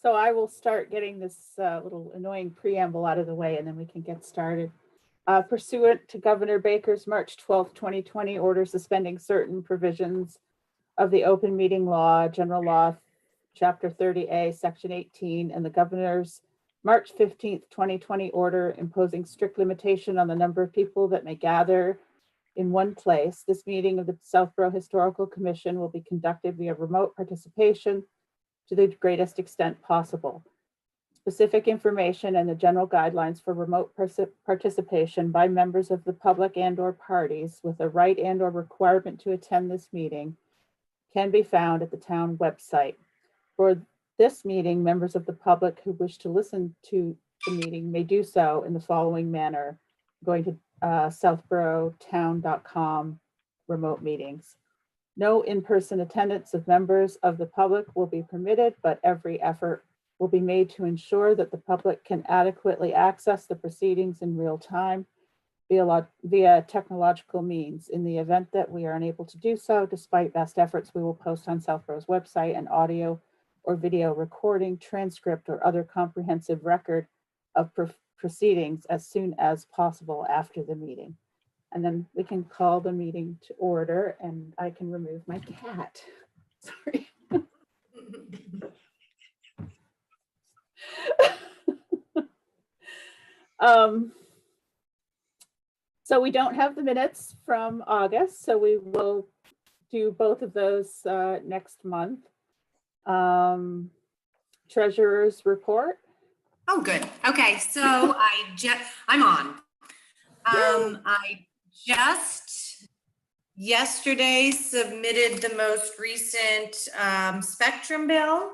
So I will start getting this little annoying preamble out of the way, and then we can get started. Pursuant to Governor Baker's March 12th, 2020 order suspending certain provisions of the open meeting law, general law, chapter 30A, section 18, and the governor's March 15th, 2020 order imposing strict limitation on the number of people that may gather in one place, this meeting of the Southborough Historical Commission will be conducted via remote participation to the greatest extent possible. Specific information and the general guidelines for remote participation by members of the public and/or parties with a right and/or requirement to attend this meeting can be found at the town website. For this meeting, members of the public who wish to listen to the meeting may do so in the following manner: going to southboroughtown.com remote meetings. No in-person attendance of members of the public will be permitted, but every effort will be made to ensure that the public can adequately access the proceedings in real time via technological means. In the event that we are unable to do so, despite best efforts, we will post on Southborough's website an audio or video recording, transcript, or other comprehensive record of proceedings as soon as possible after the meeting. And then we can call the meeting to order, and I can remove my cat. Sorry. So we don't have the minutes from August, so we will do both of those next month. Treasurer's report. Oh, good. Okay, so I'm on. I just yesterday submitted the most recent Spectrum bill,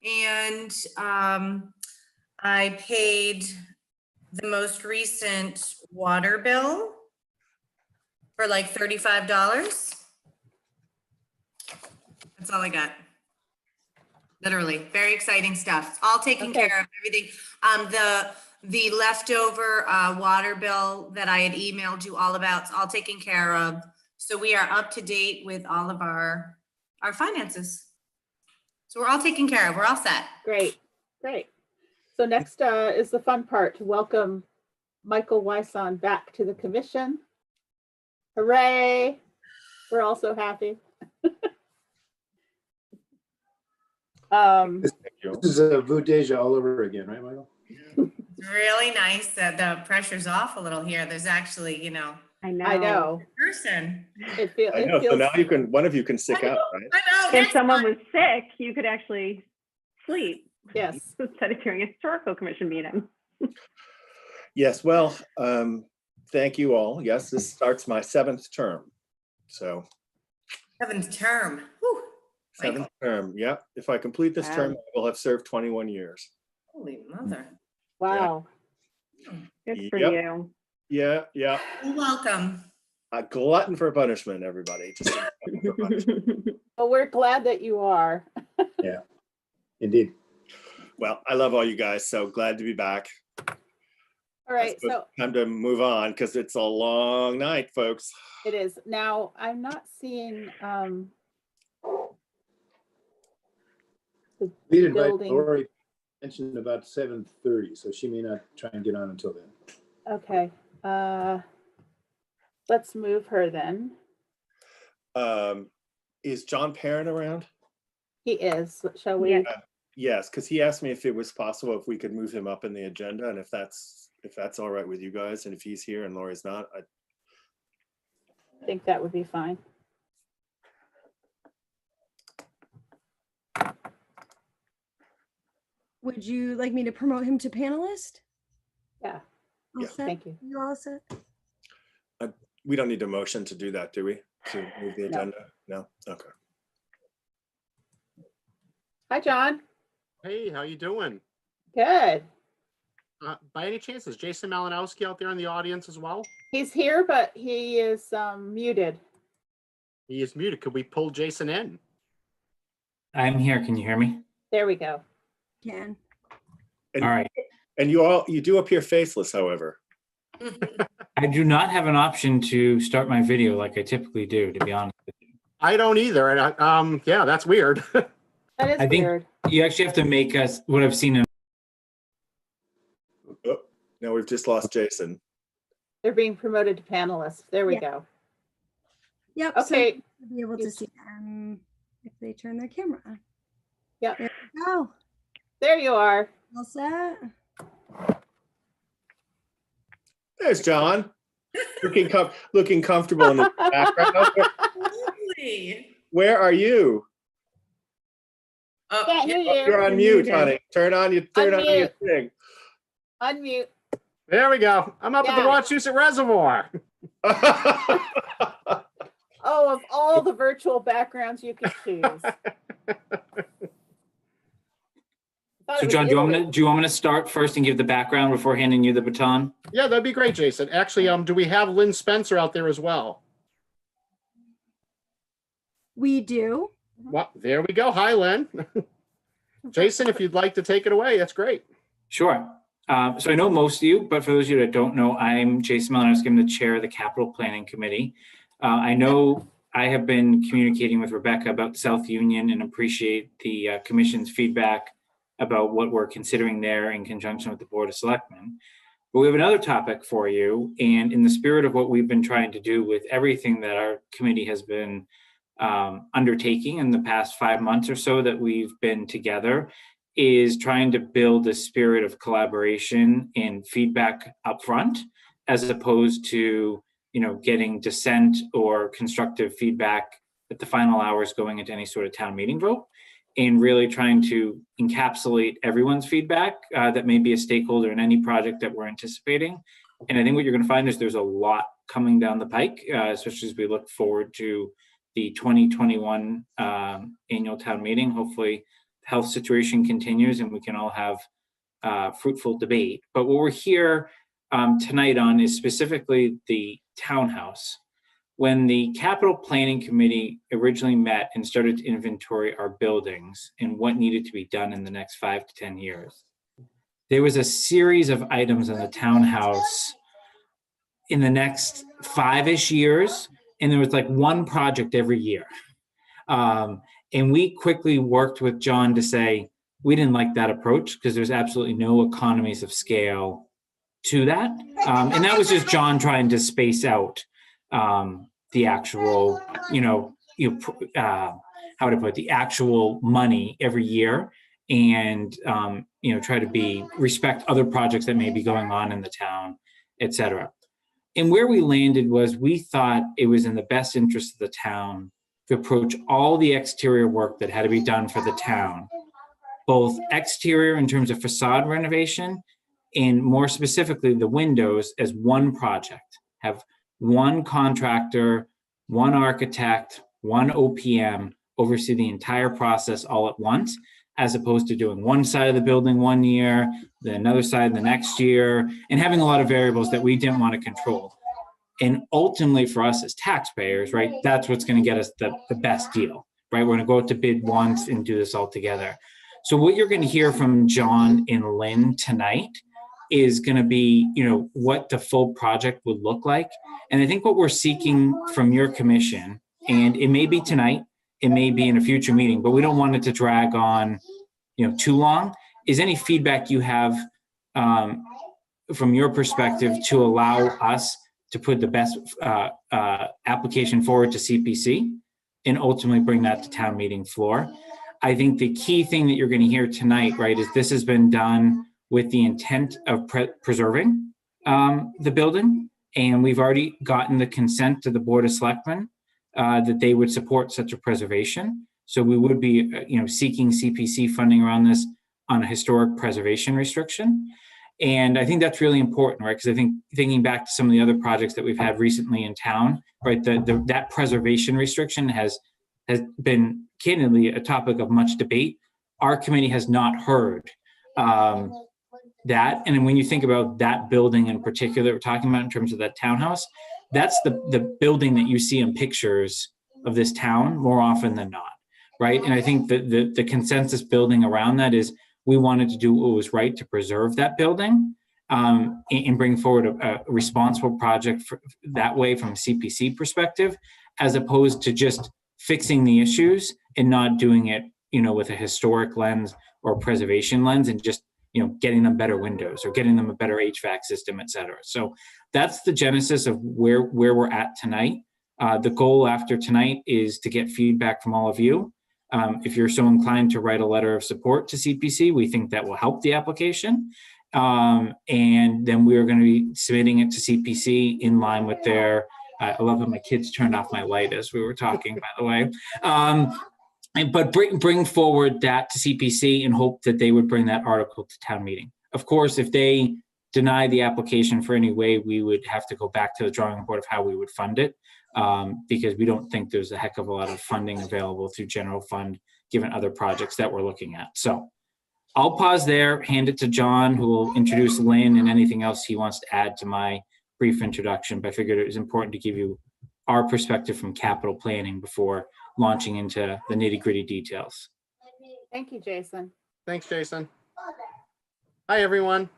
and I paid the most recent water bill for like $35. That's all I got. Literally, very exciting stuff. It's all taken care of, everything. The leftover water bill that I had emailed you all about, it's all taken care of. So we are up to date with all of our finances. So we're all taken care of. We're all set. Great, great. So next is the fun part, to welcome Michael Wyson back to the commission. Hooray! We're all so happy. This is a Vudeja all over again, right, Michael? It's really nice that the pressure's off a little here. There's actually, I know. person. It feels. I know. So now one of you can sick out, right? I know. If someone was sick, you could actually sleep. Yes. Instead of hearing a historical commission meeting. Yes. Well, thank you all. Yes, this starts my 7th term. So 7th term. Whew. 7th term. Yeah. If I complete this term, I will have served 21 years. Holy mother. Wow. Good for you. Yeah. Yeah. You're welcome. A glutton for punishment, everybody. Just a glutton for punishment. Well, we're glad that you are. Yeah, indeed. Well, I love all you guys. So glad to be back. All right. So Time to move on because it's a long night, folks. it is. Now, I'm not seeing the We'd invite building. Lori, mentioned about 7:30, so she may not try and get on until then. Okay. Let's move her then. Is John Parent around? He is. Shall we? Yeah. Yes, because he asked me if it was possible if we could move him up in the agenda, and if that's all right with you guys, and if he's here and Lori's not. I think that would be fine. Would you like me to promote him to panelist? Yeah. All Yeah. set? Thank you. You all set? We don't need a motion to do that, do we? To move the agenda? No? Okay. Hi, John. Hey, how you doing? Good. By any chance, is Jason Malinowski out there in the audience as well? He's here, but he is muted. He is muted. Could we pull Jason in? I'm here. Can you hear me? There we go. Can. And, All right. And you do appear faceless, however. I do not have an option to start my video like I typically do, to be honest with you. I don't either. And yeah, that's weird. That is I think weird. you actually have to make us, what I've seen in, Oh, now we've just lost Jason. They're being promoted to panelists. There we Yeah. go. Yep. So Okay. you'll be able to see them if they turn their camera on. Yep. There we go. There you are. All set. There's John, looking comfortable in the background. Lovely. Where are you? Oh, Can't hear Oh, you. you're on mute, honey. Turn on your Unmute. thing. Unmute. There we go. I'm up at the Yeah. Wachusett Reservoir. Oh, of all the virtual backgrounds you could choose. so John, do you want me to start first and give the background before handing you the baton? Yeah, that'd be great, Jason. Actually, do we have Lynn Spencer out there as well? We do. Well, there we go. Hi, Lynn. Jason, if you'd like to take it away, that's great. Sure. So I know most of you, but for those of you that don't know, I'm Jason Malinowski. I'm the chair of the Capital Planning Committee. I know I have been communicating with Rebecca about South Union and appreciate the commission's feedback about what we're considering there in conjunction with the Board of Selectmen. But we have another topic for you, and in the spirit of what we've been trying to do with everything that our committee has been undertaking in the past 5 months or so that we've been together, is trying to build a spirit of collaboration and feedback upfront, as opposed to getting dissent or constructive feedback at the final hours going into any sort of town meeting vote, and really trying to encapsulate everyone's feedback that may be a stakeholder in any project that we're anticipating. And I think what you're going to find is there's a lot coming down the pike, especially as we look forward to the 2021 annual town meeting. Hopefully the health situation continues and we can all have fruitful debate. But what we're here tonight on is specifically the townhouse. When the Capital Planning Committee originally met and started to inventory our buildings and what needed to be done in the next 5 to 10 years, there was a series of items in the townhouse in the next 5-ish years, and there was like one project every year. And we quickly worked with John to say, we didn't like that approach because there's absolutely no economies of scale to that. And that was just John trying to space out the actual, how would I put it, the actual money every year, and try to respect other projects that may be going on in the town, et cetera. And where we landed was we thought it was in the best interest of the town to approach all the exterior work that had to be done for the town, both exterior in terms of facade renovation, and more specifically the windows, as one project. Have one contractor, one architect, one OPM oversee the entire process all at once, as opposed to doing one side of the building one year, then another side the next year, and having a lot of variables that we didn't want to control. And ultimately for us as taxpayers, right, that's what's going to get us the best deal, right? We're going to go out to bid once and do this all together. So what you're going to hear from John and Lynn tonight is going to be, what the full project would look like. And I think what we're seeking from your commission, and it may be tonight, it may be in a future meeting, but we don't want it to drag on, too long, is any feedback you have from your perspective to allow us to put the best application forward to CPC and ultimately bring that to town meeting floor. I think the key thing that you're going to hear tonight, right, is this has been done with the intent of preserving the building. And we've already gotten the consent to the Board of Selectmen that they would support such a preservation. So we would be, seeking CPC funding around this on a historic preservation restriction. And I think that's really important, right? Because I think thinking back to some of the other projects that we've had recently in town, right, that preservation restriction has been candidly a topic of much debate. Our committee has not heard that. And when you think about that building in particular, we're talking about in terms of that townhouse, that's the building that you see in pictures of this town more often than not, right? And I think that the consensus building around that is we wanted to do what was right to preserve that building and bring forward a responsible project that way from a CPC perspective, as opposed to just fixing the issues and not doing it, with a historic lens or preservation lens, and just, getting them better windows or getting them a better HVAC system, et cetera. So that's the genesis of where we're at tonight. The goal after tonight is to get feedback from all of you. If you're so inclined to write a letter of support to CPC, we think that will help the application. And then we're going to be submitting it to CPC in line with their, I love that my kids turned off my light as we were talking, by the way. But bring forward that to CPC and hope that they would bring that article to town meeting. Of course, if they deny the application for any way, we would have to go back to the drawing board of how we would fund it, because we don't think there's a heck of a lot of funding available through general fund, given other projects that we're looking at. So I'll pause there, hand it to John, who will introduce Lynn and anything else he wants to add to my brief introduction. But I figured it was important to give you our perspective from capital planning before launching into the nitty-gritty details. Thank you, Jason. Thanks, Jason. Hi, everyone.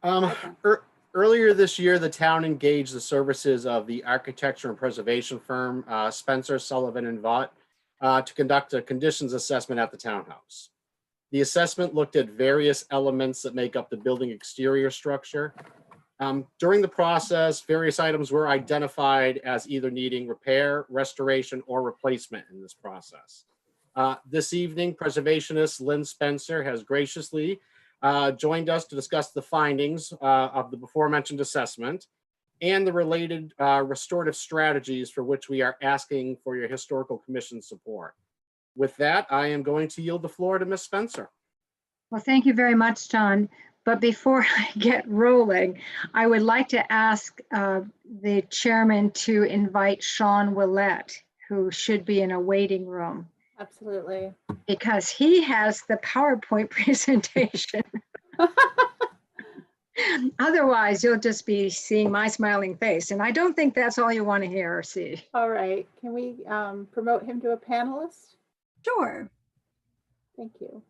Hi, John. Earlier this year, the town engaged the services of the architecture and preservation firm, Spencer, Sullivan and Vaught, to conduct a conditions assessment at the townhouse. The assessment looked at various elements that make up the building exterior structure. During the process, various items were identified as either needing repair, restoration, or replacement in this process. This evening, preservationist Lynn Spencer has graciously joined us to discuss the findings of the before mentioned assessment and the related restorative strategies for which we are asking for your historical commission support. With that, I am going to yield the floor to Ms. Spencer. Well, thank you very much, John. But before I get rolling, I would like to ask the chairman to invite Sean Willett, who should be in a waiting room, Absolutely. because he has the PowerPoint presentation. Otherwise, you'll just be seeing my smiling face, and I don't think that's all you want to hear or see. All right. Can we promote him to a panelist? Sure. Thank you.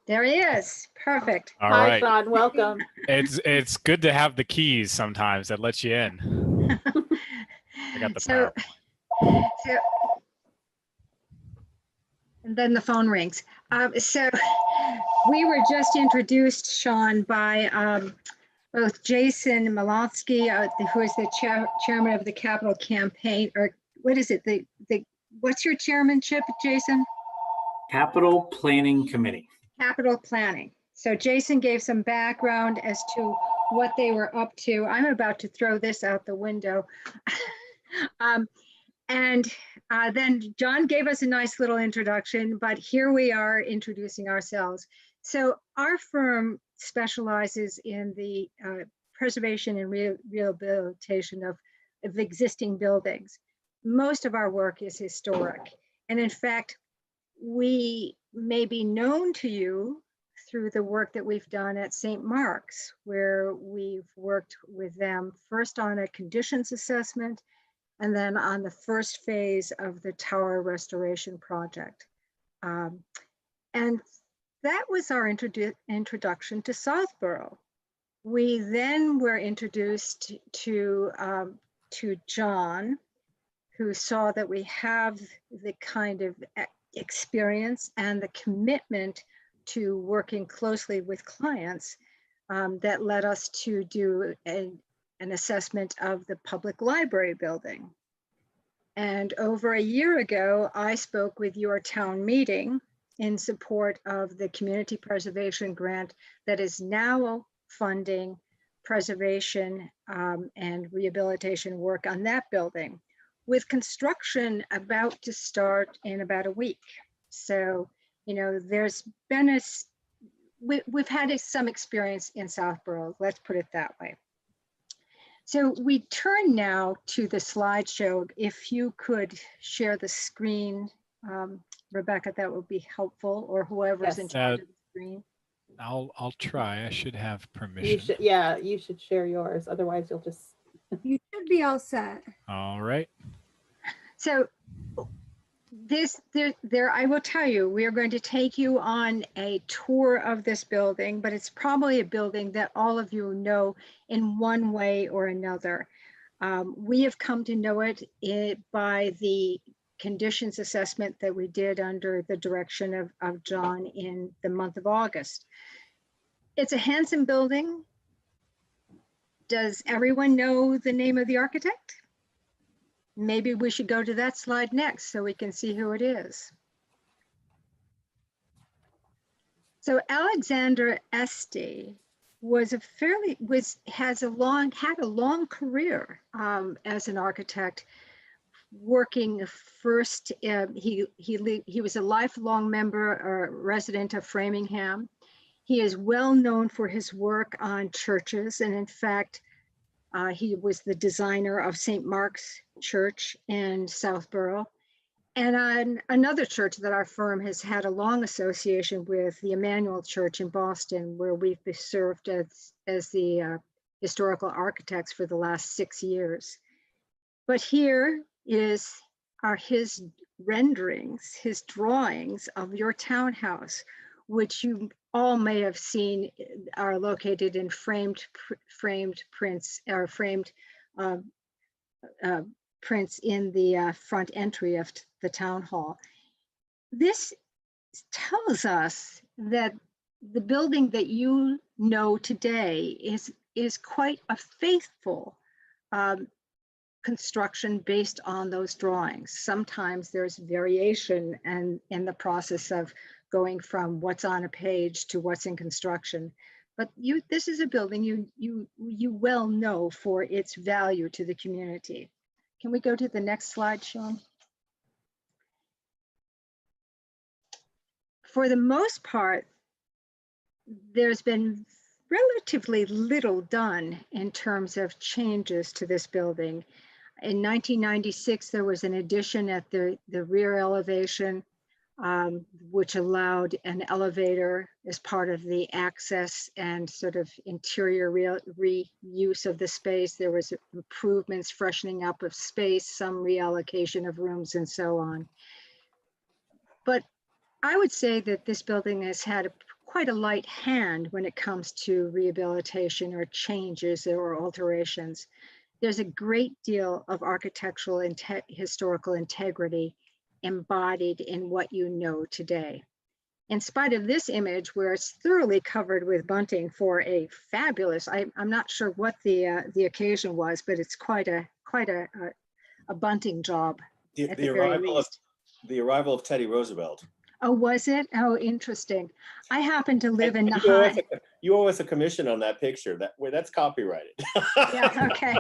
There he is. Perfect. All Hi, right. Sean. Welcome. It's good to have the keys sometimes that lets you in. I got the So, PowerPoint. so, and then the phone rings. So we were just introduced, Sean, by both Jason Malofsky, who is the chairman of the Capital Campaign, or what is it? What's your chairmanship, Jason? Capital Planning Committee. Capital Planning. So Jason gave some background as to what they were up to. I'm about to throw this out the window. And then John gave us a nice little introduction, but here we are introducing ourselves. So our firm specializes in the preservation and rehabilitation of existing buildings. Most of our work is historic. And in fact, we may be known to you through the work that we've done at St. Mark's, where we've worked with them first on a conditions assessment and then on the first phase of the tower restoration project. And that was our introduction to Southborough. We then were introduced to John, who saw that we have the kind of experience and the commitment to working closely with clients that led us to do an assessment of the public library building. And over a year ago, I spoke with your town meeting in support of the community preservation grant that is now funding preservation and rehabilitation work on that building, with construction about to start in about a week. So, you know, there's been we've had some experience in Southborough, let's put it that way. So we turn now to the slideshow. If you could share the screen, Rebecca, that would be helpful, or whoever's in charge of the screen. I'll try. I should have permission. You should share yours. Otherwise, you'll just. You should be all set. All right. So I will tell you, we are going to take you on a tour of this building, but it's probably a building that all of you know in one way or another. We have come to know it by the conditions assessment that we did under the direction of John in the month of August. It's a handsome building. Does everyone know the name of the architect? Maybe we should go to that slide next so we can see who it is. So Alexander Este had a long career as an architect, working first. He was a lifelong member or resident of Framingham. He is well known for his work on churches, and in fact, he was the designer of St. Mark's Church in Southborough, and on another church that our firm has had a long association with, the Emmanuel Church in Boston, where we've served as the historical architects for the last 6 years. But here are his renderings, his drawings of your townhouse, which you all may have seen are located in framed prints, or framed prints in the front entry of the town hall. This tells us that the building that you know today is quite a faithful construction based on those drawings. Sometimes there's variation in the process of going from what's on a page to what's in construction. But this is a building you well know for its value to the community. Can we go to the next slide, Sean? For the most part, there's been relatively little done in terms of changes to this building. In 1996, there was an addition at the rear elevation, which allowed an elevator as part of the access and sort of interior reuse of the space. There was improvements, freshening up of space, some reallocation of rooms, and so on. But I would say that this building has had quite a light hand when it comes to rehabilitation or changes or alterations. There's a great deal of architectural and historical integrity embodied in what you know today. In spite of this image, where it's thoroughly covered with bunting for a fabulous, I'm not sure what the occasion was, but it's quite a bunting job. The arrival of Teddy Roosevelt. Oh, was it? Oh, interesting. I happen to live in Nahat. You owe us a commission on that picture. That's copyrighted. Yeah, okay.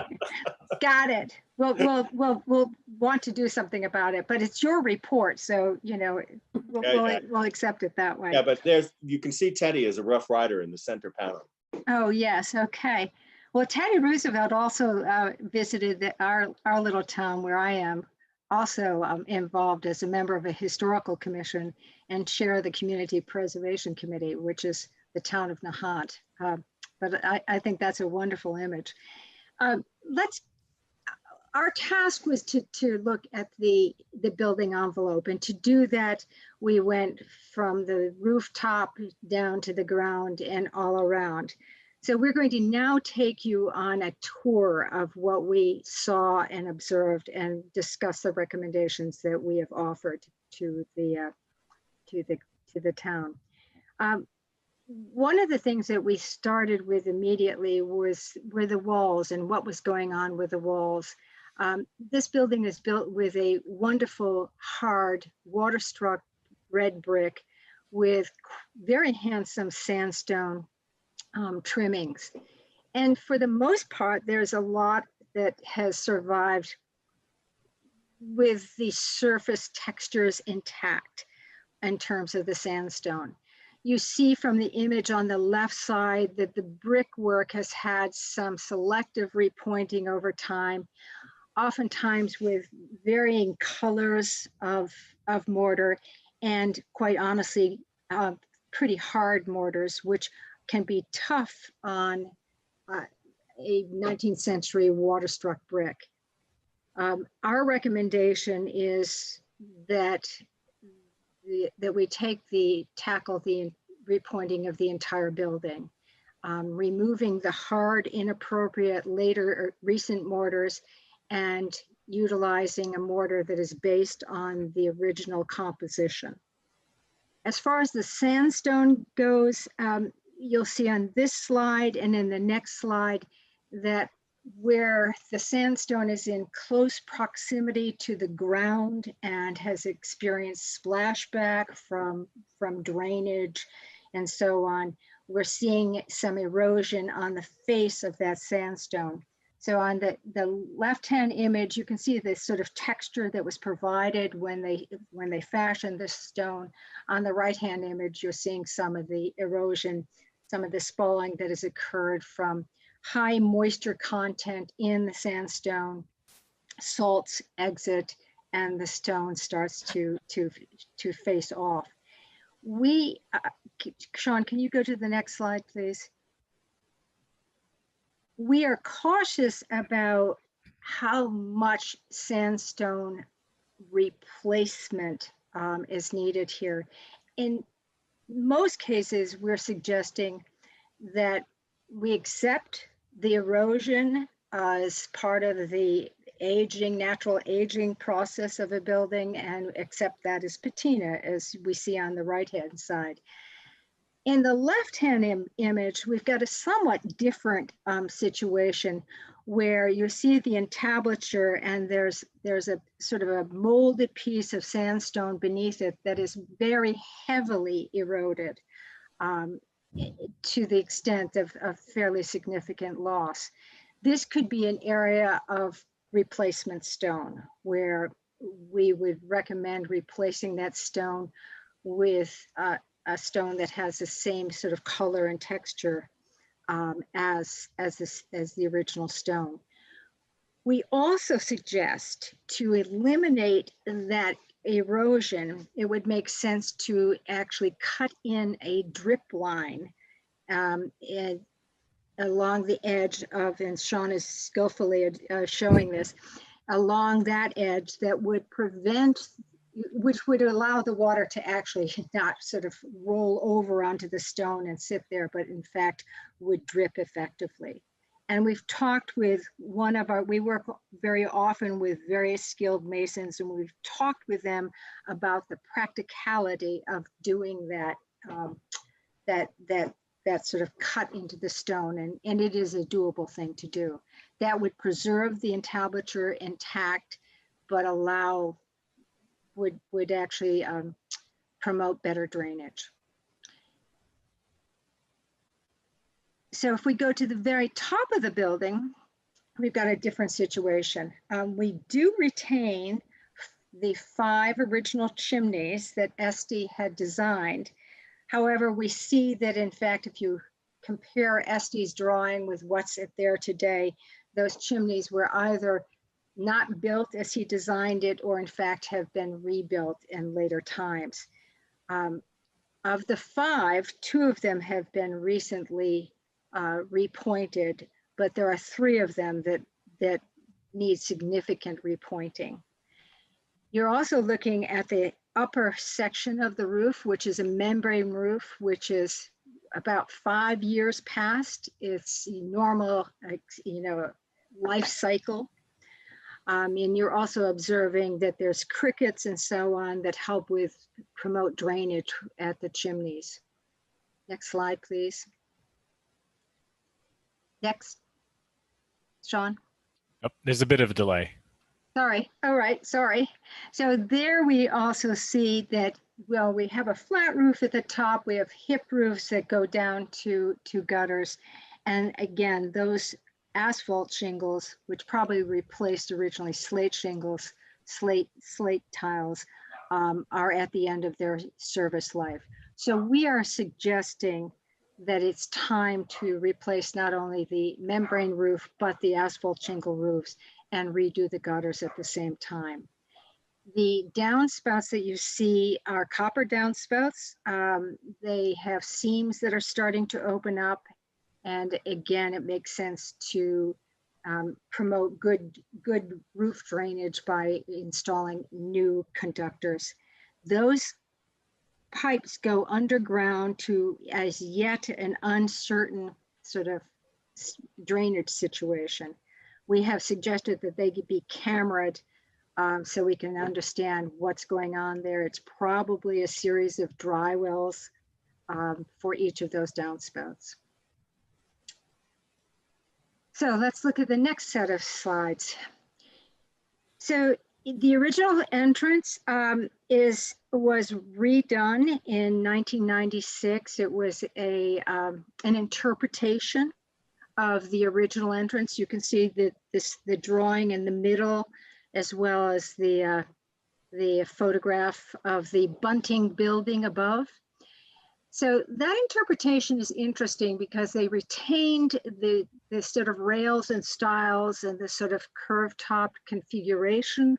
Got it. We'll want to do something about it, but it's your report, so we'll accept it that way. Yeah, but you can see Teddy as a Rough Rider in the center panel. Oh yes, okay. Well, Teddy Roosevelt also visited our little town where I am. Also involved as a member of a historical commission and chair of the Community Preservation Committee, which is the town of Nahat. But I think that's a wonderful image. Our task was to look at the building envelope, and to do that, we went from the rooftop down to the ground and all around. So we're going to now take you on a tour of what we saw and observed and discuss the recommendations that we have offered to the town. One of the things that we started with immediately were the walls and what was going on with the walls. This building is built with a wonderful, hard, water-struck red brick with very handsome sandstone trimmings. And for the most part, there's a lot that has survived with the surface textures intact in terms of the sandstone. You see from the image on the left side that the brickwork has had some selective repointing over time, oftentimes with varying colors of mortar, and quite honestly, pretty hard mortars, which can be tough on a 19th century water-struck brick. Our recommendation is that that we tackle the repointing of the entire building, removing the hard, inappropriate, later or recent mortars, and utilizing a mortar that is based on the original composition. As far as the sandstone goes, you'll see on this slide and in the next slide that where the sandstone is in close proximity to the ground and has experienced splashback from drainage and so on, we're seeing some erosion on the face of that sandstone. So on the left-hand image, you can see this sort of texture that was provided when they fashioned this stone. On the right-hand image, you're seeing some of the erosion, some of the spalling that has occurred from high moisture content in the sandstone. Salts exit and the stone starts to face off. Sean, can you go to the next slide, please? We are cautious about how much sandstone replacement is needed here. In most cases, we're suggesting that we accept the erosion as part of the natural aging process of a building and accept that as patina, as we see on the right-hand side. In the left-hand image, we've got a somewhat different situation where you see the entablature and there's a sort of a molded piece of sandstone beneath it that is very heavily eroded to the extent of fairly significant loss. This could be an area of replacement stone where we would recommend replacing that stone with a stone that has the same sort of color and texture as the original stone. We also suggest to eliminate that erosion, it would make sense to actually cut in a drip line along the edge of, and Sean is skillfully showing this, along that edge that would prevent, which would allow the water to actually not sort of roll over onto the stone and sit there, but in fact would drip effectively. And we've talked with we work very often with various skilled masons, and we've talked with them about the practicality of doing that, that sort of cut into the stone, and it is a doable thing to do. That would preserve the entablature intact, but would actually promote better drainage. So if we go to the very top of the building, we've got a different situation. We do retain the 5 original chimneys that Esty had designed. However, we see that in fact, if you compare Esty's drawing with what's there today, those chimneys were either not built as he designed it, or in fact have been rebuilt in later times. Of the 5, 2 of them have been recently repointed, but there are 3 of them that need significant repointing. You're also looking at the upper section of the roof, which is a membrane roof, which is about 5 years past its normal, life cycle. And you're also observing that there's crickets and so on that help promote drainage at the chimneys. Next slide, please. Next, Sean. Oh, there's a bit of a delay. Sorry. All right. Sorry. So there we also see that, well, we have a flat roof at the top. We have hip roofs that go down to gutters. And again, those asphalt shingles, which probably replaced originally slate shingles, slate tiles, are at the end of their service life. So we are suggesting that it's time to replace not only the membrane roof, but the asphalt shingle roofs and redo the gutters at the same time. The downspouts that you see are copper downspouts. They have seams that are starting to open up. And again, it makes sense to promote good roof drainage by installing new conductors. Those pipes go underground to as yet an uncertain sort of drainage situation. We have suggested that they could be cameraed so we can understand what's going on there. It's probably a series of dry wells for each of those downspouts. So let's look at the next set of slides. So the original entrance was redone in 1996. It was an interpretation of the original entrance. You can see that the drawing in the middle, as well as the photograph of the bunting building above. So that interpretation is interesting because they retained the sort of rails and stiles and the sort of curved top configuration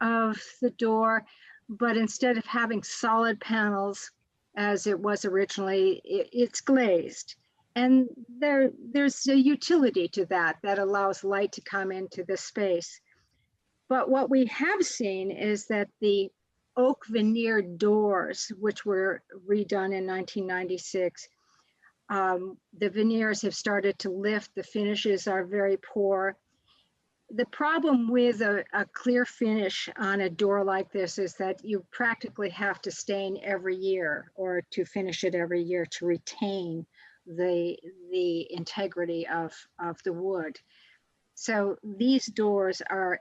of the door, but instead of having solid panels as it was originally, it's glazed. And there's a utility to that allows light to come into the space. But what we have seen is that the oak veneer doors, which were redone in 1996, the veneers have started to lift. The finishes are very poor. The problem with a clear finish on a door like this is that you practically have to stain every year or to finish it every year to retain the integrity of the wood. So these doors are,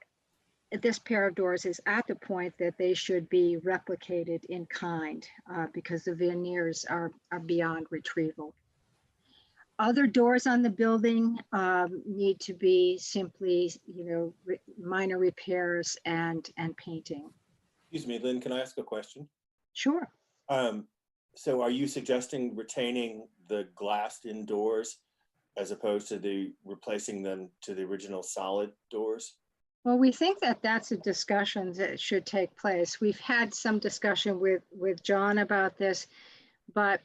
this pair of doors is at the point that they should be replicated in kind because the veneers are beyond retrieval. Other doors on the building need to be simply, minor repairs and painting. Excuse me, Lynn, can I ask a question? Sure. So are you suggesting retaining the glassed in doors as opposed to replacing them to the original solid doors? Well, we think that that's a discussion that should take place. We've had some discussion with John about this, but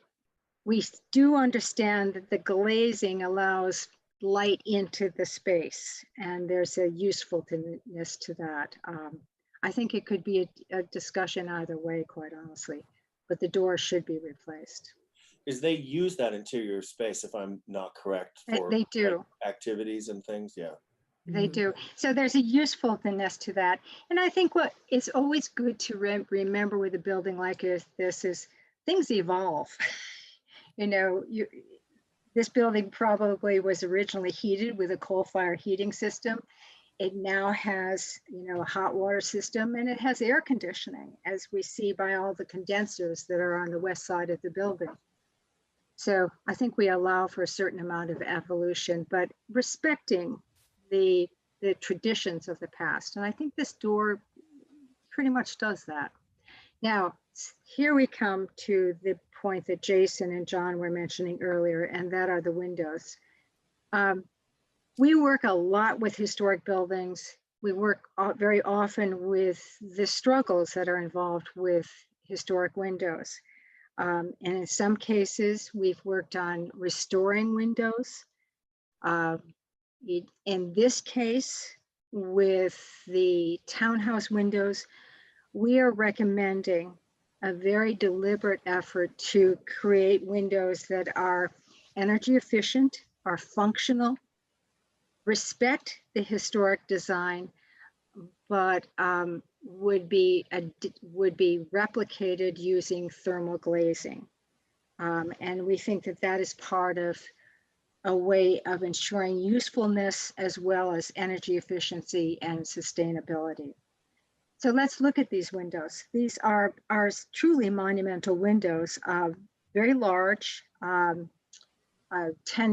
we do understand that the glazing allows light into the space, and there's a usefulness to that. I think it could be a discussion either way, quite honestly, but the door should be replaced. Is they use that interior space, if I'm not correct, for They do. like, activities and things? Yeah. They do. So there's a usefulness to that. And I think what is always good to remember with a building like this is things evolve. This building probably was originally heated with a coal-fired heating system. It now has, a hot water system, and it has air conditioning, as we see by all the condensers that are on the west side of the building. So I think we allow for a certain amount of evolution, but respecting the traditions of the past. And I think this door pretty much does that. Now, here we come to the point that Jason and John were mentioning earlier, and that are the windows. We work a lot with historic buildings. We work very often with the struggles that are involved with historic windows. And in some cases, we've worked on restoring windows. In this case, with the townhouse windows, we are recommending a very deliberate effort to create windows that are energy efficient, are functional, respect the historic design, but would be replicated using thermal glazing. And we think that that is part of a way of ensuring usefulness as well as energy efficiency and sustainability. So let's look at these windows. These are truly monumental windows, very large, 10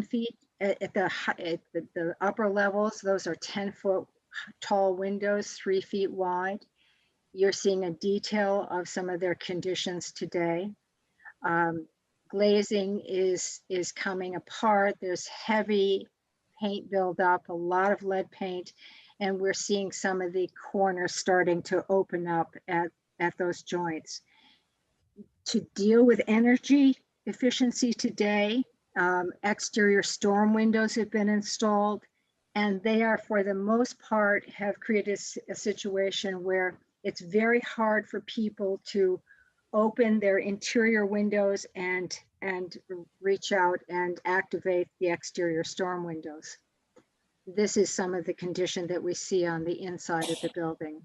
feet at the upper levels. Those are 10-foot tall windows, 3 feet wide. You're seeing a detail of some of their conditions today. Glazing is coming apart. There's heavy paint buildup, a lot of lead paint, and we're seeing some of the corners starting to open up at those joints. To deal with energy efficiency today, exterior storm windows have been installed, and they are, for the most part, have created a situation where it's very hard for people to open their interior windows and reach out and activate the exterior storm windows. This is some of the condition that we see on the inside of the building.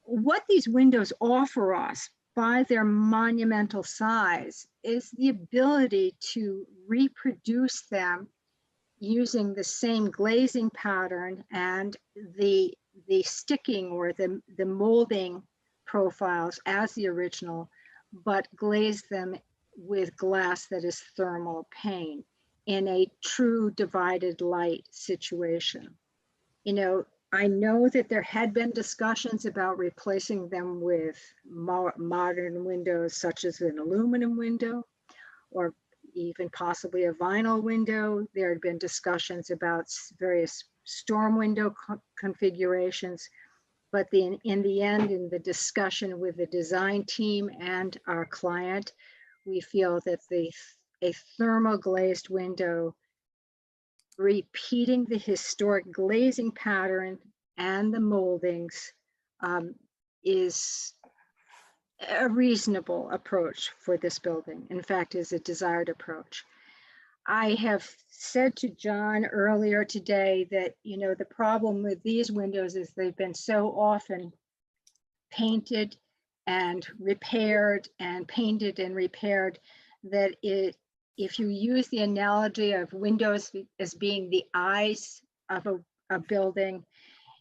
What these windows offer us by their monumental size is the ability to reproduce them using the same glazing pattern and the sticking or the molding profiles as the original, but glaze them with glass that is thermal pane in a true divided light situation. You know, I know that there had been discussions about replacing them with modern windows, such as an aluminum window, or even possibly a vinyl window. There had been discussions about various storm window configurations, but in the end, in the discussion with the design team and our client, we feel that a thermal glazed window repeating the historic glazing pattern and the moldings is a reasonable approach for this building. In fact, is a desired approach. I have said to John earlier today that, you know, the problem with these windows is they've been so often painted and repaired and painted and repaired that if you use the analogy of windows as being the eyes of a building,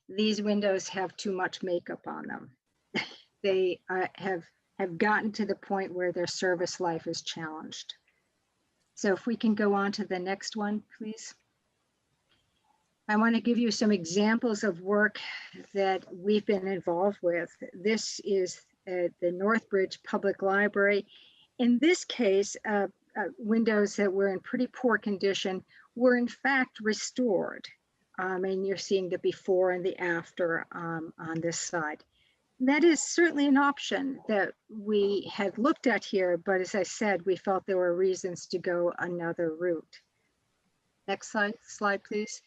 these windows have too much makeup on them. They have gotten to the point where their service life is challenged. So if we can go on to the next one, please. I want to give you some examples of work that we've been involved with. This is the Northbridge Public Library. In this case, windows that were in pretty poor condition were in fact restored. And you're seeing the before and the after on this side. That is certainly an option that we had looked at here, but as I said, we felt there were reasons to go another route. Next slide, please.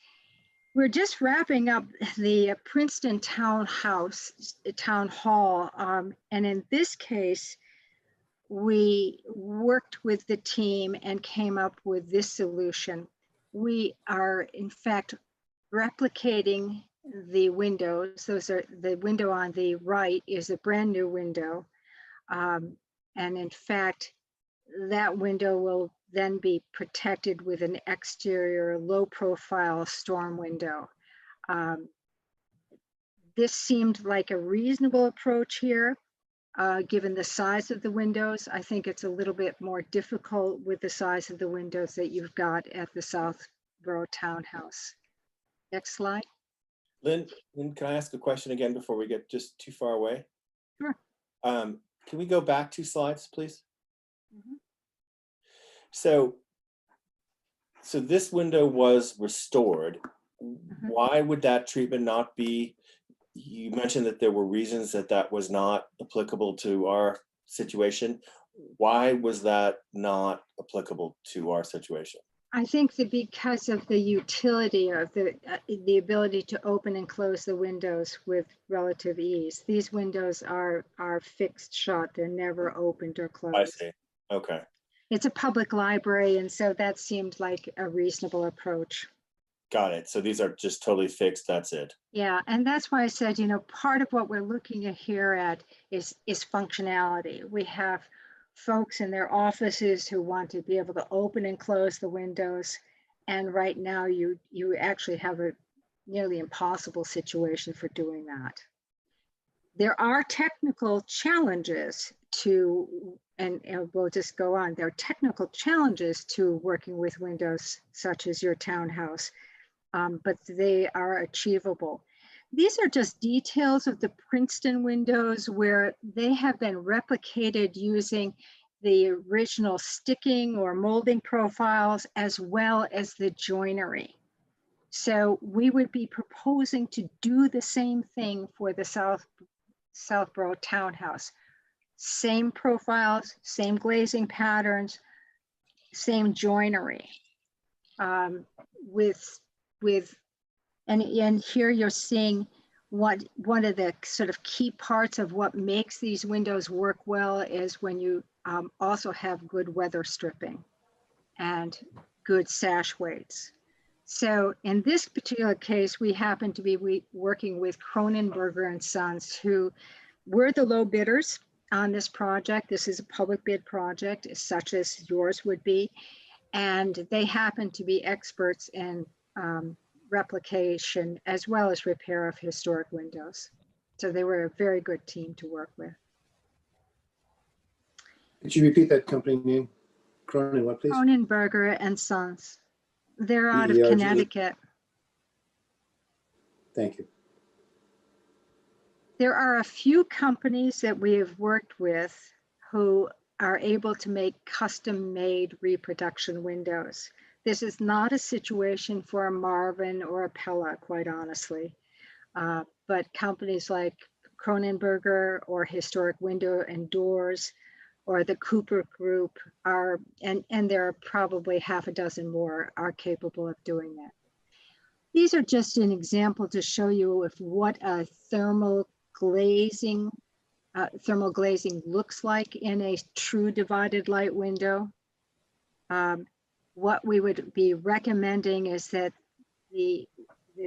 We're just wrapping up the Princeton Town Hall, and in this case, we worked with the team and came up with this solution. We are, in fact, replicating the windows. Those are the window on the right is a brand new window. And in fact, that window will then be protected with an exterior low profile storm window. This seemed like a reasonable approach here, given the size of the windows. I think it's a little bit more difficult with the size of the windows that you've got at the Southborough Townhouse. Next slide. Lynn, can I ask a question again before we get just too far away? Sure. Can we go back 2 slides, please? Mm-hmm. So this window was restored. Mm-hmm. Why would that treatment not be? You mentioned that there were reasons that was not applicable to our situation. Why was that not applicable to our situation? I think that because of the utility of the ability to open and close the windows with relative ease. These windows are fixed shut. They're never opened or closed. I see. Okay. It's a public library, and so that seemed like a reasonable approach. Got it. So these are just totally fixed. That's it. Yeah, and that's why I said, you know, part of what we're looking at here at is functionality. We have folks in their offices who want to be able to open and close the windows. And right now you actually have a nearly impossible situation for doing that. There are technical challenges to, and we'll just go on, there are technical challenges to working with windows such as your townhouse, but they are achievable. These are just details of the Princeton windows where they have been replicated using the original sticking or molding profiles as well as the joinery. So we would be proposing to do the same thing for the Southborough Townhouse. Same profiles, same glazing patterns, same joinery. And here you're seeing one of the sort of key parts of what makes these windows work well is when you also have good weather stripping and good sash weights. So in this particular case, we happen to be working with Cronenberger and Sons, who were the low bidders on this project. This is a public bid project, such as yours would be. And they happen to be experts in replication as well as repair of historic windows. So they were a very good team to work with. Could you repeat that company name? Cronin, what, please? Cronenberger and Sons. They're out of BERG. Connecticut. Thank you. There are a few companies that we have worked with who are able to make custom-made reproduction windows. This is not a situation for a Marvin or a Pella, quite honestly. But companies like Cronenberger or Historic Window and Doors or the Cooper Group are, and there are probably half a dozen more, are capable of doing that. These are just an example to show you of what a thermal glazing looks like in a true divided light window. What we would be recommending is that the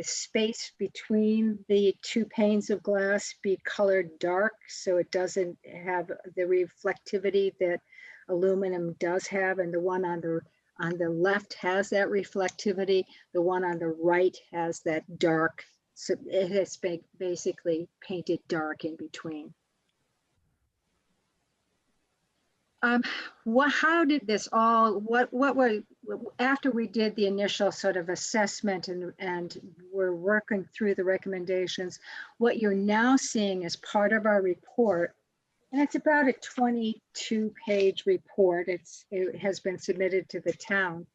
space between the two panes of glass be colored dark so it doesn't have the reflectivity that aluminum does have, and the one on the left has that reflectivity, the one on the right has that dark, so it has basically painted dark in between. How did this all, after we did the initial sort of assessment and we're working through the recommendations, what you're now seeing as part of our report, and it's about a 22-page report, it has been submitted to the town,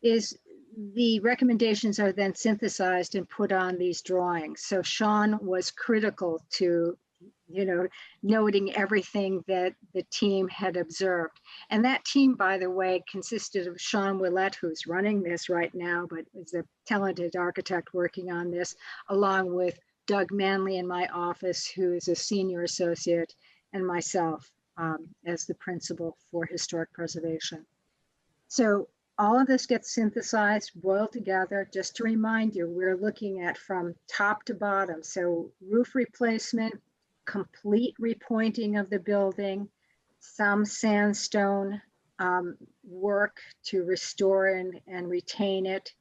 is the recommendations are then synthesized and put on these drawings. So Sean was critical to, noting everything that the team had observed. And that team, by the way, consisted of Sean Willett, who's running this right now, but is a talented architect working on this, along with Doug Manley in my office, who is a senior associate, and myself as the principal for historic preservation. So all of this gets synthesized, boiled together. Just to remind you, we're looking at from top to bottom. So roof replacement, complete repointing of the building, some sandstone work to restore and retain it,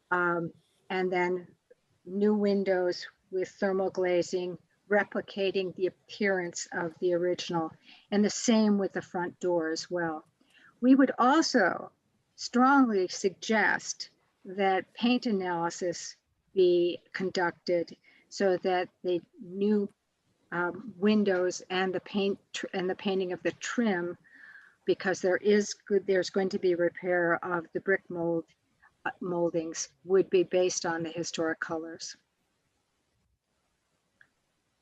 and then new windows with thermal glazing, replicating the appearance of the original, and the same with the front door as well. We would also strongly suggest that paint analysis be conducted so that the new windows and the painting of the trim, because there's going to be repair of the brick moldings, would be based on the historic colors.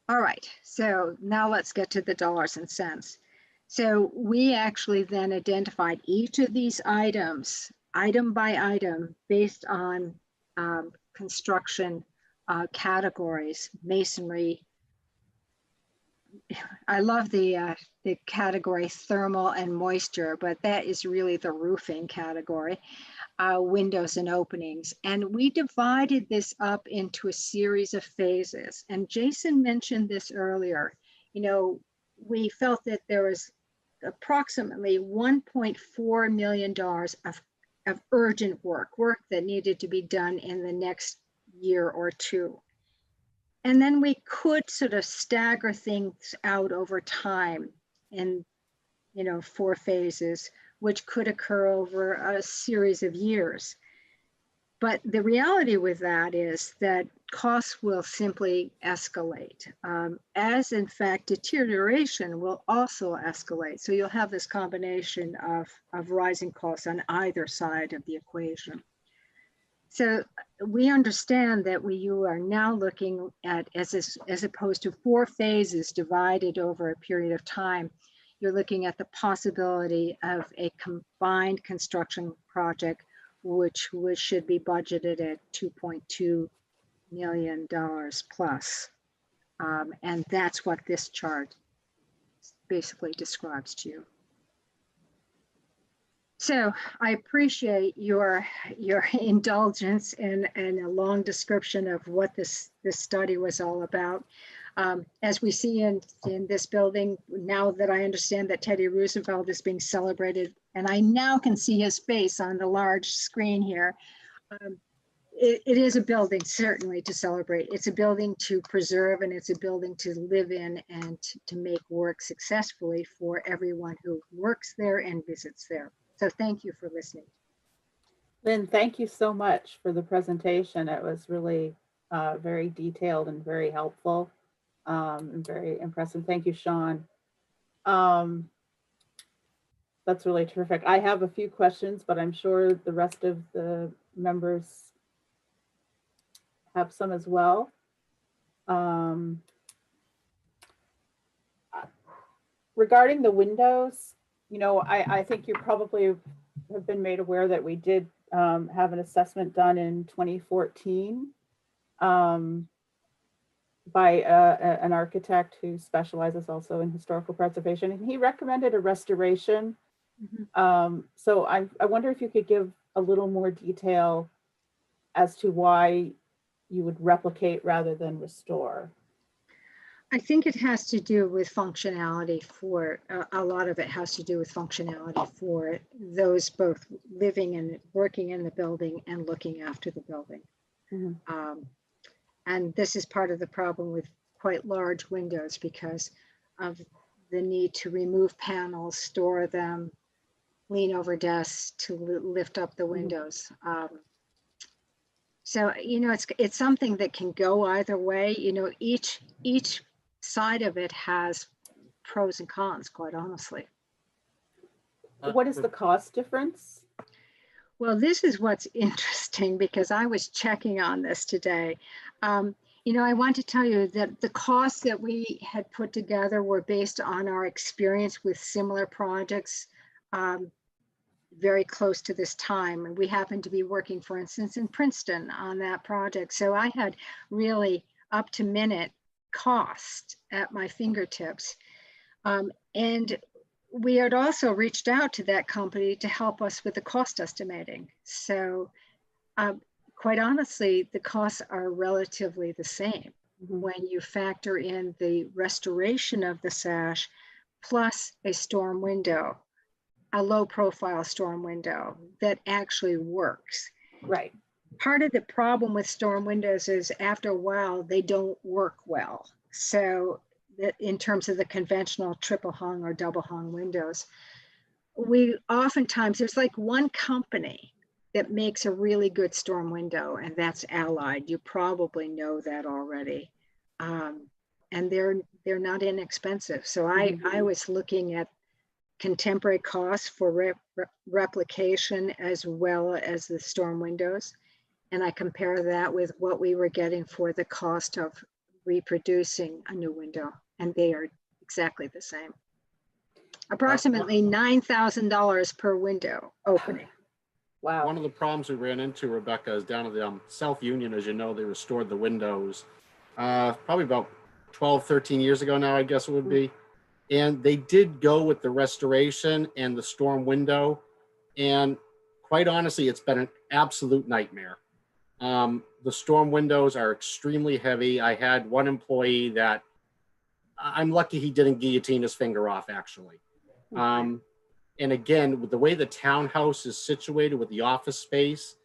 All right, so now let's get to the dollars and cents. So we actually then identified each of these items, item by item, based on construction categories, masonry. I love the category thermal and moisture, but that is really the roofing category, windows and openings. And we divided this up into a series of phases. And Jason mentioned this earlier. We felt that there was approximately $1.4 million of urgent work that needed to be done in the next year or two. And then we could sort of stagger things out over time in, 4 phases, which could occur over a series of years. But the reality with that is that costs will simply escalate, as in fact deterioration will also escalate. So you'll have this combination of rising costs on either side of the equation. So we understand that you are now looking at, as opposed to 4 phases divided over a period of time, you're looking at the possibility of a combined construction project, which should be budgeted at $2.2 million plus. And that's what this chart basically describes to you. So I appreciate your indulgence in a long description of what this study was all about. As we see in this building, now that I understand that Teddy Roosevelt is being celebrated, and I now can see his face on the large screen here, it is a building certainly to celebrate. It's a building to preserve, and it's a building to live in and to make work successfully for everyone who works there and visits there. So thank you for listening. Lynn, thank you so much for the presentation. It was really very detailed and very helpful and very impressive. Thank you, Sean. That's really terrific. I have a few questions, but I'm sure the rest of the members have some as well. Regarding the windows, you know, I think you probably have been made aware that we did have an assessment done in 2014 by an architect who specializes also in historical preservation, and he recommended a restoration. So I wonder if you could give a little more detail as to why you would replicate rather than restore. I think it has to do with functionality for, a lot of it has to do with functionality for those both living and working in the building and looking after the building. And this is part of the problem with quite large windows because of the need to remove panels, store them, lean over desks to lift up the windows. So, you know, it's something that can go either way. You know, each side of it has pros and cons, quite honestly. What is the cost difference? Well, this is what's interesting because I was checking on this today. You know, I want to tell you that the costs that we had put together were based on our experience with similar projects very close to this time. And we happened to be working, for instance, in Princeton on that project. So I had really up to minute cost at my fingertips. And we had also reached out to that company to help us with the cost estimating. So quite honestly, the costs are relatively the same when you factor in the restoration of the sash plus a storm window, a low profile storm window that actually works. Right. Part of the problem with storm windows is after a while, they don't work well. So that in terms of the conventional triple hung or double hung windows, we oftentimes, there's like one company that makes a really good storm window, and that's Allied. You probably know that already. And they're not inexpensive. So I was looking at contemporary costs for replication as well as the storm windows. And I compare that with what we were getting for the cost of reproducing a new window, and they are exactly the same. Approximately $9,000 per window opening. Wow. One of the problems we ran into, Rebecca, is down at the South Union. As you know, they restored the windows probably about 12, 13 years ago now, I guess it would be. And they did go with the restoration and the storm window. And quite honestly, it's been an absolute nightmare. The storm windows are extremely heavy. I had one employee that I'm lucky he didn't guillotine his finger off, actually. And again, with the way the townhouse is situated with the office space,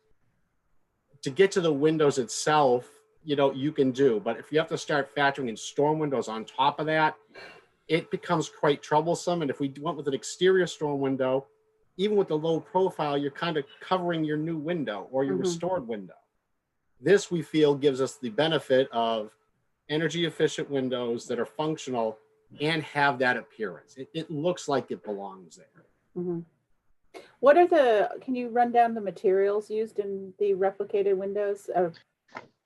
to get to the windows itself, you know, you can do. But if you have to start factoring in storm windows on top of that, it becomes quite troublesome. And if we went with an exterior storm window, even with the low profile, you're kind of covering your new window or your restored window. This, we feel, gives us the benefit of energy efficient windows that are functional and have that appearance. It looks like it belongs there. What are can you run down the materials used in the replicated windows?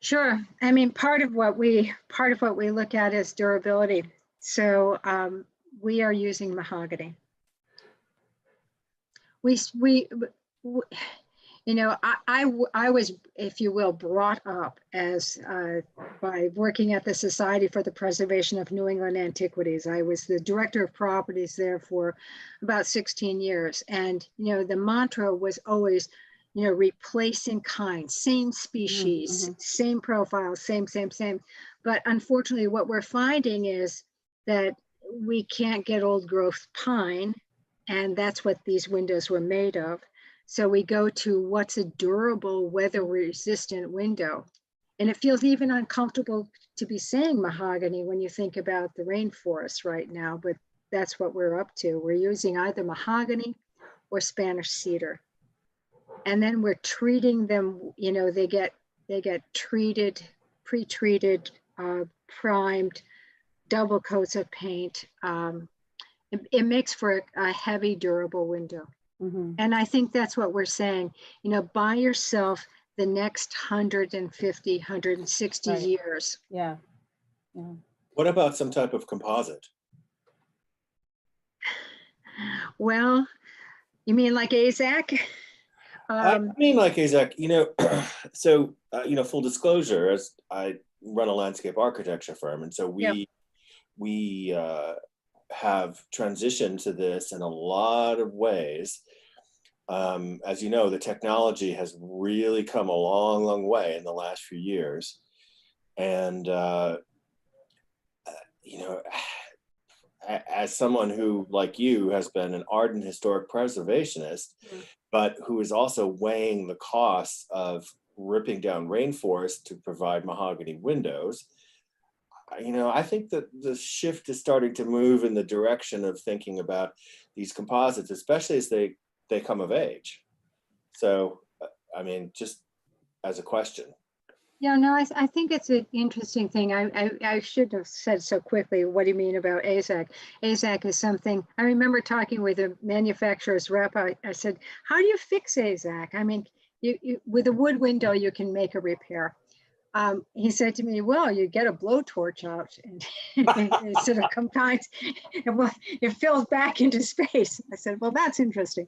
Sure. I mean, part of what we look at is durability. So we are using mahogany. You know, I was, if you will, brought up as by working at the Society for the Preservation of New England Antiquities. I was the director of properties there for about 16 years. And, you know, the mantra was always, you know, replace in kind, same species, same profile, same. But unfortunately, what we're finding is that we can't get old growth pine, and that's what these windows were made of. So we go to what's a durable, weather resistant window. And it feels even uncomfortable to be saying mahogany when you think about the rainforest right now, but that's what we're up to. We're using either mahogany or Spanish cedar. And then we're treating them, you know, they get treated, pre-treated, primed, double coats of paint. It makes for a heavy, durable window. And I think that's what we're saying, you know, buy yourself the next 150, 160 years. Yeah. What about some type of composite? Well, you mean like AZAC? I mean, like Isaac, you know, so, you know, full disclosure, as I run a landscape architecture firm, and so we have transitioned to this in a lot of ways. As you know, the technology has really come a long, long way in the last few years. And, you know, as someone who, like you, has been an ardent historic preservationist, but who is also weighing the costs of ripping down rainforest to provide mahogany windows, you know, I think that the shift is starting to move in the direction of thinking about these composites, especially as they come of age. So, I mean, just as a question. Yeah, no, I think it's an interesting thing. I should have said so quickly, what do you mean about AZAC? AZAC is something, I remember talking with a manufacturer's rep. I said, how do you fix AZAC? I mean, you with a wood window, you can make a repair. He said to me, well, you get a blowtorch out and it sort of combines, it fills back into space. I said, well, that's interesting.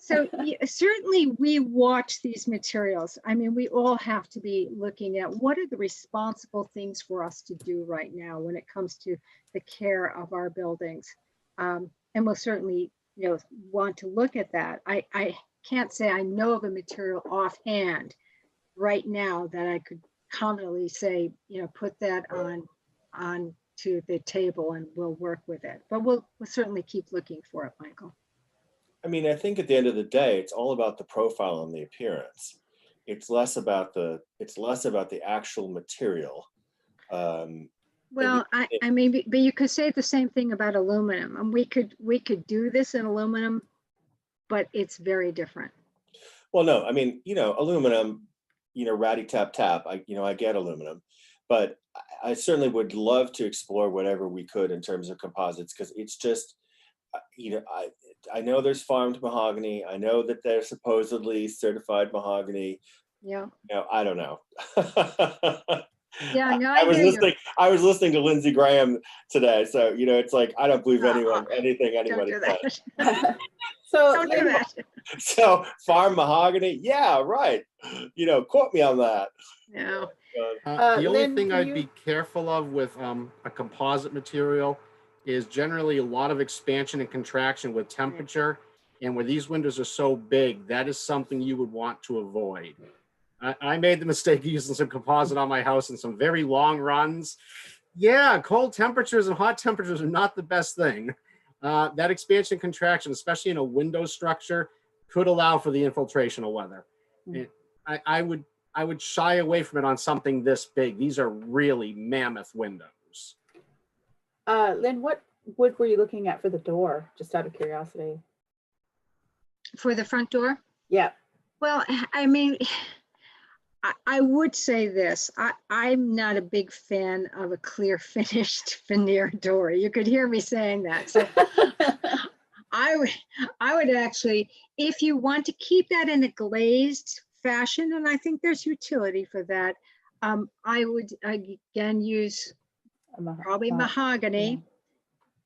So certainly we watch these materials. I mean, we all have to be looking at what are the responsible things for us to do right now when it comes to the care of our buildings. And we'll certainly, you know, want to look at that. I can't say I know of a material offhand right now that I could confidently say, you know, put that on to the table and we'll work with it. But we'll certainly keep looking for it, Michael. I mean, I think at the end of the day, it's all about the profile and the appearance. It's less about the actual material. Well, I mean, but you could say the same thing about aluminum, and we could do this in aluminum, but it's very different. Well, no, I mean, you know, aluminum, you know, ratty tap tap. I get aluminum, but I certainly would love to explore whatever we could in terms of composites, because it's just, you know, I know there's farmed mahogany. I know that they're supposedly certified mahogany. Yeah. You know, I don't know. Yeah, no, I was listening to Lindsey Graham today, so you know, it's like I don't believe anything anybody says. So don't do that. So farm mahogany, yeah, right. You know, quote me on that. No. The only Lynn, thing do I'd you- be careful of with a composite material is generally a lot of expansion and contraction with temperature. And where these windows are so big, that is something you would want to avoid. I made the mistake of using some composite on my house in some very long runs. Yeah, cold temperatures and hot temperatures are not the best thing. That expansion and contraction, especially in a window structure, could allow for the infiltration of weather. I would shy away from it on something this big. These are really mammoth windows. Lynn, what wood were you looking at for the door? Just out of curiosity. For the front door? Yeah. Well, I mean, I would say this. I'm not a big fan of a clear finished veneer door. You could hear me saying that. So I would actually, if you want to keep that in a glazed fashion, and I think there's utility for that, I would again use probably mahogany.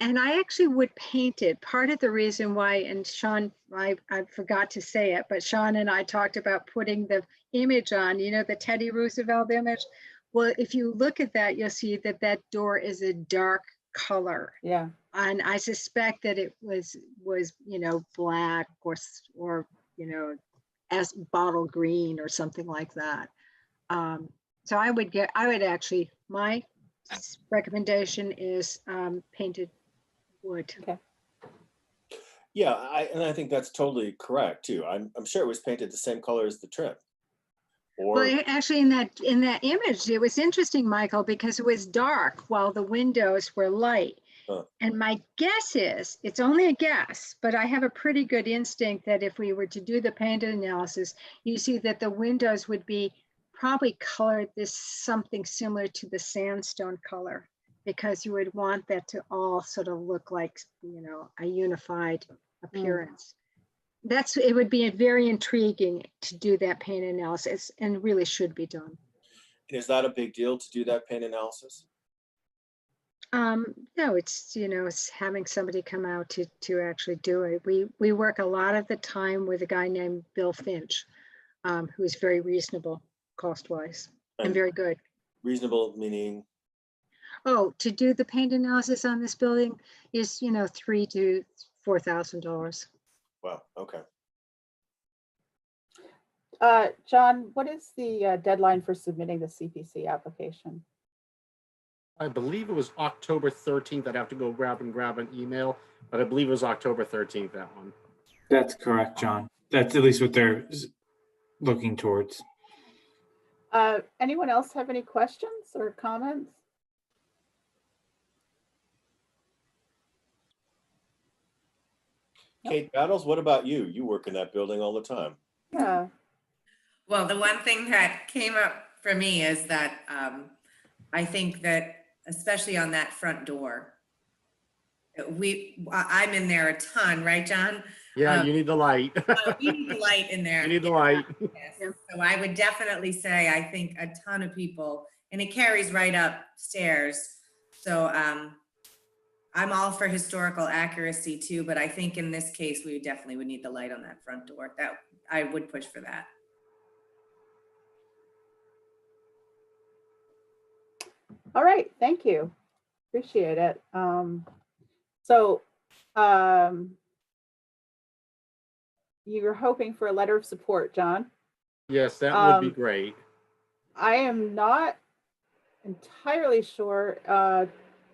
And I actually would paint it. Part of the reason why, and Sean, I forgot to say it, but Sean and I talked about putting the image on, you know, the Teddy Roosevelt image. Well, if you look at that, you'll see that that door is a dark color. Yeah. And I suspect that it was, you know, black or, you know, as bottle green or something like that. So I would actually, my recommendation is painted wood. Okay. Yeah, I think that's totally correct too. I'm sure it was painted the same color as the trim. Or Well, actually, in that image, it was interesting, Michael, because it was dark while the windows were light. And my guess is, it's only a guess, but I have a pretty good instinct that if we were to do the painted analysis, you see that the windows would be probably colored this something similar to the sandstone color, because you would want that to all sort of look like, you know, a unified appearance. It would be very intriguing to do that paint analysis, and really should be done. is that a big deal to do that paint analysis? No, it's, you know, it's having somebody come out to actually do it. We work a lot of the time with a guy named Bill Finch, who is very reasonable cost-wise and very good. Reasonable meaning? Oh, to do the paint analysis on this building is, you know, $3,000 to $4,000. Wow, okay. John, what is the deadline for submitting the CPC application? I believe it was October 13th. I'd have to go grab an email, but I believe it was October 13th, that one. That's correct, John. That's at least what they're looking towards. Anyone else have any questions or comments? Kate Battles, what about you? You work in that building all the time. Yeah. Well, the one thing that came up for me is that I think that, especially on that front door, I'm in there a ton, right, John? Yeah, you need the light. We need the light in there. You need the light. Yes. So I would definitely say, I think a ton of people, and it carries right upstairs. So I'm all for historical accuracy too, but I think in this case, we definitely would need the light on that front door. That I would push for that. All right, thank you. Appreciate it. You're hoping for a letter of support, John? Yes, that would be great. I am not entirely sure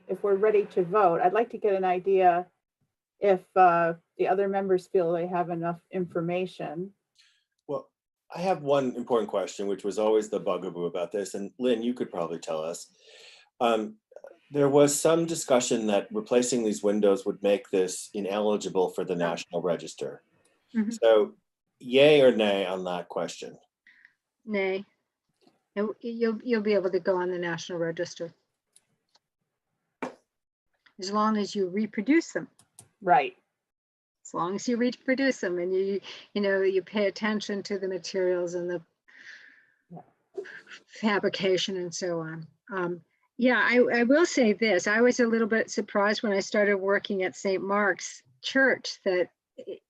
if we're ready to vote. I'd like to get an idea if the other members feel they have enough information. Well, I have one important question, which was always the bugaboo about this, and Lynn, you could probably tell us. There was some discussion that replacing these windows would make this ineligible for the National Register. Mm-hmm. So, yay or nay on that question? Nay. And you'll be able to go on the National Register as long as you reproduce them. Right. As long as you reproduce them and you pay attention to the materials and the fabrication and so on. Yeah, I will say this. I was a little bit surprised when I started working at St. Mark's Church that,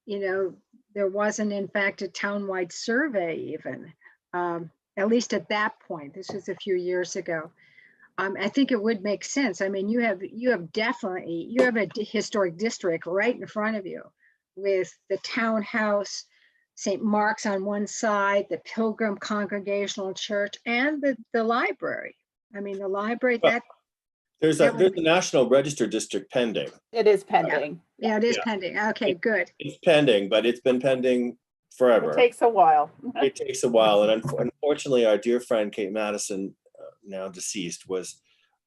you know, there wasn't in fact a townwide survey even, at least at that point. This was a few years ago. I think it would make sense. I mean, you have a historic district right in front of you with the townhouse, St. Mark's on one side, the Pilgrim Congregational Church, and the library. I mean, the library, well, there's a National Register district pending. It is pending. Yeah, it is pending. Okay, good. It's pending, but it's been pending forever. It takes a while. It takes a while. And unfortunately, our dear friend Kate Madison, now deceased, was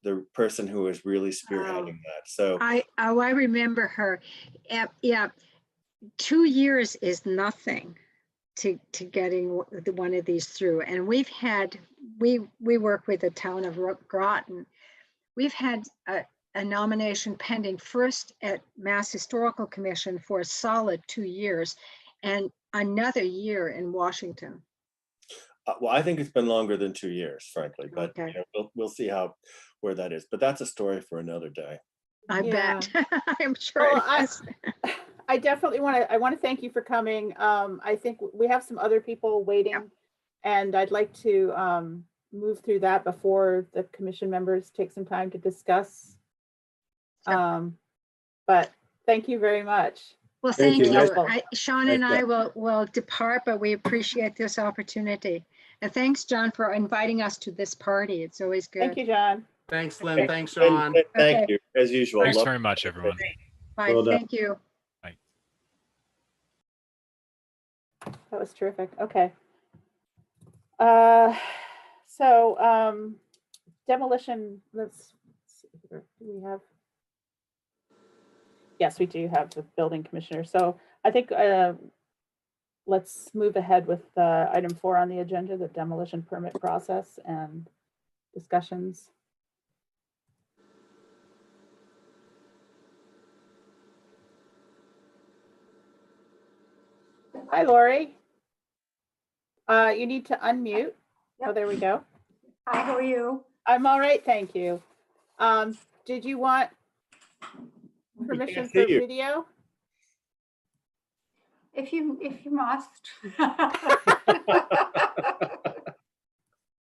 the person who was really spearheading that. So I remember her. Yeah, 2 years is nothing to getting one of these through. And we work with the town of Groton. We've had a nomination pending first at Mass Historical Commission for a solid 2 years and another year in Washington. well, I think it's been longer than 2 years, frankly, but Okay. we'll see where that is. But that's a story for another day. I Yeah. bet. I'm sure Well, it is. I definitely I want to thank you for coming. I think we have some other people waiting, and I'd like to move through that before the commission members take some time to discuss. But thank you very much. Well, Thank thank you. you. Nice- Sean and I will depart, but we appreciate this opportunity. And thanks, John, for inviting us to this party. It's always good. Thank you, John. Thanks, Lynn. Thanks, Sean. Thank Okay. you, as usual. Thanks Love- very much, everyone. Bye. Well done. Thank you. That was terrific. Okay. Demolition, let's see here. Do we have? Yes, we do have the building commissioner. So I think let's move ahead with item 4 on the agenda, the demolition permit process and discussions. Hi, Lori. You need to unmute. Oh, there we go. Hi, how are you? I'm all right, thank you. Did you want permission for see you. video? If you must.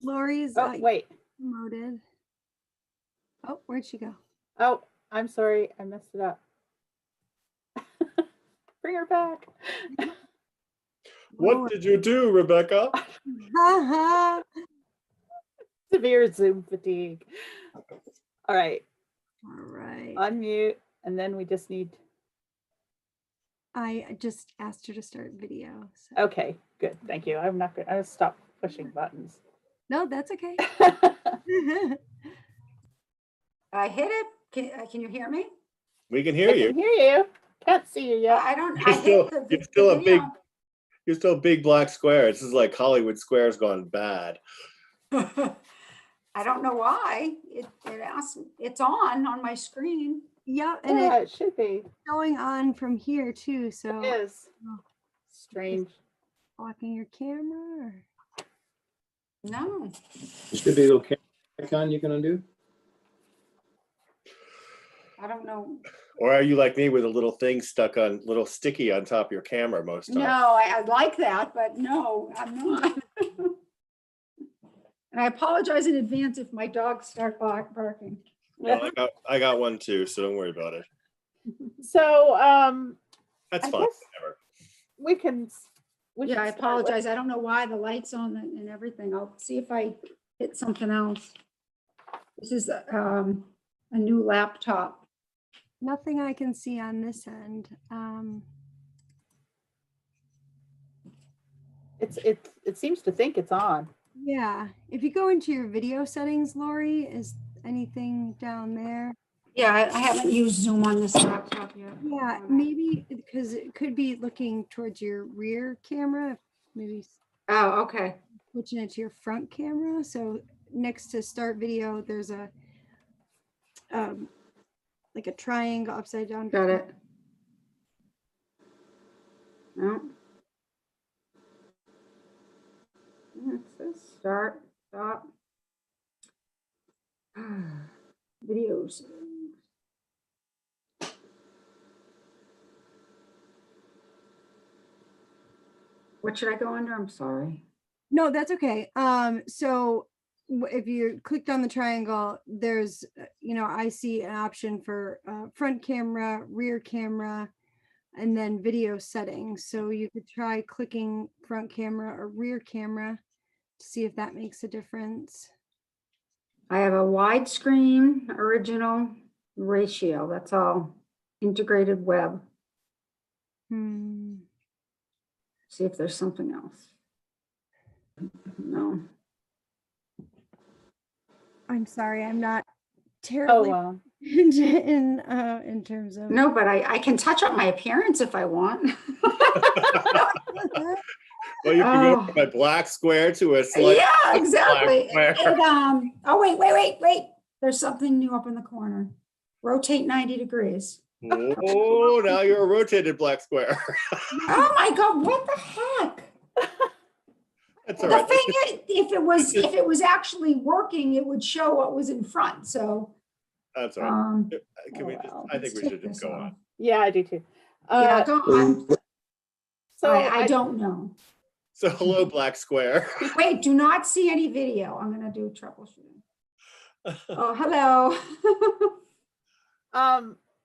Lori's Oh, wait. promoted. Oh, where'd she go? Oh, I'm sorry, I messed it up. Bring her back. What did you do, Rebecca? Severe Zoom fatigue. All right, All right. unmute, and then we just need, I just asked her to start video. So. okay, good, thank you. I'm not gonna, I'll stop pushing buttons. No, that's okay. I hit it. Can you hear me? We can I hear can you. hear you. Can't see you yet. I don't, You're I still, hit the you're still a big, video. you're still a big black square. This is like Hollywood Square's gone bad. I don't know why. It asks, it's on my screen. Yeah, and Yeah, it's it should be. going on from here too. So It is. Oh. Strange. blocking your camera. Or... No. There should be a little camera icon you can undo. I don't know. Or are you like me with a little thing stuck on, little sticky on top of your camera most times? No, I like that, but no, I'm not. And I apologize in advance if my dogs start barking. No, I got one too, so don't worry about it. So, That's I fine, guess- whatever. we can. Yeah, I apologize. I don't know why the light's on and everything. I'll see if I hit something else. This is a new laptop. Nothing I can see on this end. It seems to think it's on. Yeah, if you go into your video settings, Lori, is anything down there? Yeah, I haven't used Zoom on this laptop yet. Yeah, maybe because it could be looking towards your rear camera, maybe Oh, okay. switching it to your front camera. So next to start video, there's a like a triangle upside down. Got it. No. It says start, stop. Videos. What should I go under? I'm sorry. No, that's okay. So if you clicked on the triangle, there's, I see an option for front camera, rear camera, and then video settings. So you could try clicking front camera or rear camera to see if that makes a difference. I have a widescreen original ratio. That's all. Integrated web. See if there's something else. No. I'm sorry, I'm not terribly in terms of. No, but I can touch up my appearance if I want. Well, you can go from a black square to a slight. Yeah, exactly. black square. And, oh, wait. There's something new up in the corner. Rotate 90 degrees. Oh, now you're a rotated black square. Oh my God, what the heck? That's all The right. thing is, if it was actually working, it would show what was in front. So That's all right. Can we oh, just, well, I think let's we take should just this go off. on. Yeah, I do too. Yeah, go on. So I don't know. So hello, Black Square. Wait, do not see any video. I'm gonna do troubleshooting. Oh, hello.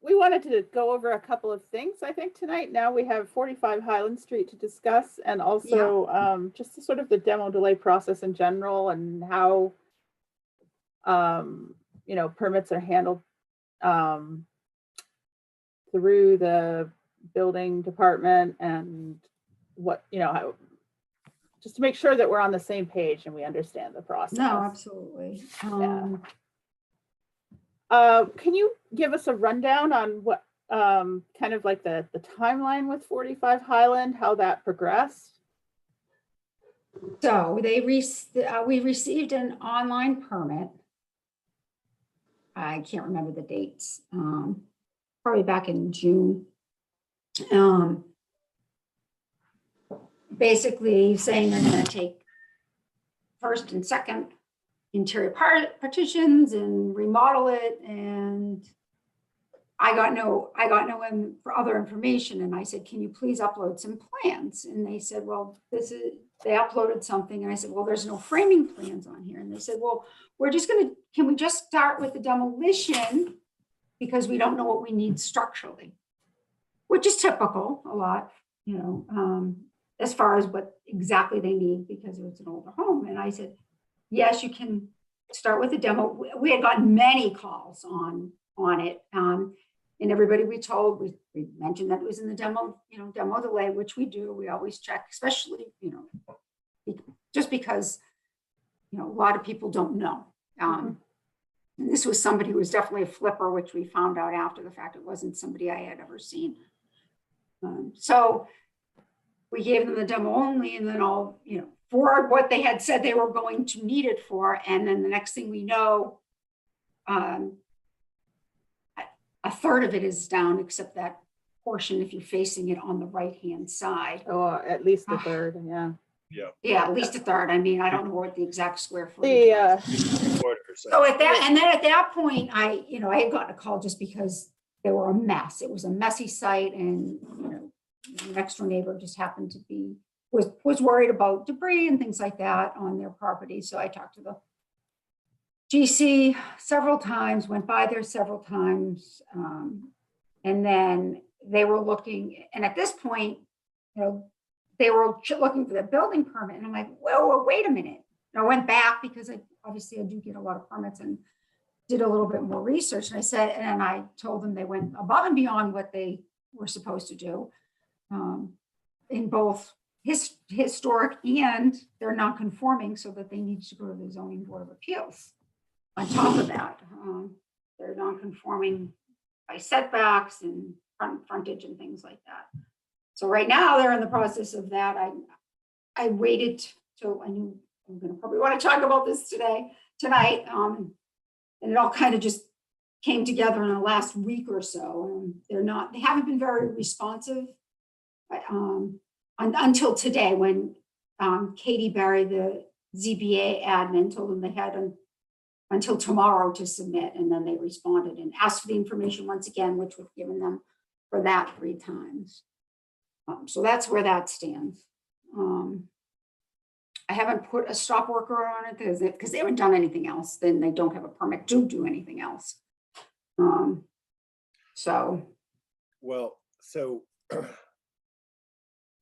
We wanted to go over a couple of things, I think, tonight. Now we have 45 Highland Street to discuss, and also just the sort of the demo delay process in general and how permits are handled through the building department, and what, how, just to make sure that we're on the same page and we understand the process. No, absolutely. Can you give us a rundown on what kind of like the timeline with 45 Highland, how that progressed? So we received an online permit. I can't remember the dates. Probably back in June. Basically saying they're going to take first and second interior partitions and remodel it. And I got no other information. And I said, can you please upload some plans? And they said, well, they uploaded something. And I said, well, there's no framing plans on here. And they said, well, can we just start with the demolition? Because we don't know what we need structurally, which is typical a lot, as far as what exactly they need, because it's an older home. And I said, yes, you can start with the demo. We had gotten many calls on it. And everybody we told, we mentioned that it was in the demo delay, which we do. We always check, especially, just because, a lot of people don't know. And this was somebody who was definitely a flipper, which we found out after the fact. It wasn't somebody I had ever seen. So we gave them the demo only, and then all, for what they had said they were going to need it for. And then the next thing we know, a third of it is down, except that portion if you're facing it on the right-hand side. Or at least a third, yeah. Yeah, at least a third. I mean, I don't know what the exact square footage was. So at that point, I had gotten a call just because they were a mess. It was a messy site, and the next door neighbor just happened to be was worried about debris and things like that on their property. So I talked to the GC several times, went by there several times, and then they were looking. And at this point, they were looking for the building permit, and I'm like, well, wait a minute. And I went back because I do get a lot of permits, and did a little bit more research. And I told them they went above and beyond what they were supposed to do, in both historic and they're non-conforming, so that they need to go to the zoning board of appeals. On top of that, they're non-conforming by setbacks and frontage and things like that. So right now they're in the process of that. I waited till I knew I'm going to probably want to talk about this tonight. And it all kind of just came together in the last week or so. They haven't been very responsive until today, when Katie Barry, the ZBA admin, told them they had until tomorrow to submit. And then they responded and asked for the information once again, which we've given them for that 3 times. So that's where that stands. I haven't put a stop worker on it because they haven't done anything else. Then they don't have a permit to do anything else. So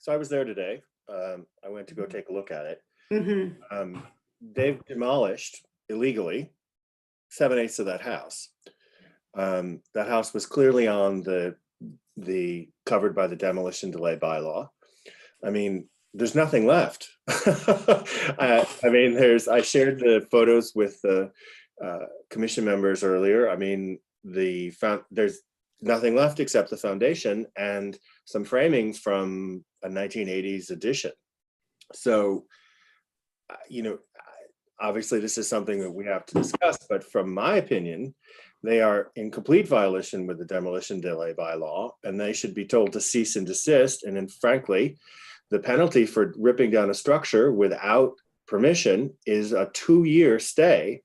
I was there today. I went to go take a look at it. Mm-hmm. They've demolished illegally 7/8 of that house. That house was clearly on the covered by the demolition delay bylaw. I mean, there's nothing left. I shared the photos with the commission members earlier. I mean, there's nothing left except the foundation and some framings from a 1980s edition. So, obviously this is something that we have to discuss, but from my opinion, they are in complete violation with the demolition delay bylaw, and they should be told to cease and desist. And then frankly, the penalty for ripping down a structure without permission is a 2-year stay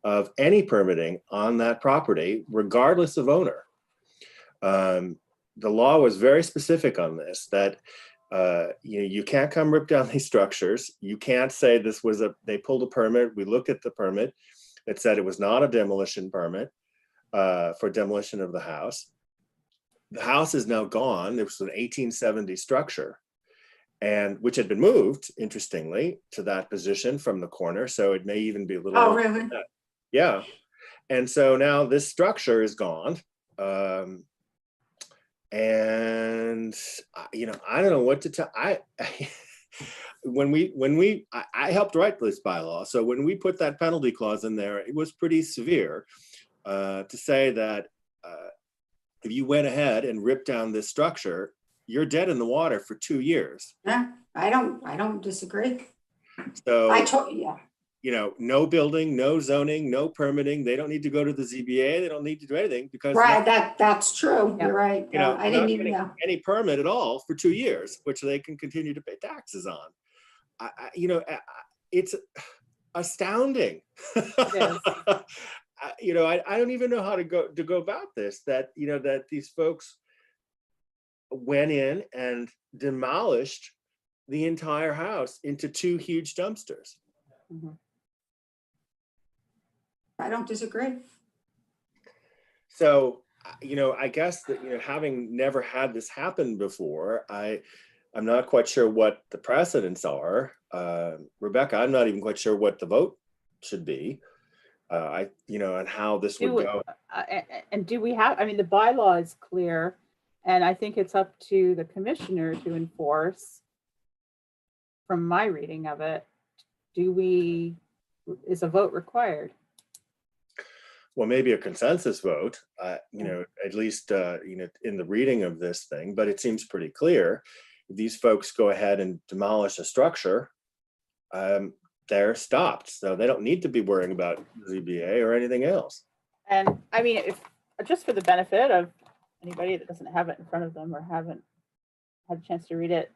of any permitting on that property, regardless of owner. The law was very specific on this, that you can't come rip down these structures. You can't say they pulled a permit. We looked at the permit. It said it was not a demolition permit for demolition of the house. The house is now gone. It was an 1870 structure, and which had been moved, interestingly, to that position from the corner. So it may even be a little. Oh, really? Yeah. And so now this structure is gone. And I don't know what to tell. I helped write this bylaw. So when we put that penalty clause in there, it was pretty severe to say that if you went ahead and ripped down this structure, you're dead in the water for 2 years. Yeah, I don't disagree. So Yeah. No building, no zoning, no permitting. They don't need to go to the ZBA. They don't need to do anything because Right, that's true. Yeah. You're right. I didn't even know. any permit at all for 2 years, which they can continue to pay taxes on. It's astounding. Yes. I don't even know how to go about this. That these folks went in and demolished the entire house into 2 huge dumpsters. Mhm. I don't disagree. So, I guess that, having never had this happen before, I'm not quite sure what the precedents are. Rebecca, I'm not even quite sure what the vote should be. And how this would go. And do we have, the bylaw is clear, and I think it's up to the commissioner to enforce, from my reading of it. Is a vote required? Well, maybe a consensus vote, at least, in the reading of this thing, but it seems pretty clear. If these folks go ahead and demolish a structure, they're stopped. So they don't need to be worrying about ZBA or anything else. And if just for the benefit of anybody that doesn't have it in front of them or haven't had a chance to read it,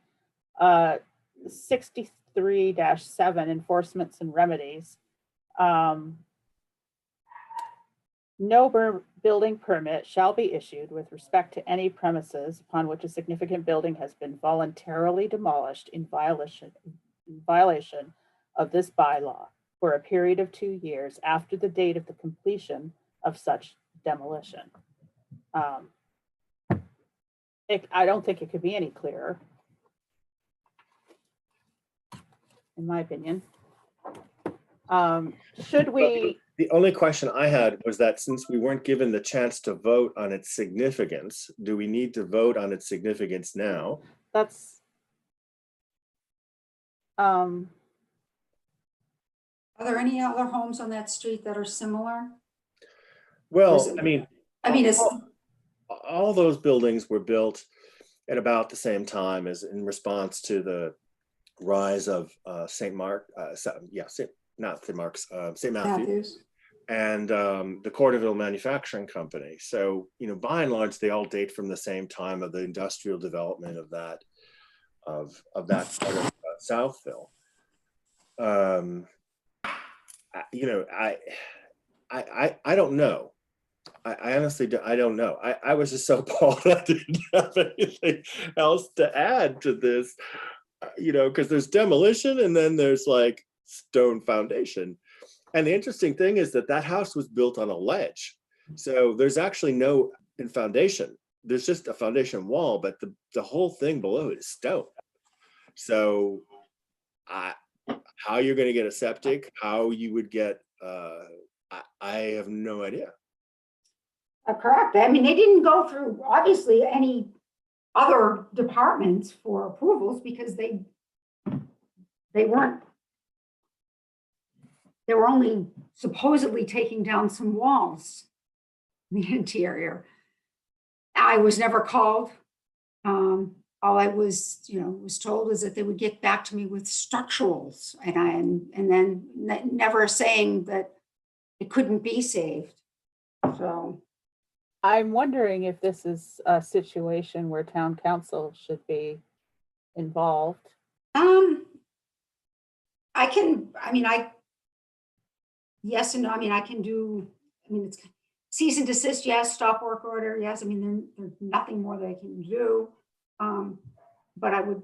63-7 enforcements and remedies. No building permit shall be issued with respect to any premises upon which a significant building has been voluntarily demolished in violation of this bylaw for a period of 2 years after the date of the completion of such demolition. I don't think it could be any clearer, in my opinion. Should we? The only question I had was that since we weren't given the chance to vote on its significance, do we need to vote on its significance now? That's. Are there any other homes on that street that are similar? Well, it's all those buildings were built at about the same time as in response to the rise of St. Matthews and the Corderville Manufacturing Company. So, by and large, they all date from the same time of the industrial development of that part of Southville. I don't know. I honestly I don't know. I was just so appalled I didn't have anything else to add to this, because there's demolition and then there's like stone foundation. And the interesting thing is that house was built on a ledge. So there's actually no foundation. There's just a foundation wall, but the whole thing below it is stone. So how you're going to get a septic, how you would get, I have no idea. correct. They didn't go through, obviously, any other departments for approvals because they weren't. They were only supposedly taking down some walls in the interior. I was never called. All I was told is that they would get back to me with structurals, and then never saying that it couldn't be saved. So I'm wondering if this is a situation where town council should be involved. yes and no. I mean, I can do, I mean, it's cease and desist, yes, stop work order, yes. I mean, there's nothing more that I can do. But I would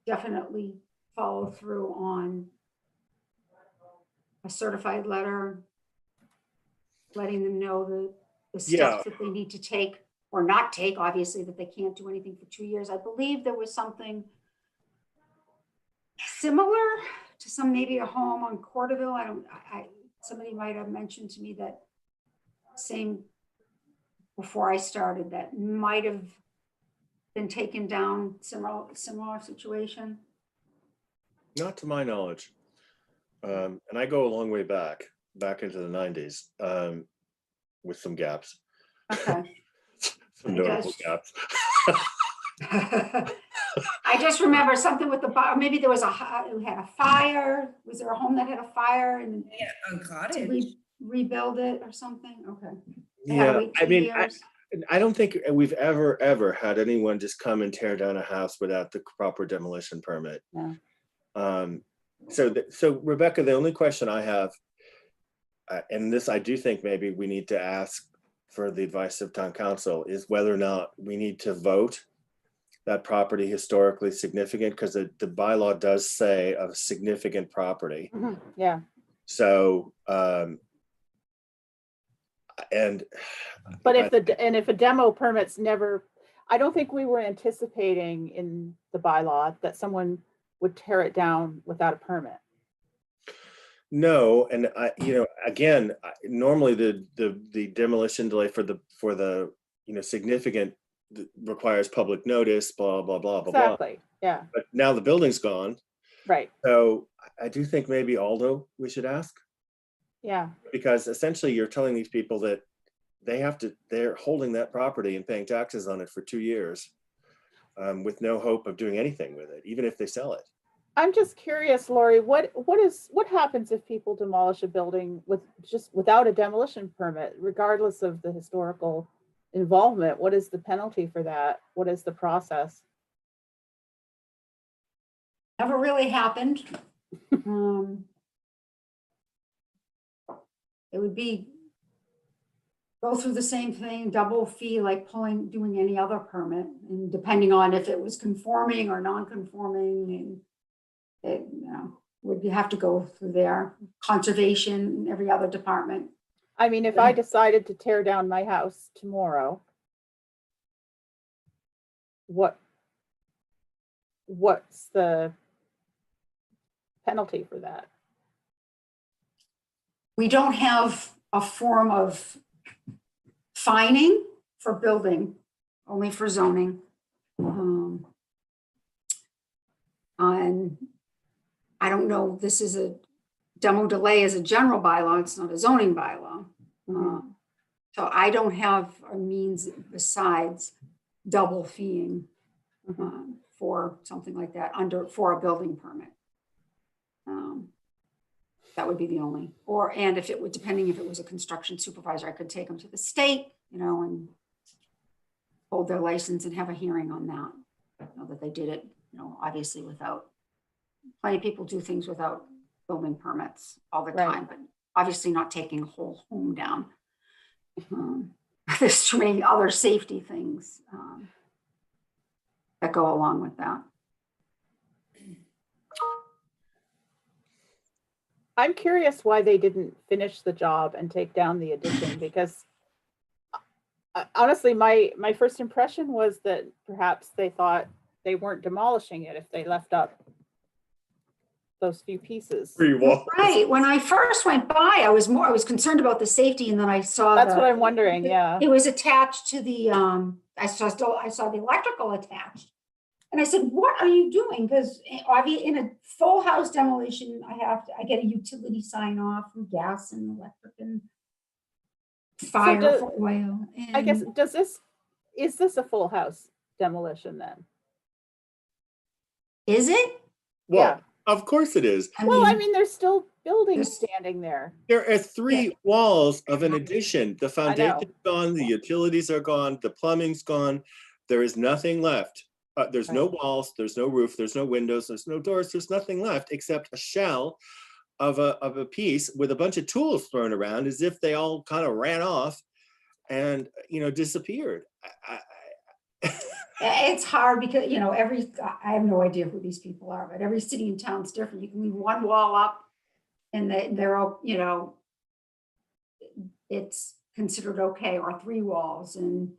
definitely follow through on a certified letter, letting them know the Yeah. steps that they need to take or not take, obviously, that they can't do anything for 2 years. I believe there was something similar to maybe a home on Corderville. Somebody might have mentioned to me that same before I started, that might have been taken down, similar situation. Not to my knowledge. And I go a long way back into the 90s with some gaps. Okay. Some notable gaps. I just remember something with maybe there was who had a fire. Was there a home that had a fire and rebuild it or something? Okay. Yeah, I mean, I don't think we've ever had anyone just come and tear down a house without the proper demolition permit. No. So Rebecca, the only question I have, and this I do think maybe we need to ask for the advice of town council, is whether or not we need to vote that property historically significant, because the bylaw does say a significant property. Mm-hmm. Yeah. So, but if a demo permit's never, I don't think we were anticipating in the bylaw that someone would tear it down without a permit. No, and again, normally the demolition delay for the significant requires public notice, blah blah blah blah. Exactly. Yeah. But now the building's gone. Right. So I do think maybe Aldo we should ask. Yeah. Because essentially you're telling these people that they're holding that property and paying taxes on it for 2 years, with no hope of doing anything with it, even if they sell it. I'm just curious, Lori, what happens if people demolish a building without a demolition permit, regardless of the historical involvement? What is the penalty for that? What is the process? Never really happened. It would be go through the same thing, double fee, like doing any other permit, and depending on if it was conforming or non-conforming, and would you have to go through their conservation and every other department. I mean, if I decided to tear down my house tomorrow, what's the penalty for that? We don't have a form of fining for building, only for zoning. And I don't know, this is a demo delay as a general bylaw, it's not a zoning bylaw. So I don't have a means besides double feeing for something like that for a building permit. That would be the only, and if it would, depending if it was a construction supervisor, I could take them to the state, and hold their license and have a hearing on that, that they did it, obviously without, plenty of people do things without building permits all the time, but obviously not taking a whole home down. There's too many other safety things that go along with that. I'm curious why they didn't finish the job and take down the addition, because honestly, my first impression was that perhaps they thought they weren't demolishing it if they left up those few pieces. Right. When I first went by, I was concerned about the safety, and then I saw that's what I'm wondering. Yeah, it was attached to the I saw the electrical attached. And I said, what are you doing? Because in a full house demolition, I get a utility sign off from gas and electric and fire for oil. And I guess, is this a full house demolition then? Is it? Well, yeah. Of course it is. I mean, there's still buildings standing there. There are 3 walls of an addition. The foundation's gone, the utilities are gone, the plumbing's gone. There is nothing left. There's no walls, there's no roof, there's no windows, there's no doors, there's nothing left except a shell of a piece with a bunch of tools thrown around as if they all kind of ran off and, you know, disappeared. It's hard because, you know, I have no idea who these people are, but every city and town's different. You can leave one wall up and they're all, you know, it's considered okay, or 3 walls, and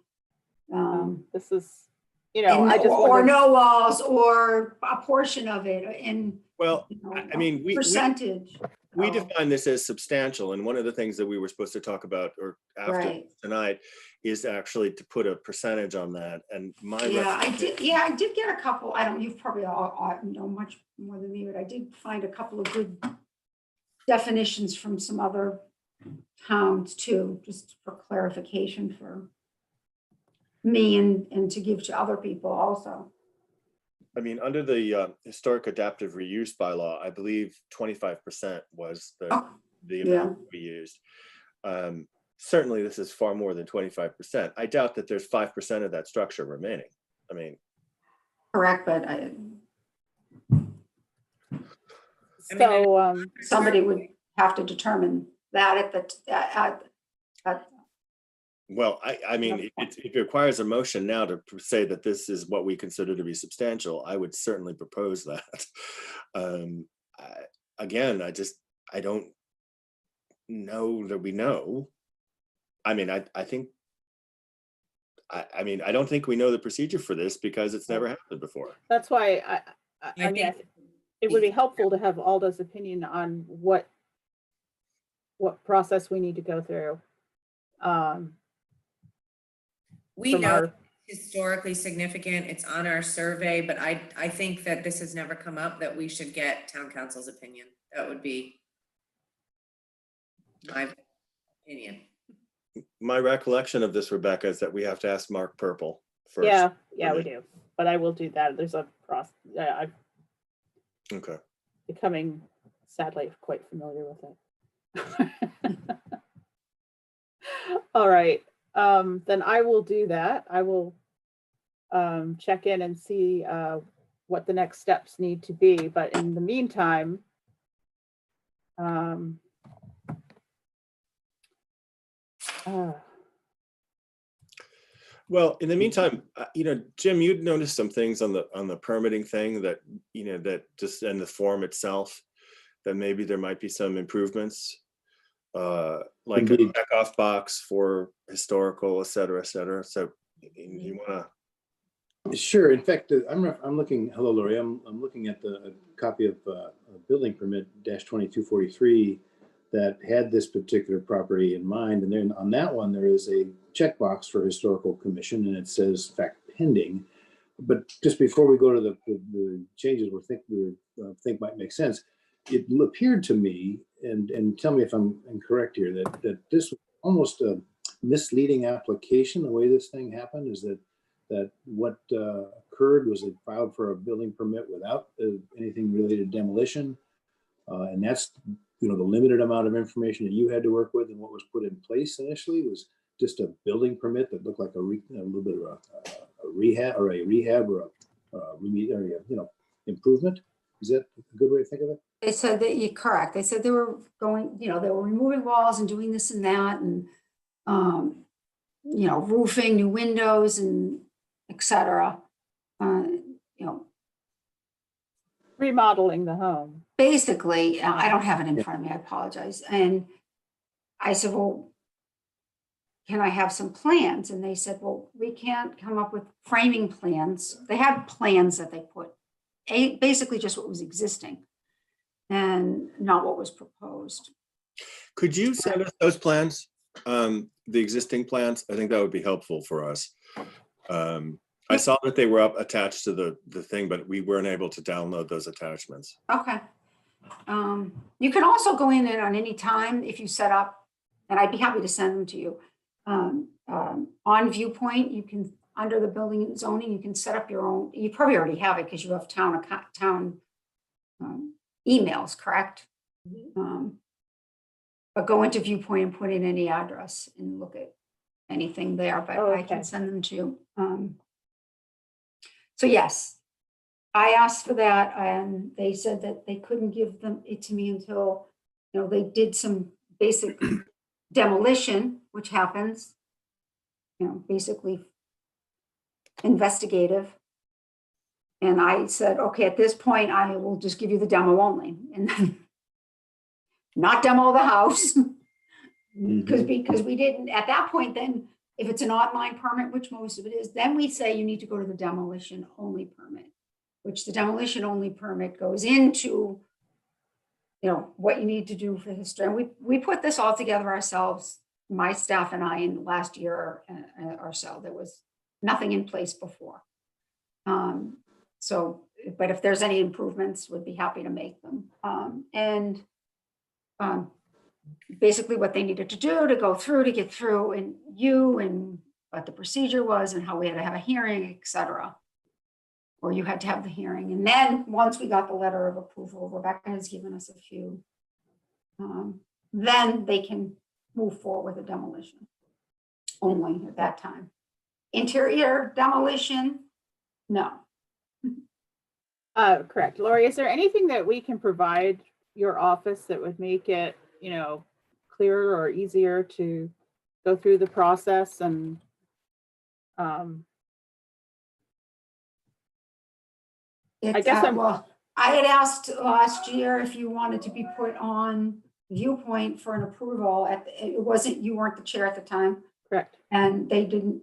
this is, you know, and I just or wondered- no walls, or a portion of it, and Well, you know, I mean, percentage. we of- define this as substantial, and one of the things that we were supposed to talk about or after Right. tonight is actually to put a percentage on that. And my I did get a couple. I don't, you've probably all know much more than me, but I did find a couple of good definitions from some other towns too, just for clarification for me and to give to other people also. I mean, under the historic adaptive reuse bylaw, I believe 25% was the amount we used. Certainly, this is far more than 25%. I doubt that there's 5% of that structure remaining. I mean, Correct, but so somebody would have to determine that well, I mean, it requires a motion now to say that this is what we consider to be substantial. I would certainly propose that. Again, I don't know that we know. I mean, I mean, I don't think we know the procedure for this because it's never happened before. that's why I mean, think it would be helpful to have Alda's opinion on what process we need to go through. we from know our- it's historically significant. It's on our survey, but I think that this has never come up, that we should get town council's opinion. That would be my opinion. My recollection of this, Rebecca, is that we have to ask Mark Purple first. Yeah, we do. But I will do that. There's a process. I'm Okay. becoming sadly quite familiar with it. All right. Then I will do that. I will check in and see what the next steps need to be. But in the meantime, Well, in the meantime, you know, Jim, you'd noticed some things on the permitting thing that, you know, that just in the form itself, that maybe there might be some improvements, like Indeed. a checkoff box for historical, et cetera, et cetera. So you want to? Sure. In fact, I'm looking. Hello, Lori. I'm looking at a copy of a building permit -2243 that had this particular property in mind, and then on that one there is a checkbox for historical commission, and it says, in fact, pending. But just before we go to the changes we think might make sense, it appeared to me, and tell me if I'm incorrect here, that this was almost a misleading application. The way this thing happened is that what occurred was it filed for a building permit without anything related to demolition, and that's, you know, the limited amount of information that you had to work with. And what was put in place initially was just a building permit that looked like a little bit of a rehab or you know, improvement. Is that a good way to think of it? They said that you're correct. They said they were going, you know, they were removing walls and doing this and that, and you know, roofing, new windows, and et cetera. You know, remodeling the home. basically, I don't have it in front of me. I apologize. And I said, well, can I have some plans? And they said, well, we can't come up with framing plans. They had plans that they put, basically just what was existing and not what was proposed. Could you send us those plans, the existing plans? I think that would be helpful for us. I saw that they were attached to the thing, but we weren't able to download those attachments. Okay. You can also go in and on any time if you set up, and I'd be happy to send them to you. On Viewpoint, you can, under the building and zoning, you can set up your own. You probably already have it because you have town emails, correct? But go into Viewpoint and put in any address and look at anything there, but I can send them to you. So yes, I asked for that and they said that they couldn't give it to me until, they did some basic demolition, which happens, basically investigative. And I said, okay, at this point, I will just give you the demo only and then not demo the house. Because we didn't, at that point, then if it's an online permit, which most of it is, then we say you need to go to the demolition only permit, which the demolition only permit goes into, what you need to do for history. And we put this all together ourselves, my staff and I, in the last year or so. There was nothing in place before. But if there's any improvements, would be happy to make them. Basically what they needed to do to go through, to get through, and what the procedure was and how we had to have a hearing, et cetera. Or you had to have the hearing. And then once we got the letter of approval, Rebecca has given us a few, then they can move forward with the demolition only at that time. Interior demolition, no. Correct. Lori, is there anything that we can provide your office that would make it, clearer or easier to go through the process? And I guess I had asked last year if you wanted to be put on Viewpoint for an approval. You weren't the chair at the time. Correct. And they didn't,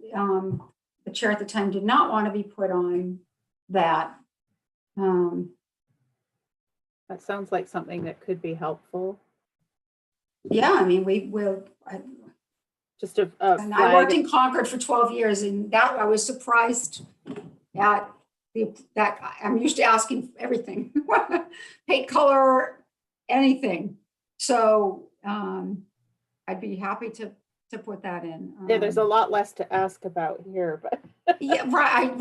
the chair at the time did not want to be put on that. That sounds like something that could be helpful. Yeah, I mean, we will. Just a and I worked in Concord for 12 years, and that I was surprised at that I'm used to asking for everything, paint color, anything. So I'd be happy to put that in. Yeah, there's a lot less to ask about here, but yeah, right.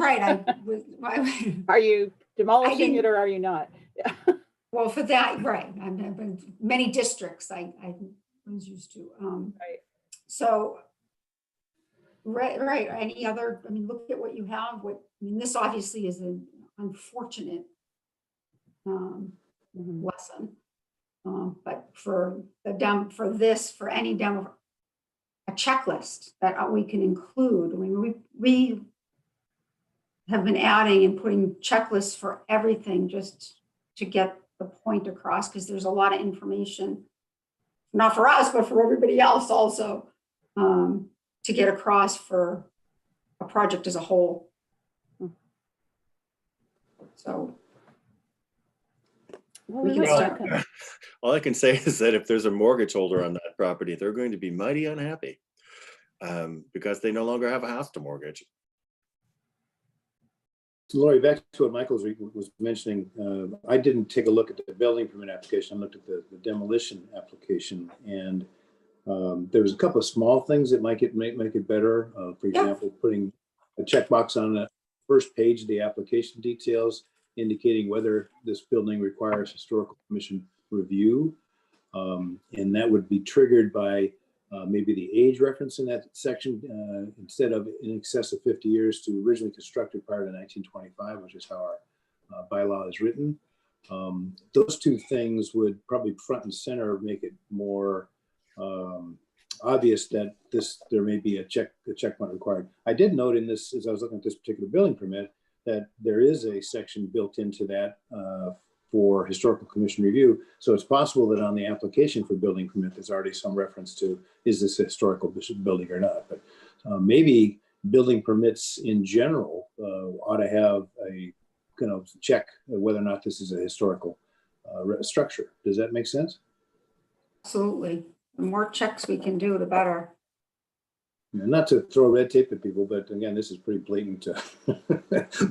Are you demolishing it or are you not? Yeah. Well, for that, right. I've been many districts I was used to. Right. So, right. Any other, look at what you have. This obviously is an unfortunate lesson. But for any demo, a checklist that we can include. We have been adding and putting checklists for everything just to get the point across, because there's a lot of information, not for us, but for everybody else also, to get across for a project as a whole. So we can start. All I can say is that if there's a mortgage holder on that property, they're going to be mighty unhappy because they no longer have a house to mortgage. So Lori, back to what Michael was mentioning, I didn't take a look at the building permit application. I looked at the demolition application, and there was a couple of small things that might make it better. For example, putting a checkbox on the first page of the application details, indicating whether this building requires historical commission review, and that would be triggered by maybe the age reference in that section, instead of in excess of 50 years to originally constructed prior to 1925, which is how our bylaw is written. Those two things would probably front and center make it more obvious that there may be a checkpoint required. I did note in this, as I was looking at this particular building permit, that there is a section built into that for historical commission review. So it's possible that on the application for building permit, there's already some reference to, is this a historical building or not? But maybe building permits in general ought to have a check whether or not this is a historical structure. Does that make sense? Absolutely. The more checks we can do, the better. Yeah, not to throw red tape at people, but again, this is pretty blatant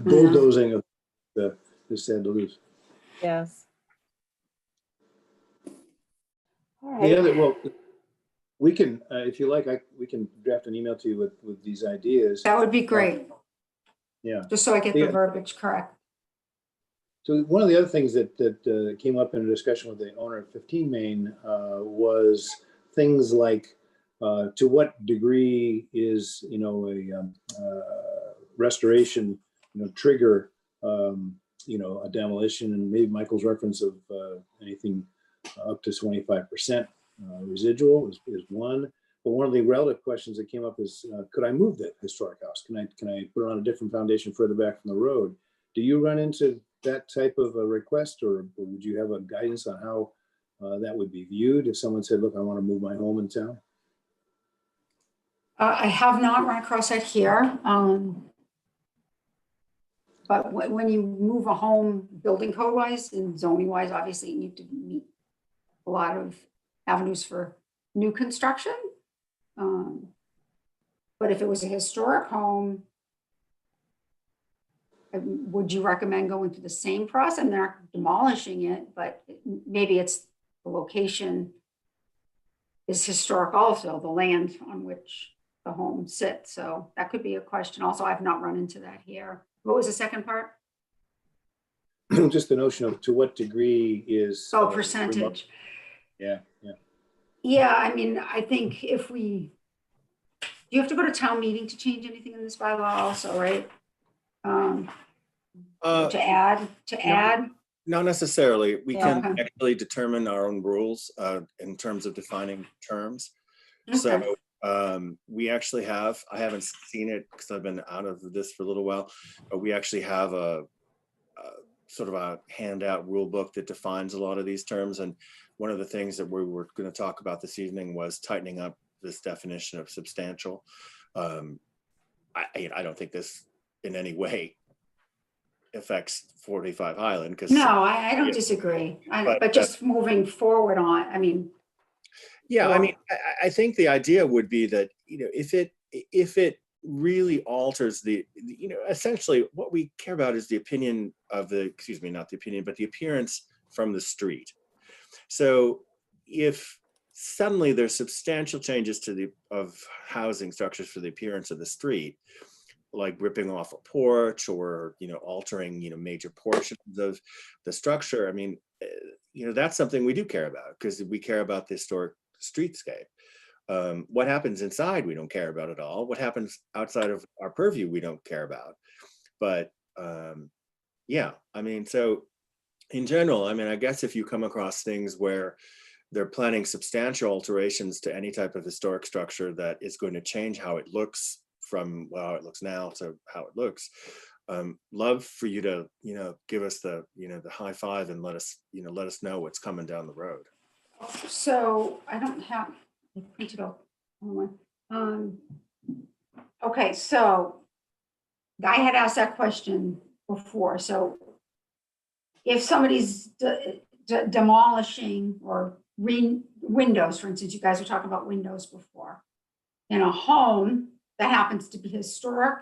bulldozing of the sad to lose. Yes. All right. The other, well, we can, if you like, we can draft an email to you with these ideas. That would be great. Yeah. Just so I get the verbiage correct. So one of the other things that came up in a discussion with the owner of 15 Main was things like to what degree is a restoration trigger you know, a demolition, and maybe Michael's reference of anything up to 25% residual is one. But one of the relative questions that came up is, could I move that historic house? Can I put it on a different foundation further back from the road? Do you run into that type of a request, or would you have a guidance on how that would be viewed if someone said, look, I want to move my home in town? I have not run across that here. But when you move a home building code wise and zoning wise, obviously you need to meet a lot of avenues for new construction. But if it was a historic home, would you recommend going through the same process? And they're not demolishing it, but maybe it's the location is historic also, the land on which the home sits. So that could be a question. Also, I've not run into that here. What was the second part? Just the notion of to what degree is Percentage. Yeah. Yeah, I mean, I think if we, you have to go to town meeting to change anything in this bylaw also, right? To add. Not necessarily. We Yeah, can okay. actually determine our own rules in terms of defining terms. Okay. So we actually have, I haven't seen it because I've been out of this for a little while, but we actually have a sort of a handout rule book that defines a lot of these terms. And one of the things that we were going to talk about this evening was tightening up this definition of substantial. I don't think this in any way affects 45 Highland, because No, I don't disagree. But just moving forward on, I mean. Yeah, Well, I mean, I think the idea would be that, you know, if it really alters the, you know, essentially what we care about is the opinion of the, excuse me, not the opinion, but the appearance from the street. So if suddenly there's substantial changes to of housing structures for the appearance of the street, like ripping off a porch or, you know, altering, you know, major portions of the structure, I mean, you know, that's something we do care about because we care about the historic streetscape. What happens inside, we don't care about at all. What happens outside of our purview, we don't care about. But yeah, I mean, so in general, I mean, I guess if you come across things where they're planning substantial alterations to any type of historic structure that is going to change how it looks from how it looks now to how it looks, love for you to, you know, give us the, you know, the high five and let us know what's coming down the road. So I don't have, I printed out one. Okay, so I had asked that question before. So if somebody's demolishing or windows, for instance, you guys were talking about windows before, in a home that happens to be historic,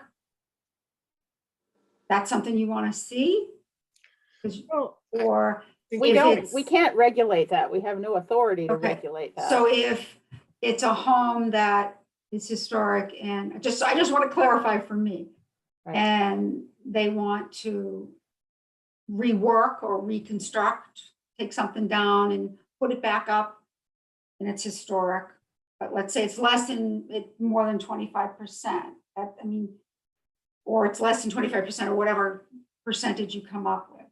that's something you want to see? Or we can't regulate that. We have no authority to regulate that. So if it's a home that is historic, and I just want to clarify for me, Right. and they want to rework or reconstruct, take something down and put it back up, and it's historic, but let's say it's more than 25%. I mean, or it's less than 25% or whatever percentage you come up with.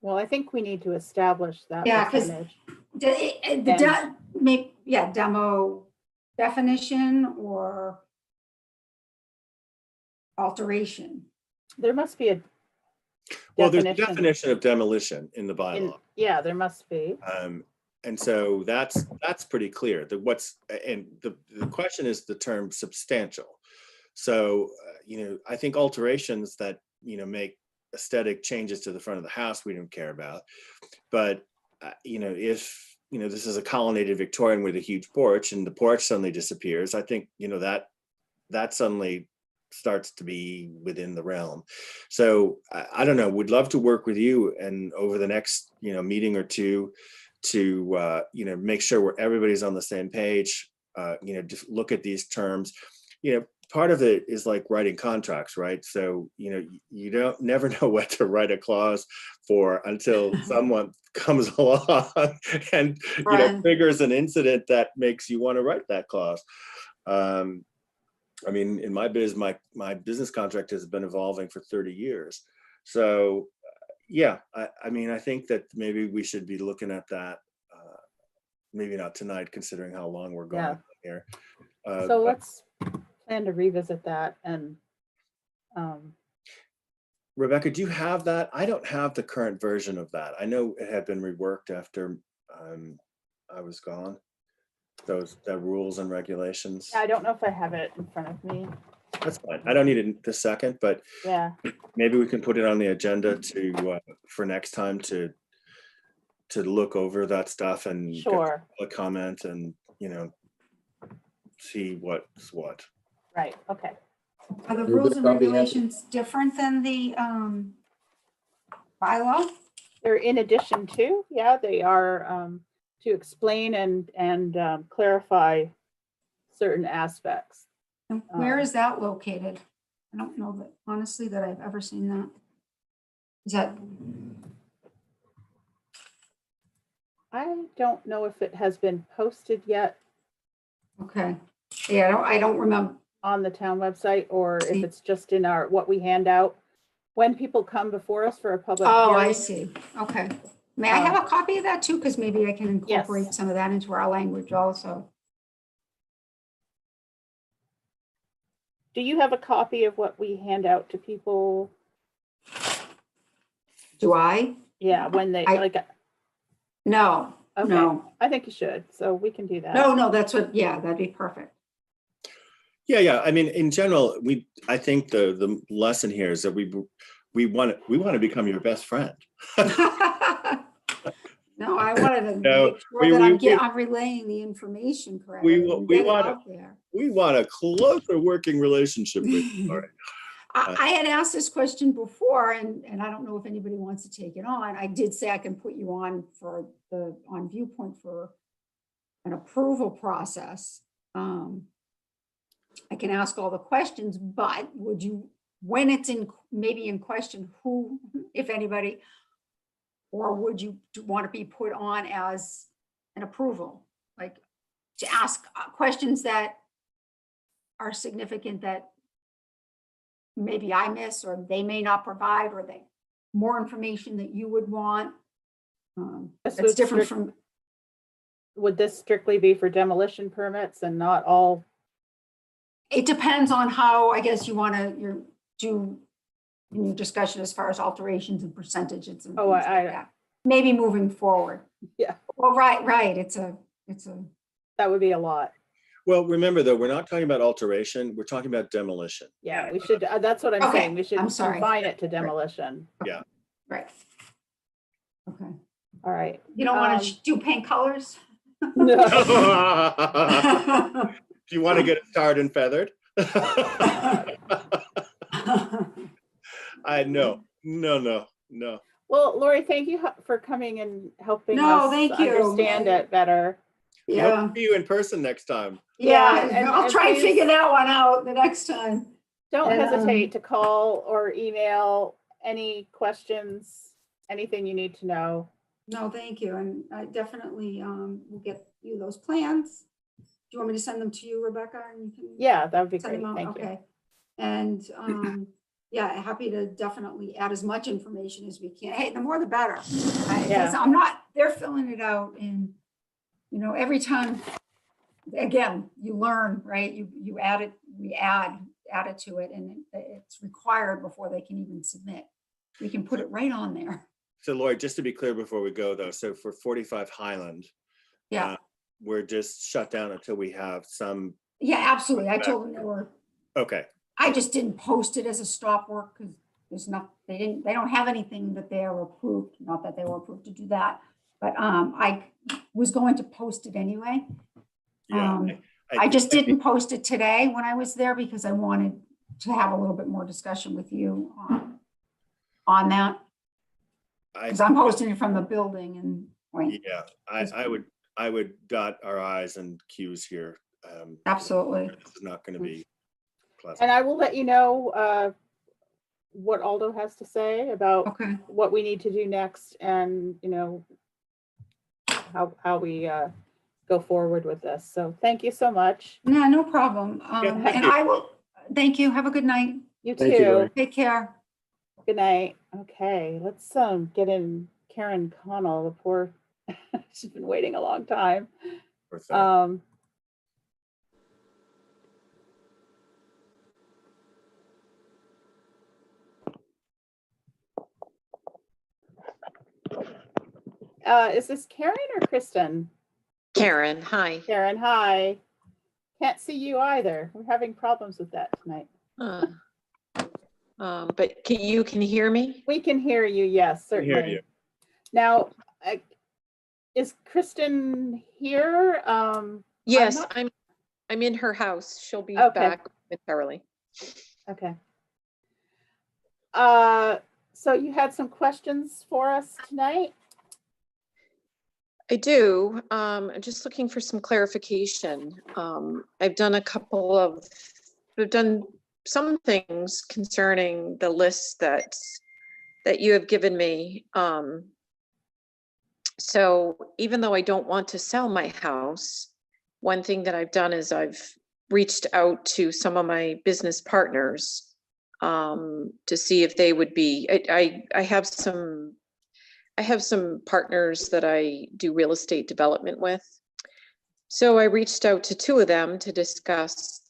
Well, I think we need to establish that. Yeah, because demo definition or alteration. There must be a Well, there's a definition of demolition in the bylaw. Yeah, there must be. And so that's pretty clear. The question is the term substantial. So, you know, I think alterations that, you know, make aesthetic changes to the front of the house, we don't care about. But, you know, if, you know, this is a colonnaded Victorian with a huge porch and the porch suddenly disappears, I think, you know, that suddenly starts to be within the realm. So I don't know, would love to work with you and over the next, you know, meeting or two to, you know, make sure everybody's on the same page, you know, just look at these terms. You know, part of it is like writing contracts, right? So, you know, you never know what to write a clause for until someone comes along and, you know, triggers an incident that makes you want to write that clause. I mean, in my business contract has been evolving for 30 years. So, Yeah, I mean, I think that maybe we should be looking at that. Maybe not tonight, considering how long we're going Yeah. here. So let's plan to revisit that and, Rebecca, do you have that? I don't have the current version of that. I know it had been reworked after I was gone. The rules and regulations. I don't know if I have it in front of me. That's fine. I don't need it this second, but Yeah, maybe we can put it on the agenda to for next time to look over that stuff and sure. get a comment and, you know, see what's what. Right, okay. Are the rules and regulations different than the bylaw? They're in addition to, yeah, they are to explain and clarify certain aspects. And where is that located? I don't know that, honestly, that I've ever seen that. Is that, I don't know if it has been posted yet okay. Yeah, I don't remember. on the town website, or if it's just in our, what we hand out when people come before us for a public Oh, I hearing. see. Okay. May I have a copy of that too? Because maybe I can incorporate Yes. some of that into our language also. Do you have a copy of what we hand out to people? Do I? Yeah, when they, I- like, No, okay, no, I think you should, so we can do that. no, that's what, yeah, that'd be perfect. Yeah. I mean, in general, I think the lesson here is that we want to become your best friend. No, I wanted to No, make sure that I'm relaying the information correctly. and get it out there. We want a closer working relationship with you. All right. I had asked this question before, and I don't know if anybody wants to take it on. I did say I can put you on on Viewpoint for an approval process. I can ask all the questions, but would you, when it's maybe in question, who, if anybody, or would you want to be put on as an approval? Like to ask questions that are significant that maybe I miss, or they may not provide, or more information that you would want. That's different from. Would this strictly be for demolition permits and not all? It depends on how, I guess, you want to do in your discussion as far as alterations and percentages and Oh, things like that. Maybe moving forward. Yeah. Well, right. It's a. That would be a lot. Well, remember though, we're not talking about alteration. We're talking about demolition. Yeah, we should, that's what I'm Okay, saying. We should I'm sorry. confine it to demolition. Yeah. Right. Okay. All right. You don't want to do paint colors? No. Do you want to get it tarred and feathered? No. Well, Lori, thank you for coming and helping No, us thank you. understand it better. We hope to see you in person next time. Yeah, and I'll try and please figure that one out the next time. Don't And, hesitate to call or email any questions, anything you need to know. No, thank you. And I definitely will get you those plans. Do you want me to send them to you, Rebecca? And you can Yeah, that would be send great. them out? Thank you. Okay. And yeah, happy to definitely add as much information as we can. Hey, the more the better. They're filling it out, and every time, again, you learn, right? You add it, we add it to it, and it's required before they can even submit. We can put it right on there. So Lori, just to be clear before we go though, so for 45 Highland, Yeah. We're just shut down until we have some. Yeah, absolutely. I told them they were. Okay. I just didn't post it as a stop work because they don't have anything that they are approved, not that they were approved to do that. But I was going to post it anyway. Yeah. I just didn't post it today when I was there because I wanted to have a little bit more discussion with you on that. Because I'm hosting it from the building and. Yeah, I would dot our I's and Q's here. Absolutely. This is not going to be pleasant. And I will let you know what Aldo has to say about what we need to do next, and how we go forward with this. So thank you so much. Yeah, no problem. And I will. Thank you. Have a good night. You Thank you, too. Lori. Take care. Good night. Okay, let's get in Karen Connell, the poor, she's been waiting a long time. Poor thing. Is this Karen or Kristen? Karen, hi. Karen, hi. Can't see you either. We're having problems with that tonight. But you can hear me? We can hear you, yes, Can hear certainly. you. Now, is Kristen here? Yes, I'm in her house. She'll be Okay. back momentarily. Okay. So you had some questions for us tonight? I do. I'm just looking for some clarification. I've done some things concerning the list that you have given me. So even though I don't want to sell my house, one thing that I've done is I've reached out to some of my business partners to see if they would be, I have some partners that I do real estate development with. So I reached out to two of them to discuss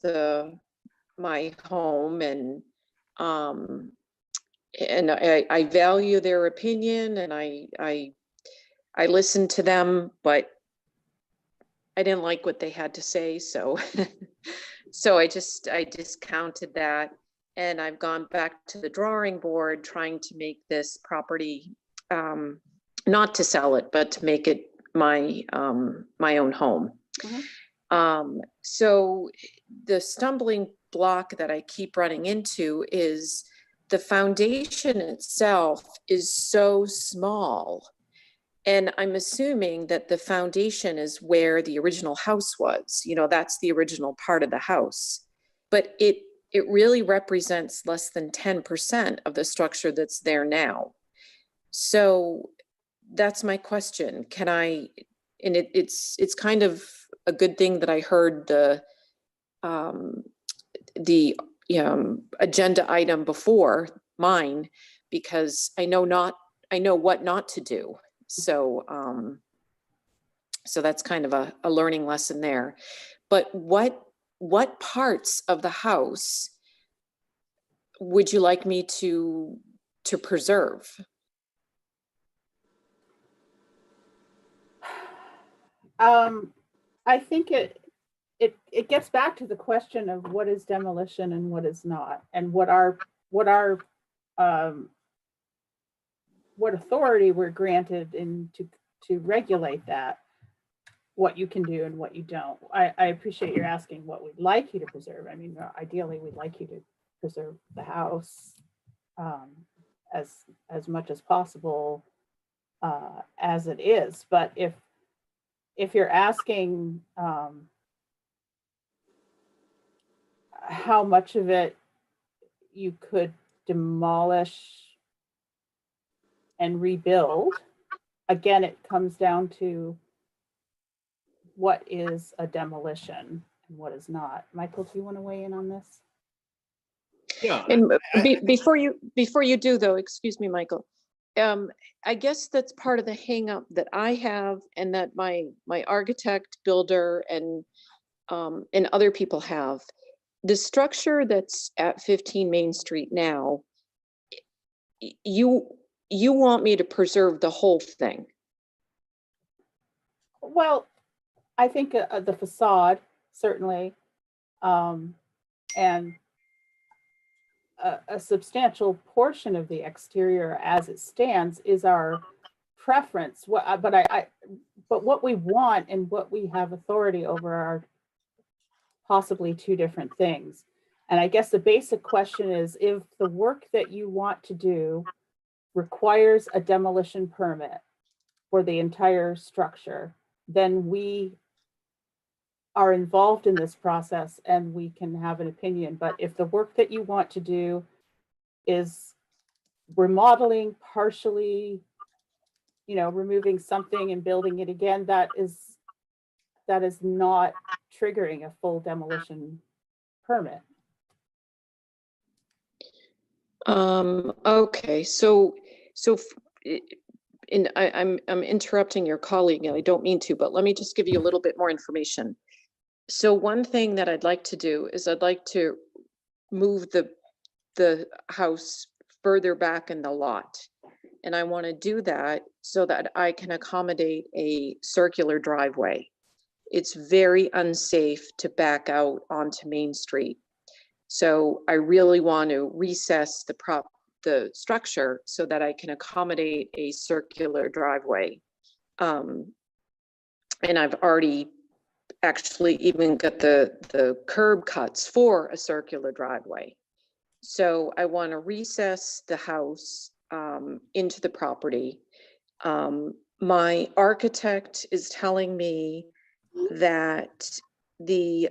my home, and I value their opinion, and I listened to them, but I didn't like what they had to say. So, so I discounted that, and I've gone back to the drawing board trying to make this property, not to sell it, but to make it my own home. Mm-hmm. So the stumbling block that I keep running into is the foundation itself is so small. And I'm assuming that the foundation is where the original house was, that's the original part of the house. But it really represents less than 10% of the structure that's there now. So that's my question. Can I, and it's kind of a good thing that I heard the agenda item before mine, because I know what not to do. So, so that's kind of a learning lesson there. But what parts of the house would you like me to preserve? I think it gets back to the question of what is demolition and what is not, and what authority we're granted to regulate that, what you can do and what you don't. I appreciate you're asking what we'd like you to preserve. I mean, ideally, we'd like you to preserve the house as much as possible as it is. But if you're asking how much of it you could demolish and rebuild, again, it comes down to what is a demolition and what is not. Michael, do you want to weigh in on this? Yeah. And before you do, though, excuse me, Michael, I guess that's part of the hang up that I have, and that my architect, builder, and other people have. The structure that's at 15 Main Street now, you want me to preserve the whole thing? Well, I think the facade, certainly, and a substantial portion of the exterior as it stands is our preference. But what we want and what we have authority over are possibly two different things. And I guess the basic question is, if the work that you want to do requires a demolition permit for the entire structure, then we are involved in this process and we can have an opinion. But if the work that you want to do is remodeling, partially, removing something and building it again, that is not triggering a full demolition permit. Okay, and I'm interrupting your colleague, and I don't mean to, but let me just give you a little bit more information. So one thing that I'd like to do is I'd like to move the house further back in the lot. And I want to do that so that I can accommodate a circular driveway. It's very unsafe to back out onto Main Street. So I really want to recess the structure so that I can accommodate a circular driveway. And I've already actually even got the curb cuts for a circular driveway. So I want to recess the house into the property. My architect is telling me that the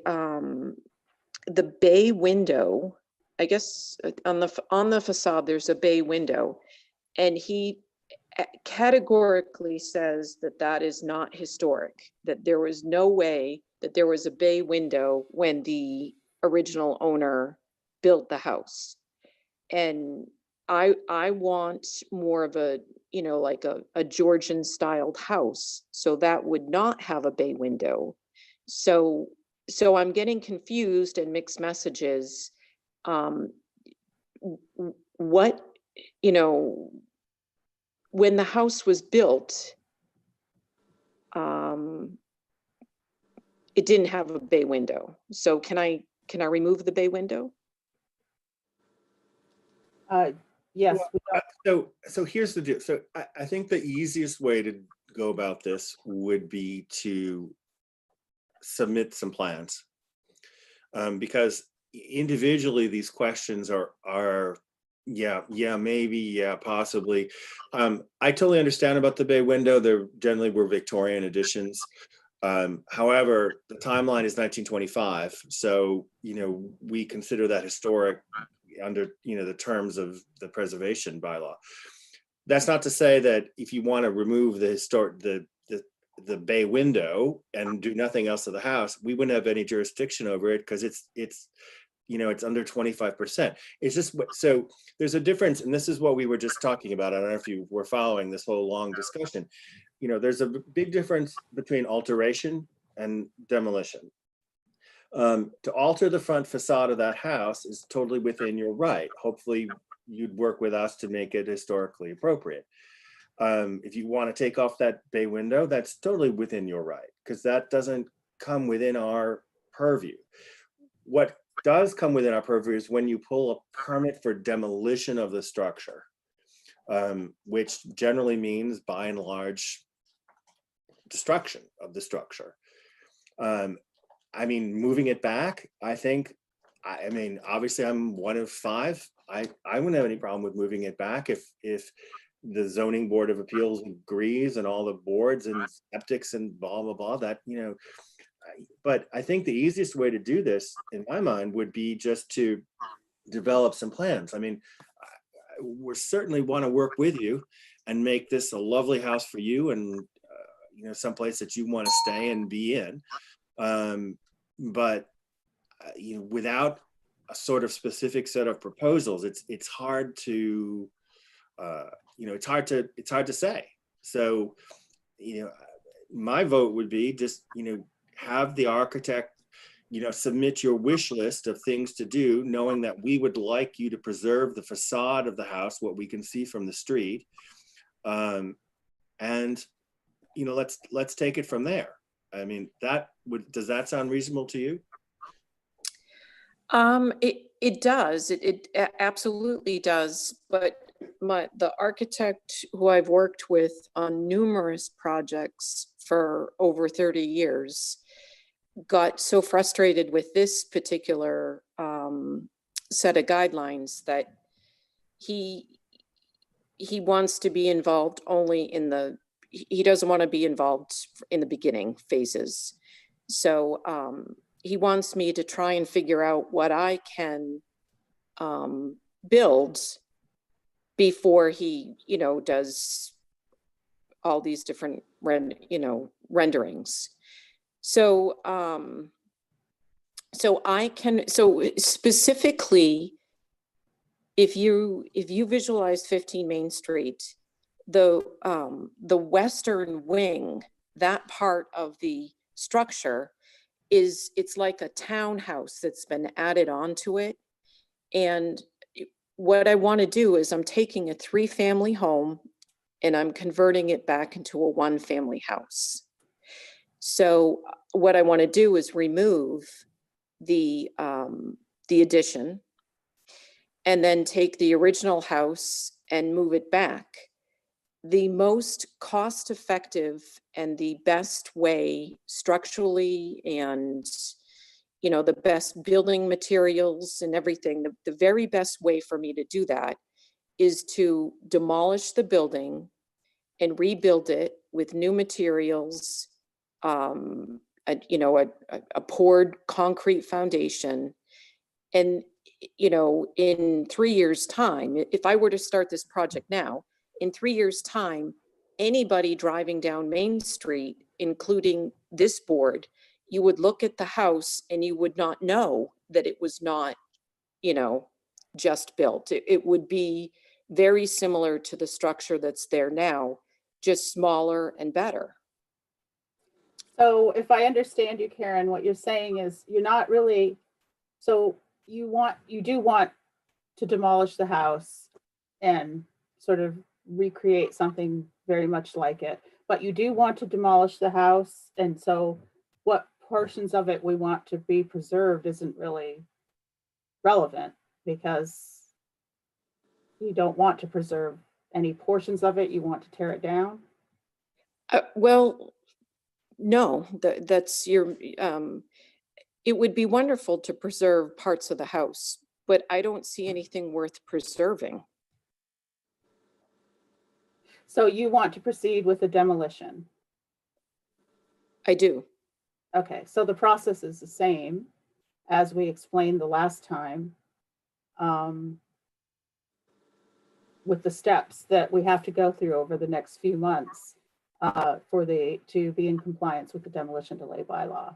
bay window, I guess on the facade, there's a bay window, and he categorically says that that is not historic, that there was no way that there was a bay window when the original owner built the house. And I want more of a, like a Georgian styled house. So that would not have a bay window. So I'm getting confused and mixed messages. What, when the house was built, it didn't have a bay window. So can I remove the bay window? Yes. So here's the deal. So I think the easiest way to go about this would be to submit some plans, because individually these questions are maybe, yeah, possibly. I totally understand about the bay window. There generally were Victorian additions. However, the timeline is 1925, so we consider that historic under the terms of the preservation bylaw. That's not to say that if you want to remove the bay window and do nothing else to the house, we wouldn't have any jurisdiction over it, because it's under 25%. It's just, so there's a difference, and this is what we were just talking about. I don't know if you were following this whole long discussion. There's a big difference between alteration and demolition. To alter the front facade of that house is totally within your right. Hopefully you'd work with us to make it historically appropriate. If you want to take off that bay window, that's totally within your right, because that doesn't come within our purview. What does come within our purview is when you pull a permit for demolition of the structure, which generally means, by and large, destruction of the structure. Moving it back, obviously I'm one of five. I wouldn't have any problem with moving it back if the zoning board of appeals agrees, and all the boards and septics and blah, blah, blah, that, but I think the easiest way to do this, in my mind, would be just to develop some plans. We certainly want to work with you and make this a lovely house for you, and someplace that you want to stay and be in. But without a sort of specific set of proposals, it's hard to it's hard to say. So my vote would be just have the architect submit your wish list of things to do, knowing that we would like you to preserve the facade of the house, what we can see from the street, and let's take it from there. Does that sound reasonable to you? It does. It absolutely does. But the architect who I've worked with on numerous projects for over 30 years got so frustrated with this particular set of guidelines that he wants to be involved only he doesn't want to be involved in the beginning phases. So he wants me to try and figure out what I can build before he, does all these different renderings. So specifically, if you visualize 15 Main Street, the western wing, that part of the structure it's like a townhouse that's been added onto it. And what I want to do is I'm taking a 3-family home and I'm converting it back into a 1-family house. So what I want to do is remove the addition and then take the original house and move it back. The most cost-effective and the best way structurally and, you know, the best building materials and everything, the very best way for me to do that is to demolish the building and rebuild it with new materials, you know, a poured concrete foundation. And, you know, in 3 years' time, if I were to start this project now, in 3 years' time, anybody driving down Main Street, including this board, you would look at the house and you would not know that it was not, you know, just built. It would be very similar to the structure that's there now, just smaller and better. So if I understand you, Karen, what you're saying is you're not really, so you do want to demolish the house and sort of recreate something very much like it, but you do want to demolish the house. And so what portions of it we want to be preserved isn't really relevant, because you don't want to preserve any portions of it. You want to tear it down. Well, no, that's your, it would be wonderful to preserve parts of the house, but I don't see anything worth preserving. So you want to proceed with the demolition? I do. Okay, so the process is the same as we explained the last time, with the steps that we have to go through over the next few months to be in compliance with the demolition delay bylaw.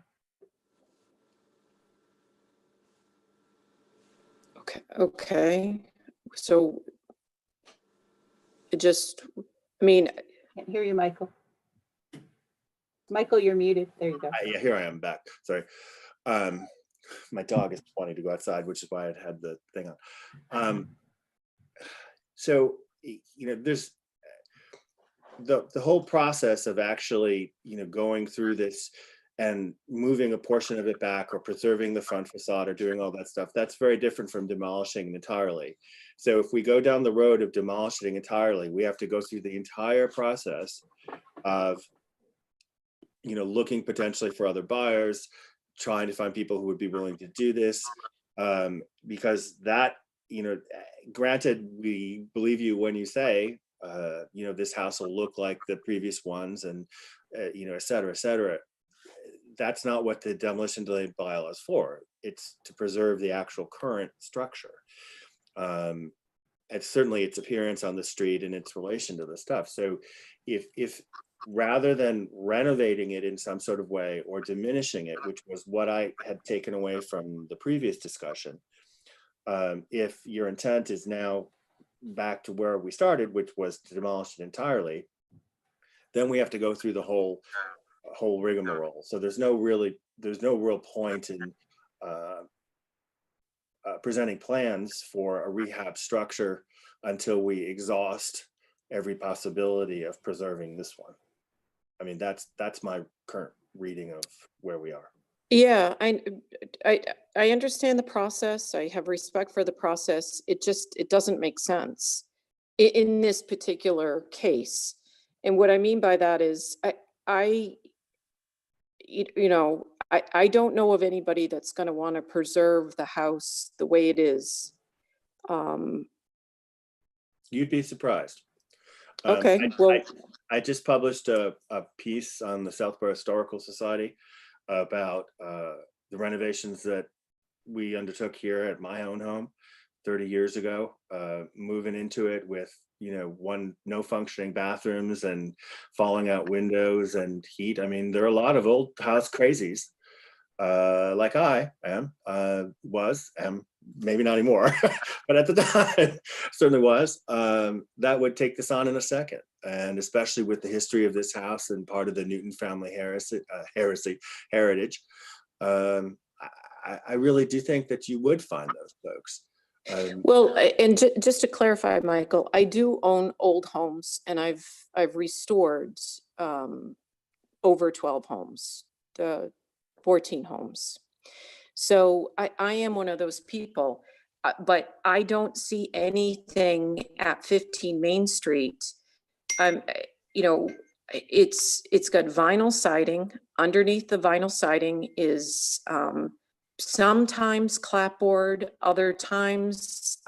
Okay. So it just, I mean, Can't hear you, Michael. Michael, you're muted. There you go. Yeah, here I am back. Sorry. My dog is wanting to go outside, which is why I had the thing on. So, you know, there's the whole process of actually, you know, going through this and moving a portion of it back or preserving the front facade or doing all that stuff, that's very different from demolishing entirely. So if we go down the road of demolishing entirely, we have to go through the entire process of, you know, looking potentially for other buyers, trying to find people who would be willing to do this, because that, you know, granted, we believe you when you say, you know, this house will look like the previous ones and, you know, et cetera, et cetera. That's not what the demolition delay bylaw is for. It's to preserve the actual current structure. And certainly its appearance on the street and its relation to the stuff. So if rather than renovating it in some sort of way or diminishing it, which was what I had taken away from the previous discussion, if your intent is now back to where we started, which was to demolish it entirely, then we have to go through the whole rigmarole. So there's no real point in presenting plans for a rehab structure until we exhaust every possibility of preserving this one. I mean, that's my current reading of where we are. Yeah, I understand the process. I have respect for the process. It doesn't make sense in this particular case. And what I mean by that is you know, I don't know of anybody that's going to want to preserve the house the way it is. You'd be surprised. Okay, well, I just published a piece on the Southborough Historical Society about the renovations that we undertook here at my own home 30 years ago, moving into it with, you know, no functioning bathrooms and falling out windows and heat. I mean, there are a lot of old house crazies, like I am, maybe not anymore, but at the time certainly was, that would take this on in a second. And especially with the history of this house and part of the Newton family heritage, I really do think that you would find those folks. Well, and just to clarify, Michael, I do own old homes, and I've restored over 12 homes, 14 homes. So I am one of those people, but I don't see anything at 15 Main Street. You know, it's got vinyl siding. Underneath the vinyl siding is sometimes clapboard, other times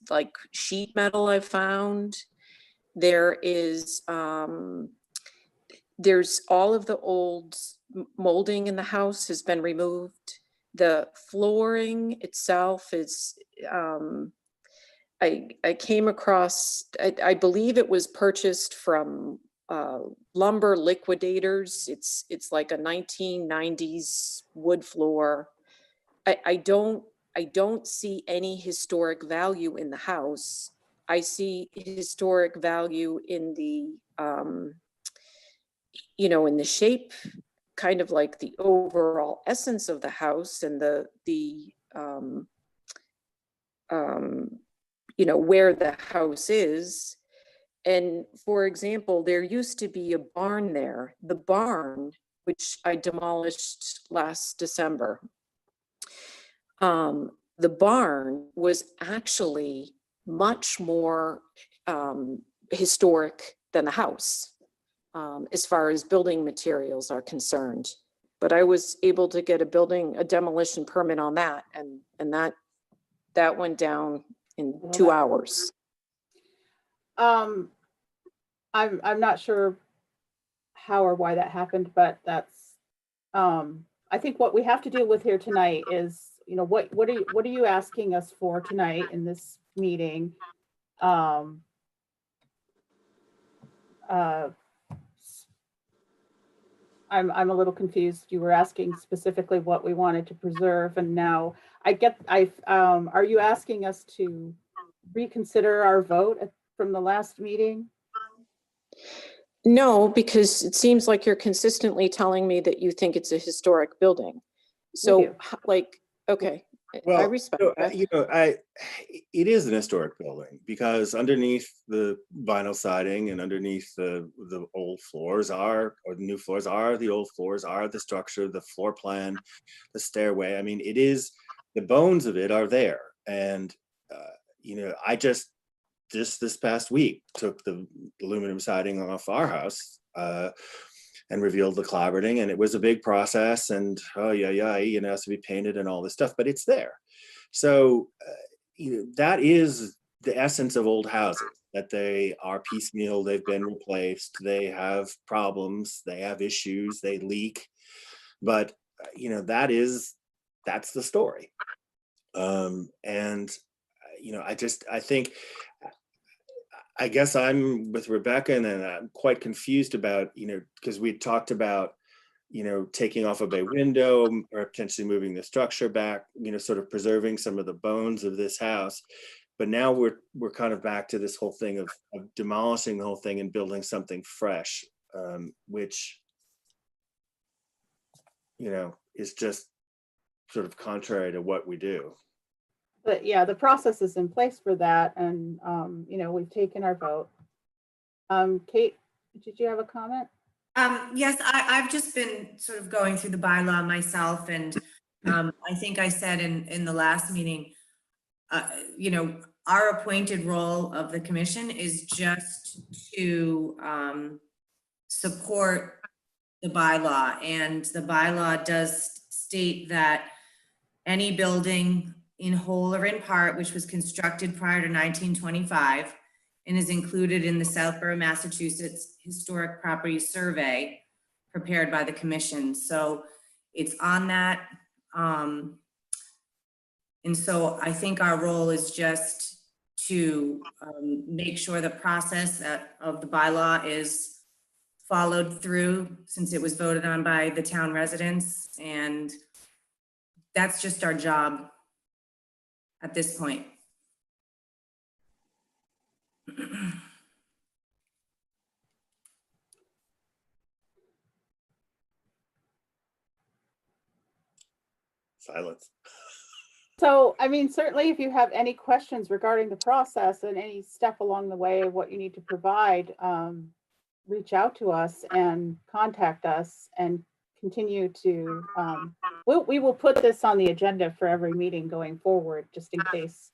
like sheet metal I've found. There is, there's all of the old molding in the house has been removed. The flooring itself is, I came across, I believe it was purchased from lumber liquidators. It's like a 1990s wood floor. I don't see any historic value in the house. I see historic value in the, you know, in the shape, kind of like the overall essence of the house and you know, where the house is. And for example, there used to be a barn there, the barn, which I demolished last December. The barn was actually much more historic than the house, as far as building materials are concerned. But I was able to get a demolition permit on that, and that went down in 2 hours. I'm not sure how or why that happened, but that's I think what we have to deal with here tonight is, you know, what are you asking us for tonight in this meeting? I'm a little confused. You were asking specifically what we wanted to preserve, and now are you asking us to reconsider our vote from the last meeting? No, because it seems like you're consistently telling me that you think it's a historic building. So like, okay, well, I respect that. You know, it is an historic building because underneath the vinyl siding and underneath the old floors or the new floors are the old floors, are the structure, the floor plan, the stairway. I mean, it is, the bones of it are there. And, you know, I just this past week took the aluminum siding off our house and revealed the clapboarding, and it was a big process, and you know, it has to be painted and all this stuff, but it's there. So you know, that is the essence of old houses, that they are piecemeal, they've been replaced, they have problems, they have issues, they leak, but you know, that's the story. And you know, I guess I'm with Rebecca, and then I'm quite confused about, you know, because we talked about, you know, taking off a bay window or potentially moving the structure back, you know, sort of preserving some of the bones of this house. But now we're kind of back to this whole thing of demolishing the whole thing and building something fresh, which, you know, is just sort of contrary to what we do. But yeah, the process is in place for that, and you know, we've taken our vote. Kate, did you have a comment? Yes, I've just been sort of going through the bylaw myself, and I think I said in the last meeting, you know, our appointed role of the commission is just to support the bylaw, and the bylaw does state that any building in whole or in part which was constructed prior to 1925 and is included in the Southborough, Massachusetts Historic Properties Survey prepared by the commission. So it's on that. And so I think our role is just to make sure the process of the bylaw is followed through, since it was voted on by the town residents, and that's just our job. at this point. Silence. So, I mean, certainly if you have any questions regarding the process and any step along the way of what you need to provide, reach out to us and contact us and continue to, we will put this on the agenda for every meeting going forward, just in case.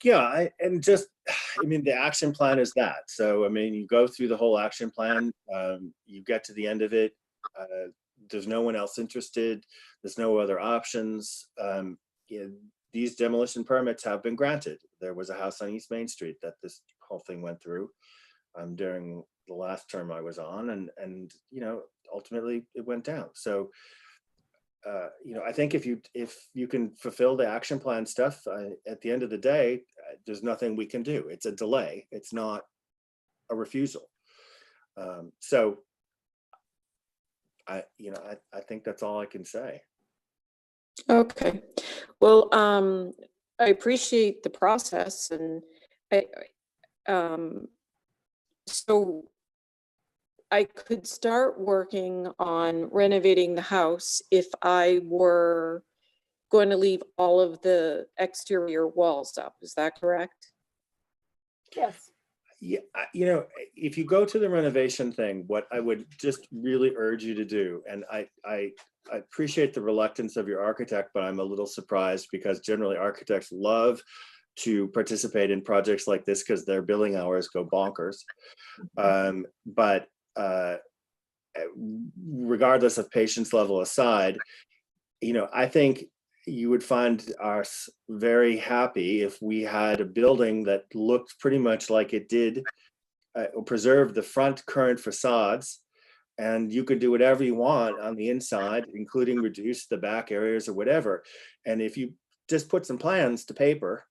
Yeah, I mean, the action plan is that. So, I mean, you go through the whole action plan, you get to the end of it. There's no one else interested. There's no other options. These demolition permits have been granted. There was a house on East Main Street that this whole thing went through during the last term I was on, and you know, ultimately it went down. So, you know, I think if you can fulfill the action plan stuff, at the end of the day, there's nothing we can do. It's a delay. It's not a refusal. So, I think that's all I can say. Okay. Well, I appreciate the process, and so I could start working on renovating the house if I were going to leave all of the exterior walls up. Is that correct? Yes. Yeah, you know, if you go to the renovation thing, what I would just really urge you to do, and I appreciate the reluctance of your architect, but I'm a little surprised because generally architects love to participate in projects like this because their billing hours go bonkers. But regardless of patience level aside, you know, I think you would find us very happy if we had a building that looked pretty much like it did, preserve the front current facades, and you could do whatever you want on the inside, including reduce the back areas or whatever. And if you just put some plans to paper,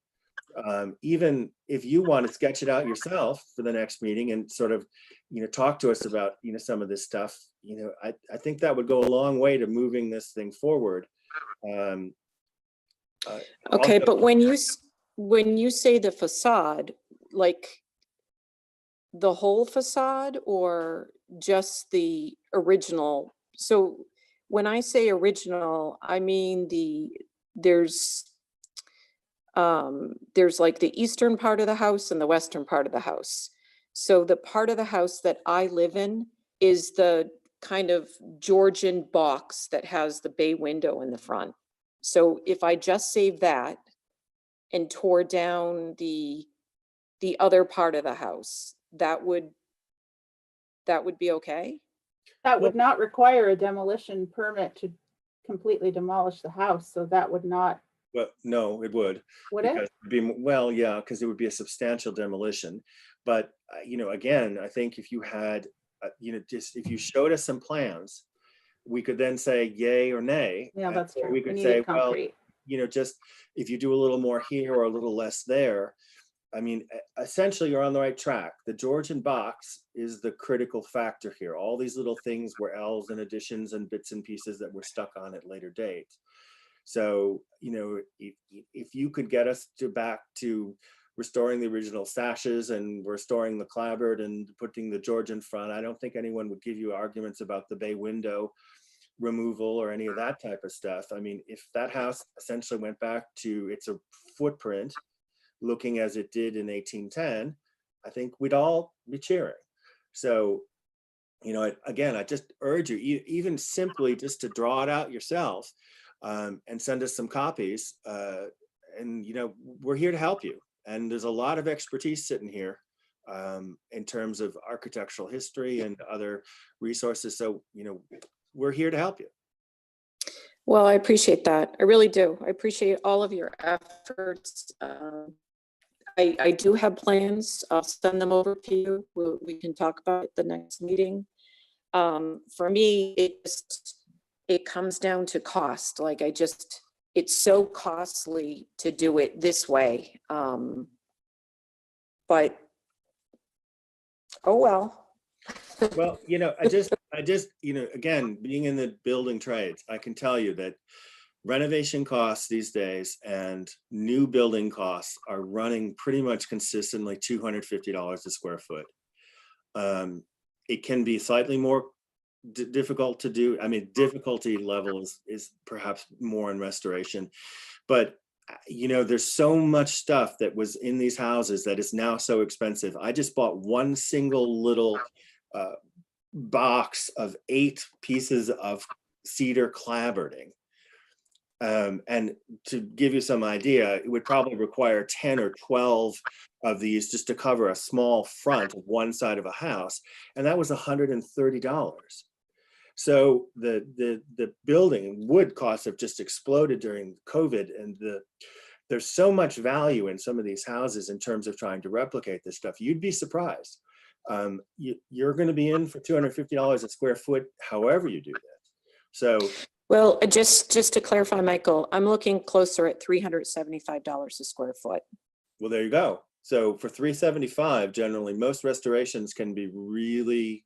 even if you want to sketch it out yourself for the next meeting and sort of, you know, talk to us about, you know, some of this stuff, you know, I think that would go a long way to moving this thing forward. Okay, Also, but when you say the facade, like the whole facade or just the original? So when I say original, I mean there's like the eastern part of the house and the western part of the house. So the part of the house that I live in is the kind of Georgian box that has the bay window in the front. So if I just saved that and tore down the other part of the house, that would be okay? That would not require a demolition permit to completely demolish the house, so that would not. well, no, it would. Would Because it? it'd be, well, yeah, because it would be a substantial demolition. But, you know, again, I think if you had, you know, just if you showed us some plans, we could then say yay or nay. Yeah, that's Or true. we We could need say, it well, concrete. you know, just if you do a little more here or a little less there, I mean, essentially you're on the right track. The Georgian box is the critical factor here. All these little things were L's and additions and bits and pieces that were stuck on at later dates. So, you know, if you could get us back to restoring the original sashes and restoring the clapboard and putting the Georgian front, I don't think anyone would give you arguments about the bay window removal or any of that type of stuff. I mean, if that house essentially went back to its footprint, looking as it did in 1810, I think we'd all be cheering. So, you know, again, I just urge you, even simply just to draw it out yourself, and send us some copies. And, you know, we're here to help you. And there's a lot of expertise sitting here in terms of architectural history and other resources. So, you know, we're here to help you. Well, I appreciate that. I really do. I appreciate all of your efforts. I do have plans. I'll send them over to you. We can talk about it at the next meeting. For me, it comes down to cost. Like it's so costly to do it this way. But, oh well. Well, you know, I just, you know, again, being in the building trades, I can tell you that renovation costs these days and new building costs are running pretty much consistently $250 a square foot. It can be slightly more difficult to do. I mean, difficulty level is perhaps more in restoration, but you know, there's so much stuff that was in these houses that is now so expensive. I just bought one single little box of 8 pieces of cedar clapboarding. And to give you some idea, it would probably require 10 or 12 of these just to cover a small front of one side of a house. And that was $130. So the building wood costs have just exploded during COVID, and there's so much value in some of these houses in terms of trying to replicate this stuff. You'd be surprised. You're going to be in for $250 a square foot, however you do this. So, well, just to clarify, Michael, I'm looking closer at $375 a square foot. well, there you go. So for $375, generally, most restorations can be really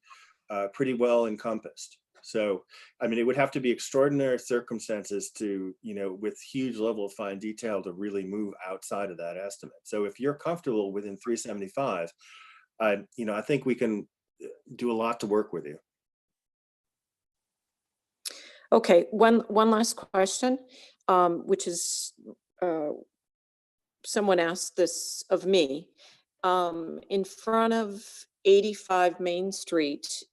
pretty well encompassed. So, I mean, it would have to be extraordinary circumstances to, you know, with huge level of fine detail to really move outside of that estimate. So if you're comfortable within 375, you know, I think we can do a lot to work with you. Okay, one last question, which is, someone asked this of me. In front of 85 Main Street,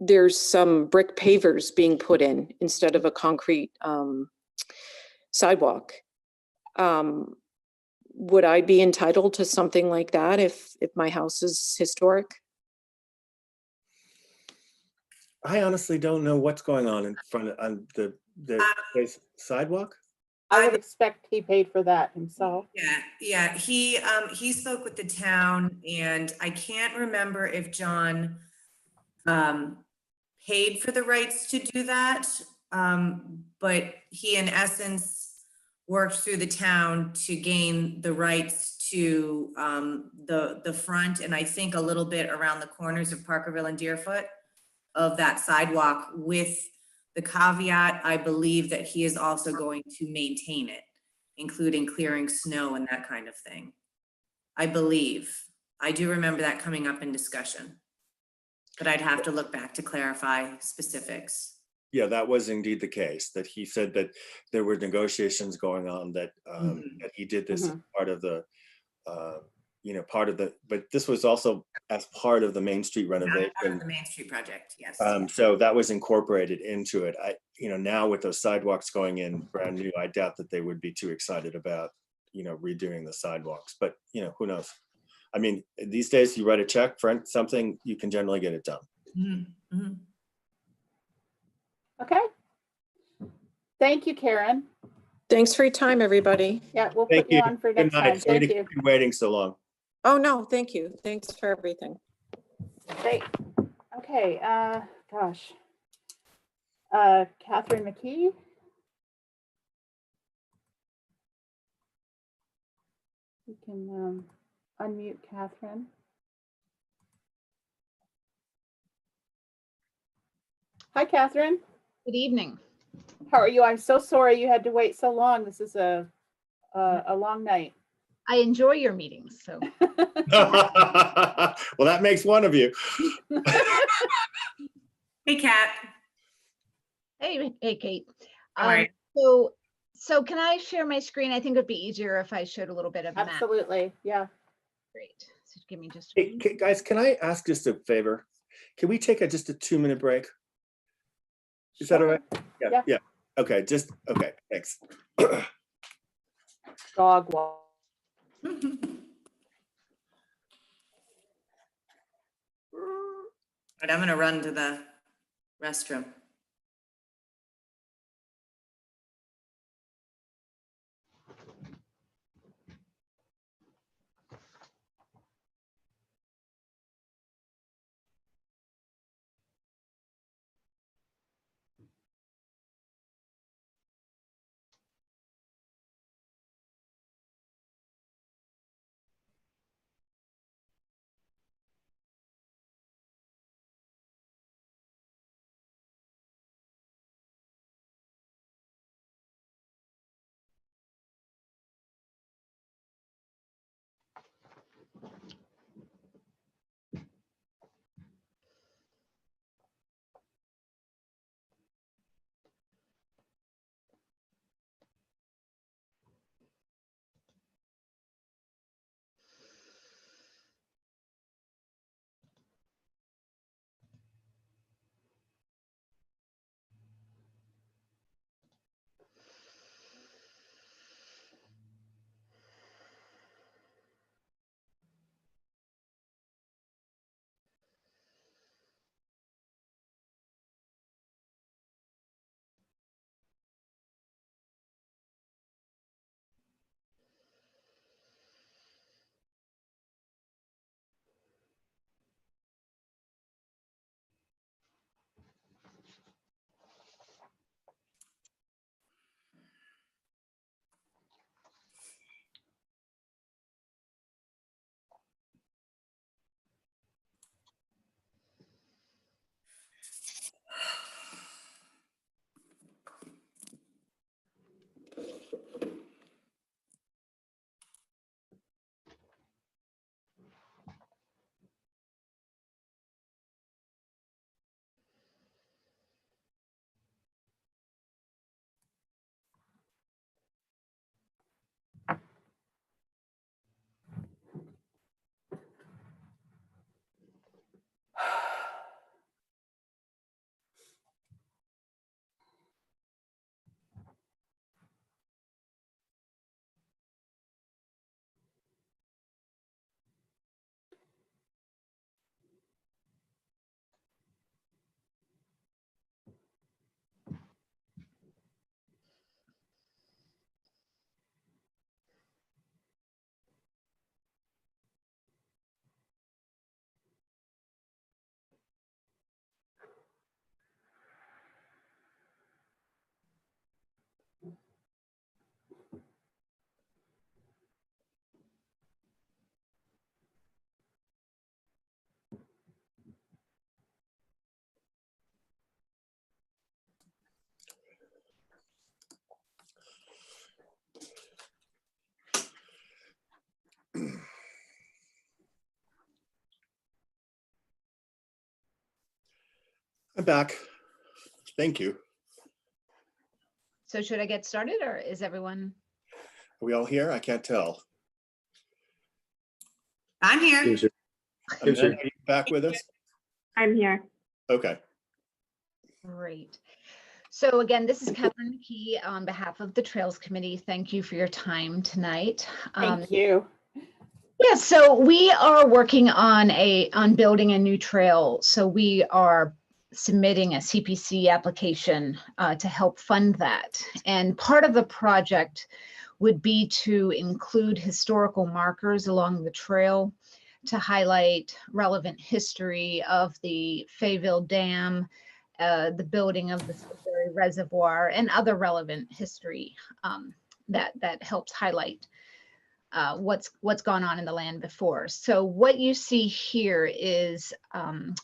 there's some brick pavers being put in instead of a concrete sidewalk. Would I be entitled to something like that if my house is historic? I honestly don't know what's going on in front of on the sidewalk. I would expect he paid for that himself. Yeah. He spoke with the town, and I can't remember if John paid for the rights to do that. But he, in essence, worked through the town to gain the rights to the front, and I think a little bit around the corners of Parkerville and Deerfoot of that sidewalk, with the caveat, I believe, that he is also going to maintain it, including clearing snow and that kind of thing. I believe. I do remember that coming up in discussion, but I'd have to look back to clarify specifics. Yeah, that was indeed the case, that he said that there were negotiations going on, that that he did this as part of the you know, but this was also as part of the Main Street renovation. Part of the Main Street project, yes. So that was incorporated into it. You know, now with those sidewalks going in brand new, I doubt that they would be too excited about, you know, redoing the sidewalks, but you know, who knows? I mean, these days you write a check for something, you can generally get it done. Okay. Thank you, Karen. Thanks for your time, everybody. Yeah, we'll put you on for next time. Sorry Thank to you. keep you waiting so long. Oh, no, thank you. Thanks for everything. Great. Okay, gosh. Catherine McKee. You can unmute Catherine. Hi, Catherine. Good evening. How are you? I'm so sorry you had to wait so long. This is a long night. I enjoy your meetings, so. Well, that makes one of you. Hey, Kat. Hey, Kate. All right. So can I share my screen? I think it'd be easier if I showed a little bit of a map. Absolutely, yeah. Great. So give me just. Hey, guys, can I ask just a favor? Can we take just a 2-minute break? Is that all right? Yeah. Okay, okay, thanks. Dog walk. But I'm gonna run to the restroom. I'm back. Thank you. So should I get started or is everyone? Are we all here? I can't tell. I'm here. Amanda, are you back with us? I'm here. Okay. Great. So again, this is Catherine McKee on behalf of the Trails Committee. Thank you for your time tonight. Thank you. Yeah, so we are working on building a new trail. So we are submitting a CPC application to help fund that. And part of the project would be to include historical markers along the trail to highlight relevant history of the Fayetteville Dam, the building of the Southborough Reservoir, and other relevant history that helps highlight what's gone on in the land before. So what you see here is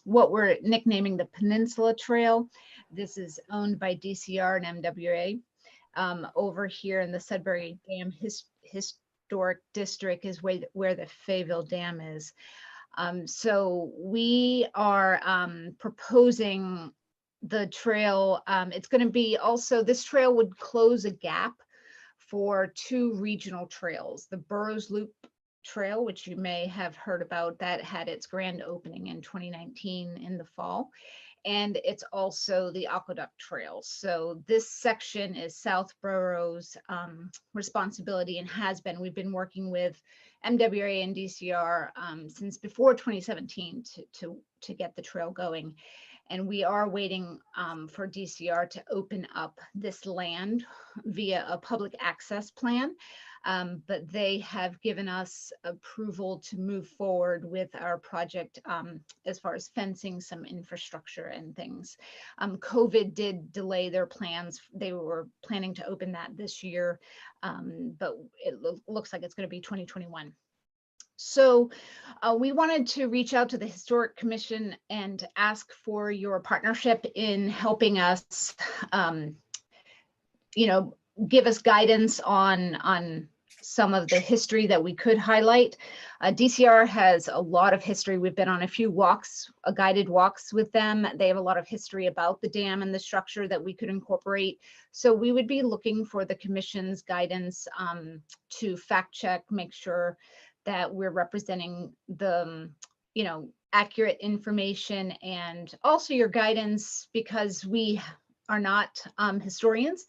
what we're nicknaming the Peninsula Trail. This is owned by DCR and MWA. Over here in the Sudbury Dam Historic District is where the Fayetteville Dam is. So we are proposing the trail. It's going to be also, this trail would close a gap for two regional trails, the Burroughs Loop Trail, which you may have heard about, that had its grand opening in 2019 in the fall. And it's also the Aqueduct Trail. So this section is Southborough's responsibility and has been. We've been working with MWA and DCR since before 2017 to get the trail going. And we are waiting for DCR to open up this land via a public access plan. But they have given us approval to move forward with our project as far as fencing, some infrastructure and things. COVID did delay their plans. They were planning to open that this year, but it looks like it's going to be 2021. So we wanted to reach out to the Historic Commission and ask for your partnership in helping us, give us guidance on some of the history that we could highlight. DCR has a lot of history. We've been on a few walks, guided walks with them. They have a lot of history about the dam and the structure that we could incorporate. So we would be looking for the commission's guidance to fact check, make sure that we're representing the, accurate information, and also your guidance, because we are not historians,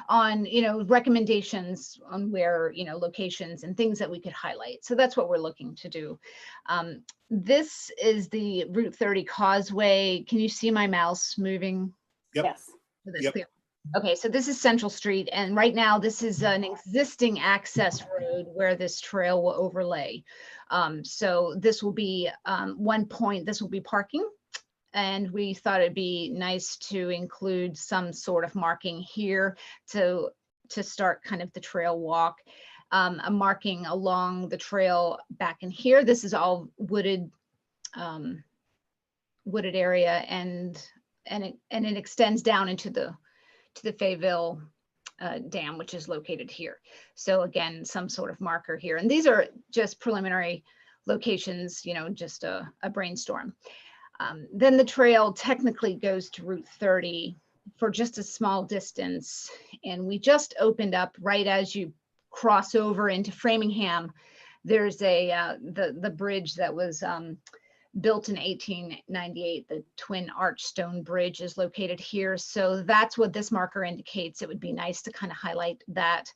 on recommendations on where locations and things that we could highlight. So that's what we're looking to do. This is the Route 30 causeway. Can you see my mouse moving? Yep. Yes. For this Yep. clear? Okay, so this is Central Street, and right now this is an existing access road where this trail will overlay. So this will be one point, this will be parking. And we thought it'd be nice to include some sort of marking here to start kind of the trail walk. A marking along the trail back in here. This is all wooded area, and it extends down into the Fayetteville Dam, which is located here. So again, some sort of marker here. And these are just preliminary locations, just a brainstorm. Then the trail technically goes to Route 30 for just a small distance. And we just opened up right as you cross over into Framingham. There's the bridge that was built in 1898, the Twin Arch Stone Bridge is located here. So that's what this marker indicates. It would be nice to kind of highlight that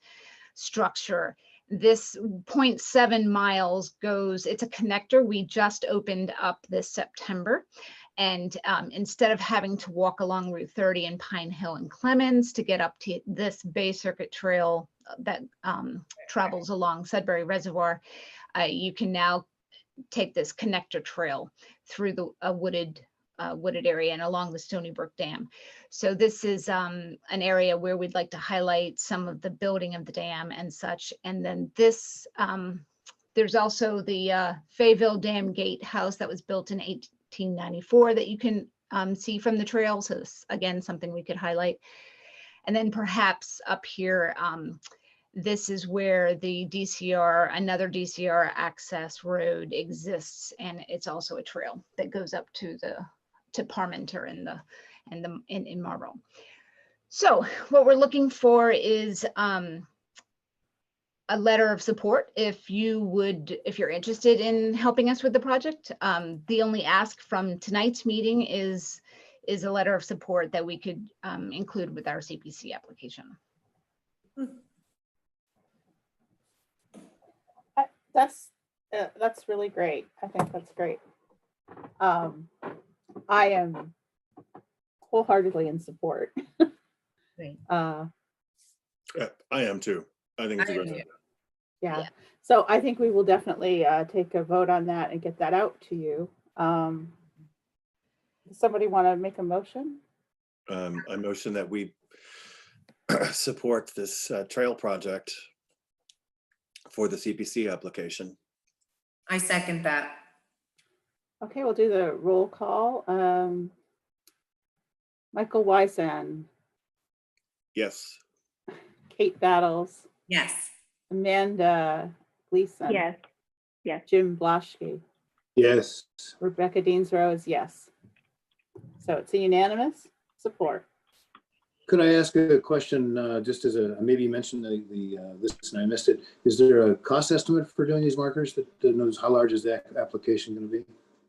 structure. This 0.7 miles goes, it's a connector we just opened up this September. And instead of having to walk along Route 30 in Pine Hill and Clemens to get up to this Bay Circuit Trail that travels along Sudbury Reservoir, you can now take this connector trail through the wooded area and along the Stony Brook Dam. So this is an area where we'd like to highlight some of the building of the dam and such. And then this, there's also the Fayetteville Dam Gatehouse that was built in 1894 that you can see from the trail. So this, again, something we could highlight. And then perhaps up here, this is where the DCR, another DCR access road exists, and it's also a trail that goes up to Parmenter in Marlborough. So what we're looking for is a letter of support if you're interested in helping us with the project. The only ask from tonight's meeting is a letter of support that we could include with our CPC application. That's really great. I think that's great. I am wholeheartedly in support. Great. I am too. I think it's a good idea. Yeah. So I think we will definitely take a vote on that and get that out to you. Does somebody want to make a motion? I motion that we support this trail project for the CPC application. I second that. Okay, we'll do the roll call. Michael Wysan, Yes. Kate Battles, Yes. Amanda Gleason. Yes. Yes. Jim Blaschke. Yes. Rebecca Deansrow is yes. So it's a unanimous support. Could I ask a question, just as maybe you mentioned this and I missed it. Is there a cost estimate for doing these markers that knows how large is that application going to be?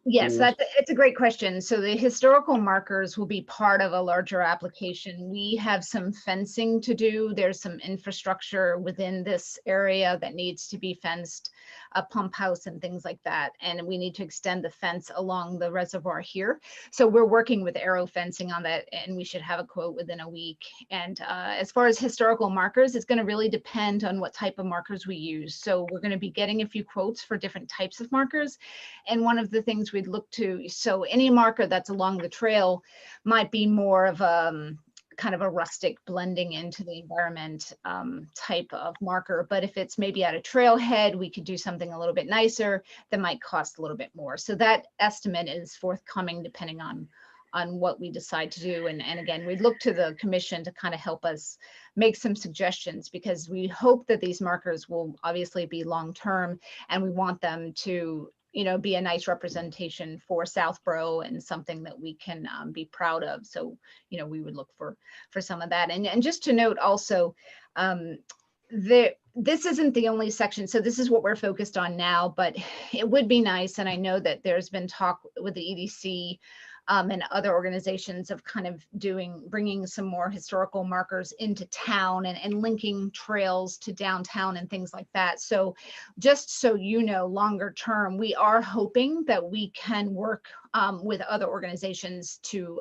Yes, it's a great question. So the historical markers will be part of a larger application. We have some fencing to do. There's some infrastructure within this area that needs to be fenced, a pump house and things like that. And we need to extend the fence along the reservoir here. So we're working with Arrow Fencing on that, and we should have a quote within a week. And as far as historical markers, it's going to really depend on what type of markers we use. So we're going to be getting a few quotes for different types of markers. And one of the things we'd look to, so any marker that's along the trail might be more of a kind of a rustic blending into the environment type of marker. But if it's maybe at a trailhead, we could do something a little bit nicer that might cost a little bit more. So that estimate is forthcoming depending on what we decide to do. And again, we'd look to the commission to kind of help us make some suggestions, because we hope that these markers will obviously be long-term, and we want them to, be a nice representation for Southborough and something that we can be proud of. So, we would look for some of that. And just to note also, this isn't the only section. So this is what we're focused on now, but it would be nice. And I know that there's been talk with the EDC and other organizations of kind of bringing some more historical markers into town and linking trails to downtown and things like that. So just so you know, longer term, we are hoping that we can work with other organizations to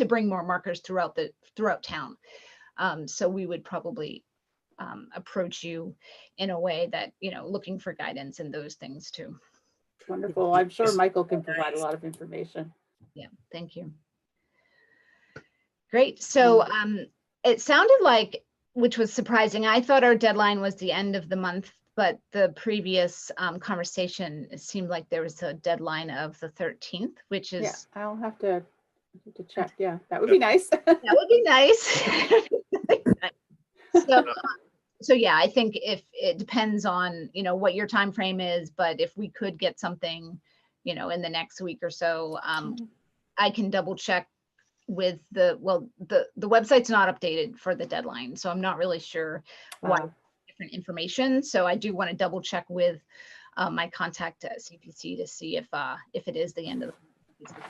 bring more markers throughout town. So we would probably approach you in a way that, looking for guidance and those things too. Wonderful. I'm sure Michael can provide a lot of information. Yeah, thank you. Great. So it sounded like, which was surprising, I thought our deadline was the end of the month, but the previous conversation, it seemed like there was a deadline of the 13th, which is... Yeah, I'll have to check. Yeah, that would be nice. That would be nice. So yeah, I think if it depends on, what your time frame is, but if we could get something, in the next week or so, I can double check with the website's not updated for the deadline. So I'm not really sure why different information. So I do want to double check with my contact at CPC to see if it is the end of the month.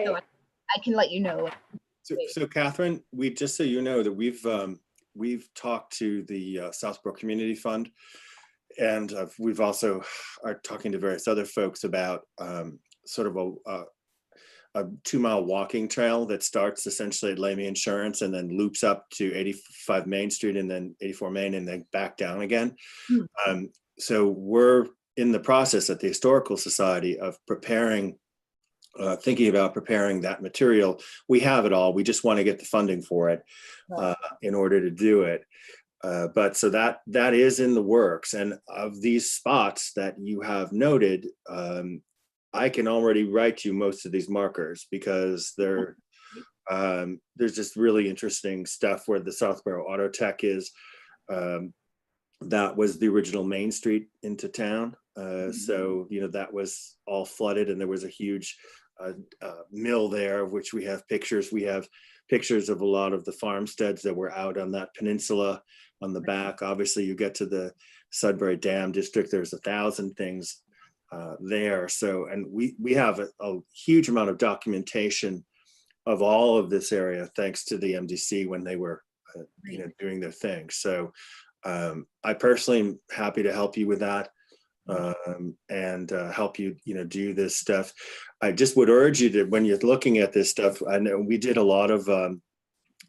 So I can let you know. So Catherine, just so you know that we've talked to the Southborough Community Fund, and we've also are talking to various other folks about sort of a 2-mile walking trail that starts essentially at Lamy Insurance and then loops up to 85 Main Street and then 84 Main and then back down again. So we're in the process at the Historical Society of thinking about preparing that material. We have it all. We just want to get the funding for it in order to do it. But so that is in the works. And of these spots that you have noted, I can already write you most of these markers because there's just really interesting stuff where the Southborough Auto Tech is. That was the original Main Street into town. So, that was all flooded and there was a huge mill there, of which we have pictures. We have pictures of a lot of the farmsteads that were out on that peninsula on the back. Obviously, you get to the Sudbury Dam District, there's 1,000 things there. So, and we have a huge amount of documentation of all of this area, thanks to the MDC when they were, doing their thing. So, I personally am happy to help you with that and help you, do this stuff. I just would urge you to, when you're looking at this stuff, I know we did a lot of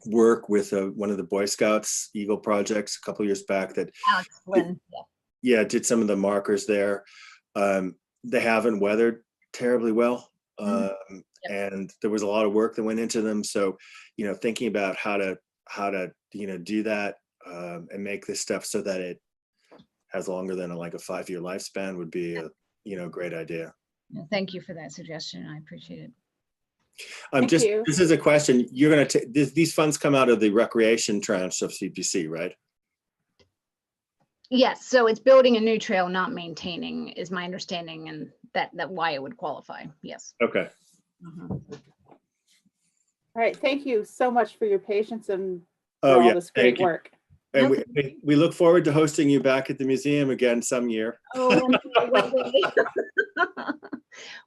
work with one of the Boy Scouts Eagle projects a couple of years back that Alex Flynn. did some of the markers there. They haven't weathered terribly well. And there was a lot of work that went into them. So, thinking about how to do that and make this stuff so that it has longer than a 5-year lifespan would be a great idea. Thank you for that suggestion. I appreciate it. This is a question. You're going to these funds come out of the recreation tranche of CPC, right? Yes. So it's building a new trail, not maintaining, is my understanding, and that why it would qualify. Yes. Okay. All right. Thank you so much for your patience and for all this great work. And we look forward to hosting you back at the museum again some year. Oh,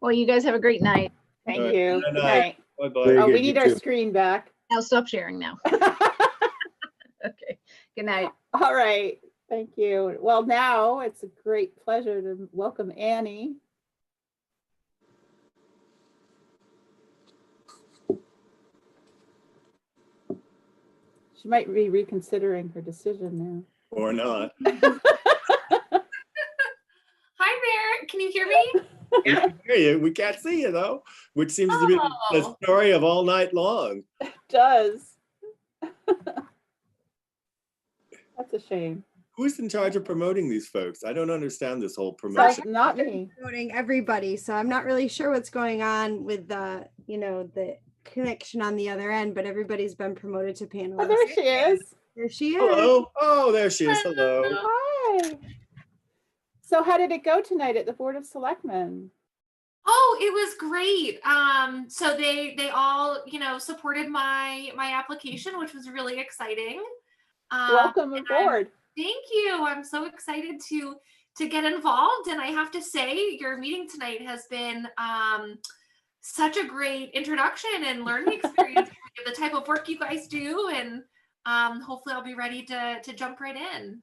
well, you guys have a great night. Thank you. Good night. Bye-bye. Oh, we need our screen back. I'll stop sharing now. Okay. Good night. All right. Thank you. Well, now it's a great pleasure to welcome Annie. She might be reconsidering her decision now. Or not. Hi there. Can you hear me? We can hear you. We can't see you though, which seems to be the story of all night long. It does. That's a shame. Who's in charge of promoting these folks? I don't understand this whole promotion. Not me. Promoting everybody. So I'm not really sure what's going on with the connection on the other end, but everybody's been promoted to panelist. Oh, there she is. There she is. Hello. Oh, there she is. Hello. Hi. So how did it go tonight at the Board of Selectmen? Oh, it was great. So they all, supported my application, which was really exciting. Welcome aboard. Thank you. I'm so excited to get involved. And I have to say, your meeting tonight has been such a great introduction and learning experience for the type of work you guys do. And hopefully I'll be ready to jump right in.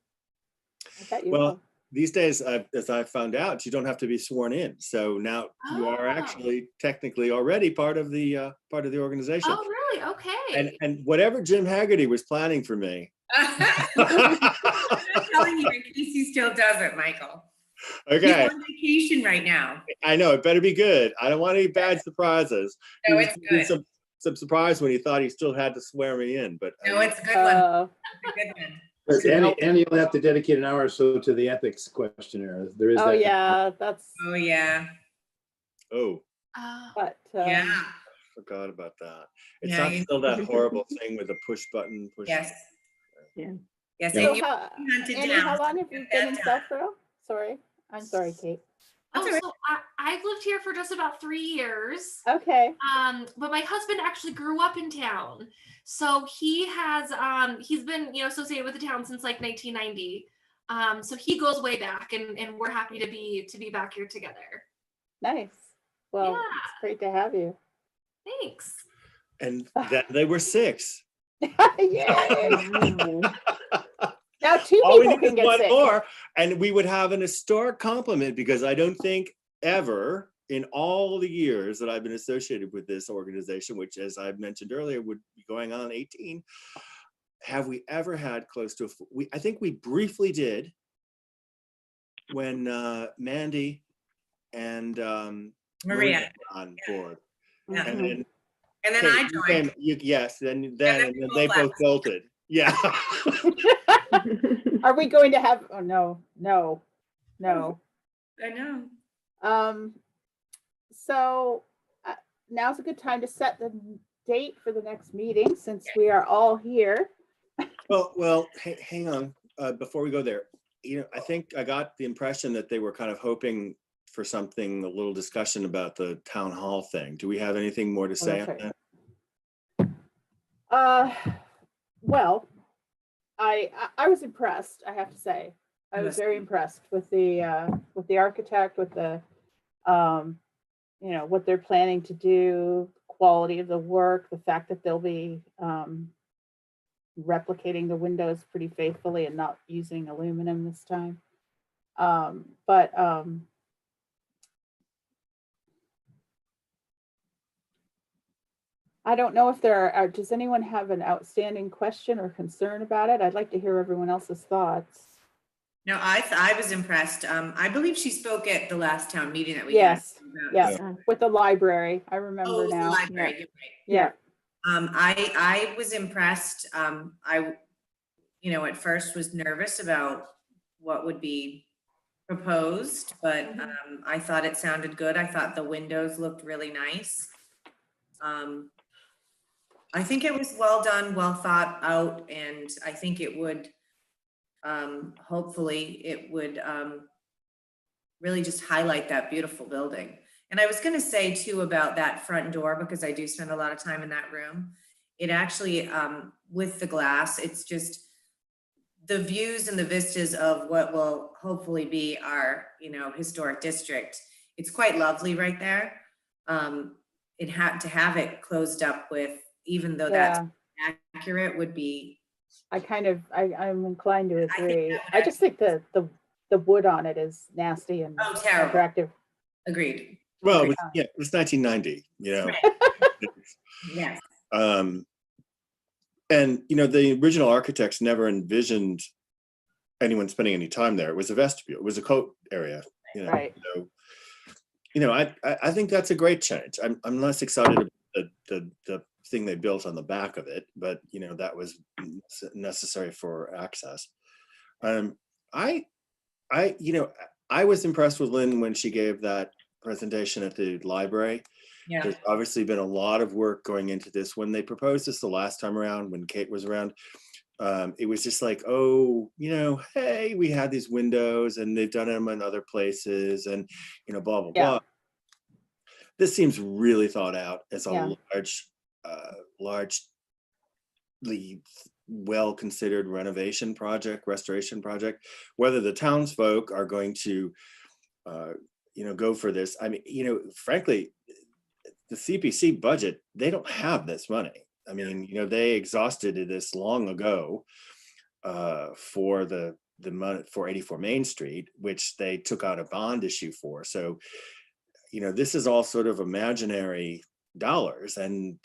I bet you Well, will. these days, as I found out, you don't have to be sworn in. So now you are actually technically already part of the organization. Oh, really? Okay. And whatever Jim Haggerty was planning for me. I'm telling you, in case he still does it, Michael. Okay. He's on vacation right now. I know, it better be good. I don't want any bad surprises. No, He it's was good. some surprise when he thought he still had to swear me in, but No, it's a good one. It's a good one. But Annie, you'll have to dedicate an hour or so to the ethics questionnaire. There is Oh that. yeah, that's. Oh yeah. oh, But Yeah. forgot about that. It's Yeah, not you- still that horrible thing with the push button. Yes. Yeah. Yes. So And you hunted Annie, down. how long have you been in Get that Southborough? Sorry, I'm sorry, Kate. Oh, so I've lived here for just about 3 years. Okay. But my husband actually grew up in town. So he has he's been, associated with the town since like 1990. So he goes way back and we're happy to be back here together. Nice. Well, Yeah. it's great to have you. Thanks. And then they were 6. Yay! Now 2 All we people need can is get one sick. more, and we would have an historic compliment, because I don't think ever in all the years that I've been associated with this organization, which, as I've mentioned earlier, would be going on 18, have we ever had close to I think we briefly did when Mandy and Maria. were on board. Yeah. And then, And then Kate, I you joined. came- yes, then then and we then both they both left. bolted. Yeah. Are we going to have? Oh no. I know. So now's a good time to set the date for the next meeting, since we are all here. Well, hang on. Before we go there, I think I got the impression that they were kind of hoping for something, a little discussion about the town hall thing. Do we have anything more to say on that's that? Well, I was impressed, I have to say. I was very impressed with the architect, with the what they're planning to do, quality of the work, the fact that they'll be replicating the windows pretty faithfully and not using aluminum this time. But I don't know if there are, does anyone have an outstanding question or concern about it? I'd like to hear everyone else's thoughts. No, I was impressed. I believe she spoke at the last town meeting that we Yes, had. yes, with the library. I remember Oh, it was the now. library. Yeah. You're right. Yeah. I was impressed. I at first was nervous about what would be proposed, but I thought it sounded good. I thought the windows looked really nice. I think it was well done, well thought out, and I think it would, hopefully it would really just highlight that beautiful building. And I was going to say too about that front door, because I do spend a lot of time in that room. It actually, with the glass, it's just the views and the vistas of what will hopefully be our, historic district. It's quite lovely right there. It had to have it closed up with, even though that's accurate, would be. I'm inclined to agree. I just think the wood on it is nasty and terrible. attractive. Agreed. Well, it was 1990, Yes. And the original architects never envisioned anyone spending any time there. It was a vestibule. It was a coat area. Right. So, I think that's a great change. I'm less excited about the thing they built on the back of it, but that was necessary for access. I was impressed with Lynn when she gave that presentation at the library, Yeah. There's obviously been a lot of work going into this. When they proposed this the last time around, when Kate was around, it was just like, oh, hey, we had these windows and they've done them in other places and, blah, blah, blah. This seems really thought out as a largely well-considered renovation project, restoration project. Whether the townsfolk are going to, go for this. I mean, frankly, the CPC budget, they don't have this money. I mean, they exhausted this long ago for the money for 84 Main Street, which they took out a bond issue for. So, this is all sort of imaginary dollars. And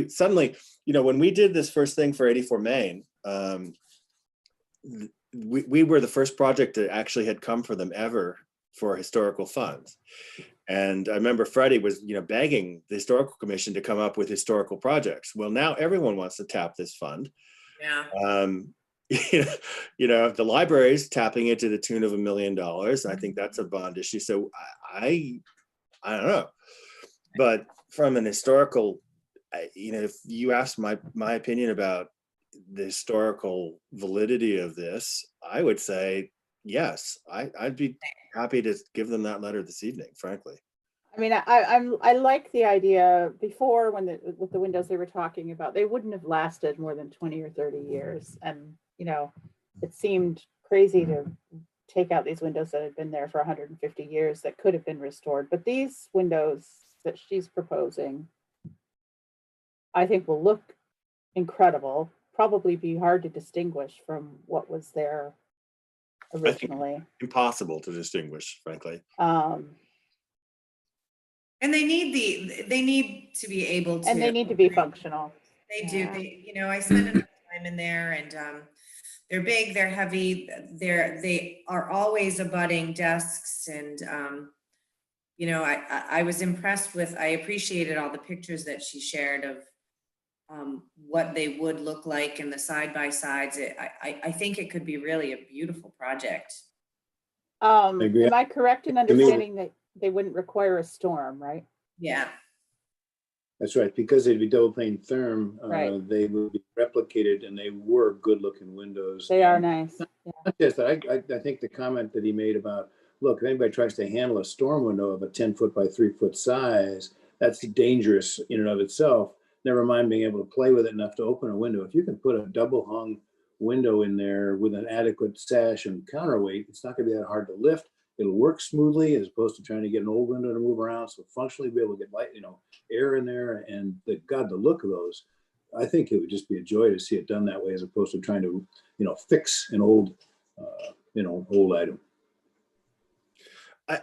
suddenly, when we did this first thing for 84 Main, we were the first project that actually had come for them ever for historical funds. And I remember Freddie was, begging the historical commission to come up with historical projects. Well, now everyone wants to tap this fund. Yeah. The library's tapping it to the tune of $1 million. I think that's a bond issue. So I don't know, but from an historical, if you ask my opinion about the historical validity of this, I would say yes. I'd be happy to give them that letter this evening, frankly. I mean, I like the idea before with the windows they were talking about, they wouldn't have lasted more than 20 or 30 years. And, it seemed crazy to take out these windows that had been there for 150 years that could have been restored. But these windows that she's proposing, I think will look incredible, probably be hard to distinguish from what was there originally. Impossible to distinguish, frankly. And they need to be able to. And they need to be functional. They do. I spend enough time in there, and they're big, they're heavy, they are always abutting desks, and I was impressed with. I appreciated all the pictures that she shared of what they would look like in the side by sides. I think it could be really a beautiful project. Am I correct in understanding that they wouldn't require a storm, right? Yeah. That's right, because they'd be double pane therm, Right. they would be replicated, and they were good looking windows. They are nice. Not just that, I think the comment that he made about, look, if anybody tries to handle a storm window of a 10-foot by 3-foot size, that's dangerous in and of itself. Never mind being able to play with it enough to open a window. If you can put a double hung window in there with an adequate sash and counterweight, it's not going to be that hard to lift. It'll work smoothly as opposed to trying to get an old window to move around. So functionally be able to get light, air in there, and the look of those, I think it would just be a joy to see it done that way as opposed to trying to, fix an old, old item.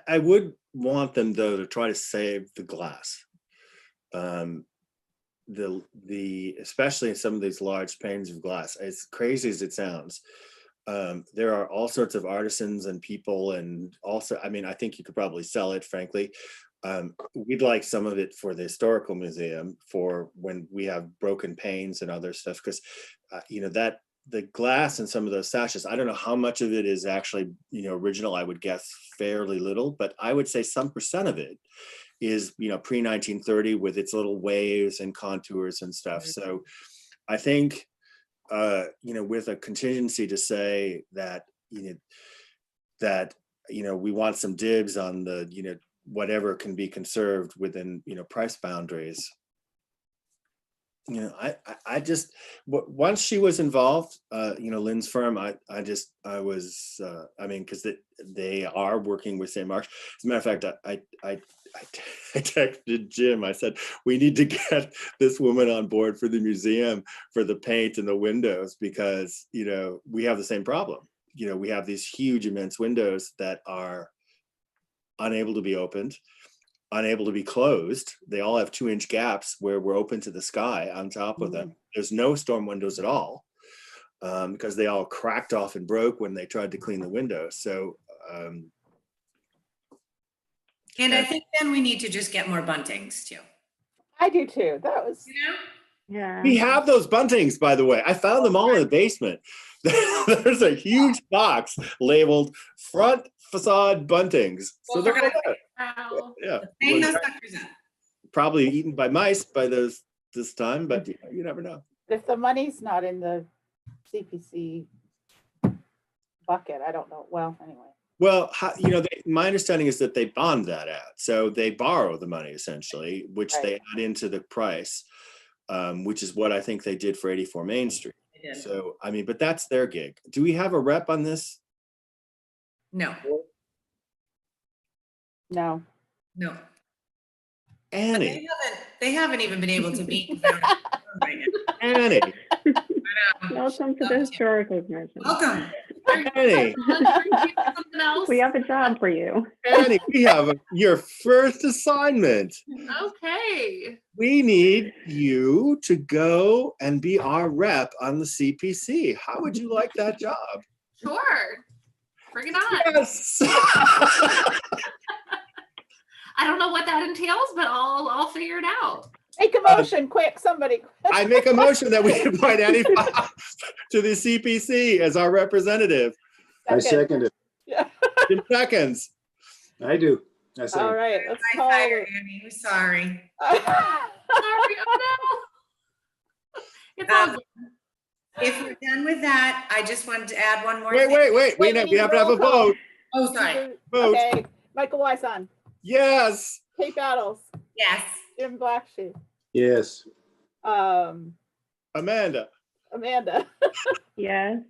I would want them though to try to save the glass. Especially in some of these large panes of glass, as crazy as it sounds, there are all sorts of artisans and people, and also, I think you could probably sell it, frankly. We'd like some of it for the historical museum for when we have broken panes and other stuff, because that the glass and some of those sashes, I don't know how much of it is actually original. I would guess fairly little, but I would say some percent of it is pre-1930 with its little waves and contours and stuff. So I think with a contingency to say that we want some dibs on the whatever can be conserved within price boundaries. I just, once she was involved, Lynn's firm, because they are working with St. Mark's. As a matter of fact, I texted Jim. I said, we need to get this woman on board for the museum for the paint and the windows, because, we have the same problem. We have these huge, immense windows that are unable to be opened, unable to be closed. They all have 2-inch gaps where we're open to the sky on top of them. There's no storm windows at all, because they all cracked off and broke when they tried to clean the windows. So, and I think then we need to just get more buntings too. I do too. That was, Yeah. we have those buntings, by the way. I found them all in the basement. There's a huge box labeled front facade buntings. So they're Wow. yeah. Hang those suckers up. probably eaten by mice by this time, but you never know. If the money's not in the CPC bucket, I don't know. Well, anyway. Well, my understanding is that they bond that out. So they borrow the money essentially, which they add into the price, which is what I think they did for 84 Main Street. So, I mean, but that's their gig. Do we have a rep on this? No. No. No. Annie. They haven't even been able to meet. Right now. Annie. Welcome to the Historical Commission. Welcome. Annie. We have a job for you. Annie, we have your first assignment. Okay. We need you to go and be our rep on the CPC. How would you like that job? Sure. Bring it on. Yes. I don't know what that entails, but I'll figure it out. Make a motion, quick, somebody. I make a motion that we appoint Annie to the CPC as our representative. I second it. Yeah. In seconds. I do. I second. All right, let's I call fired it. Annie. I'm sorry. Sorry. Oh no. It's all good. If we're done with that, I just wanted to add one more Wait. thing. We have to have a vote. Oh, sorry. Vote. Okay, Michael Wyson, Yes. Kate Battles, Yes. Jim Blacksheep, Yes. Amanda. Amanda. Yes.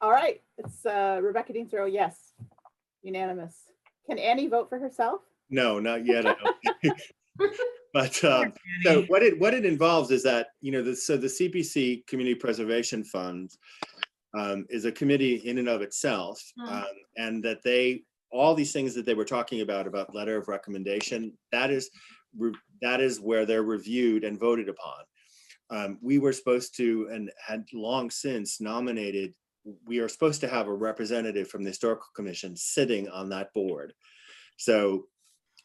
All right, it's Rebecca Deansborough, yes, unanimous. Can Annie vote for herself? No, not yet. I don't think. But so what it involves is that, the CPC Community Preservation Fund is a committee in and of itself, and that all these things that they were talking about letter of recommendation, that is where they're reviewed and voted upon. We were supposed to, and had long since nominated, we are supposed to have a representative from the Historical Commission sitting on that board. So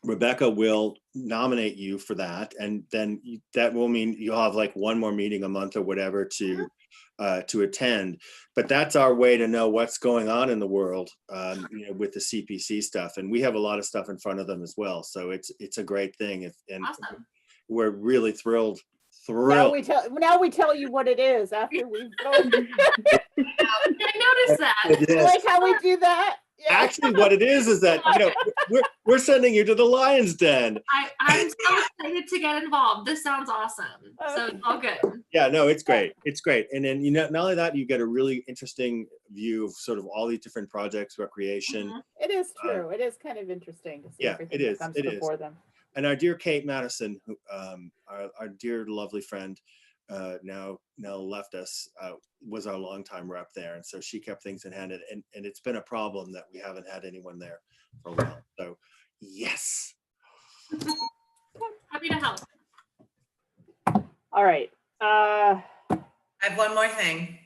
Rebecca will nominate you for that, and then that will mean you'll have like one more meeting a month or whatever to attend. But that's our way to know what's going on in the world, with the CPC stuff, and we have a lot of stuff in front of them as well. So it's a great thing, and Awesome. we're really thrilled. Now we tell you what it is after we vote. I noticed that. You like how we do that? Yeah. Actually, what it is that we're sending you to the Lion's Den. I'm so excited to get involved. This sounds awesome. So it's all good. Yeah, no, it's great. It's great. And then, not only that, you get a really interesting view of sort of all these different projects, recreation. It is true. It is kind of interesting to see everything that comes before them. And our dear Kate Madison, who, our dear lovely friend, now left us, was our longtime rep there, and so she kept things in hand, and it's been a problem that we haven't had anyone there for a while. So yes. Happy to help. All right. I have one more thing.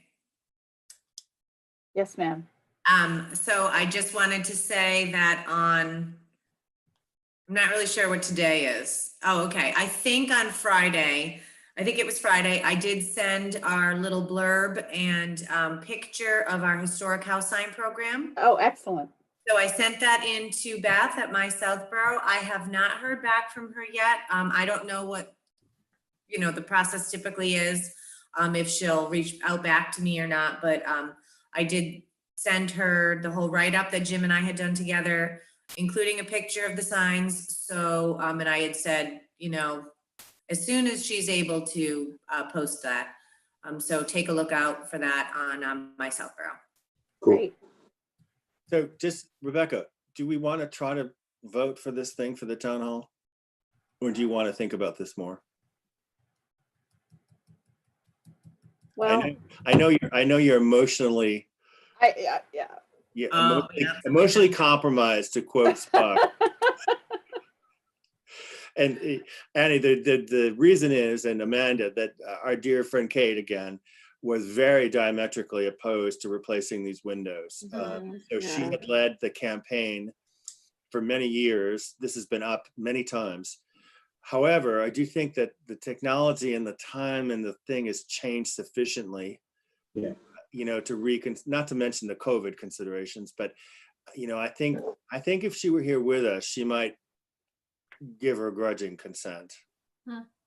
Yes, ma'am. So I just wanted to say that I'm not really sure what today is. Oh, okay. I think it was Friday, I did send our little blurb and picture of our historic house sign program. Oh, excellent. So I sent that in to Beth at my Southborough. I have not heard back from her yet. I don't know what, the process typically is, if she'll reach out back to me or not, but I did send her the whole write-up that Jim and I had done together, including a picture of the signs. So, and I had said, as soon as she's able to post that. So take a look out for that on my Southborough. Cool. Great. So just, Rebecca, do we want to try to vote for this thing for the town hall? Or do you want to think about this more? Well, I know you're emotionally emotionally compromised, to quote Spock. And Annie, the reason is, and Amanda, that our dear friend Kate, again, was very diametrically opposed to replacing these windows. So she had led the campaign for many years. This has been up many times. However, I do think that the technology and the time and the thing has changed sufficiently, to not to mention the COVID considerations, but I think if she were here with us, she might give or grudging consent.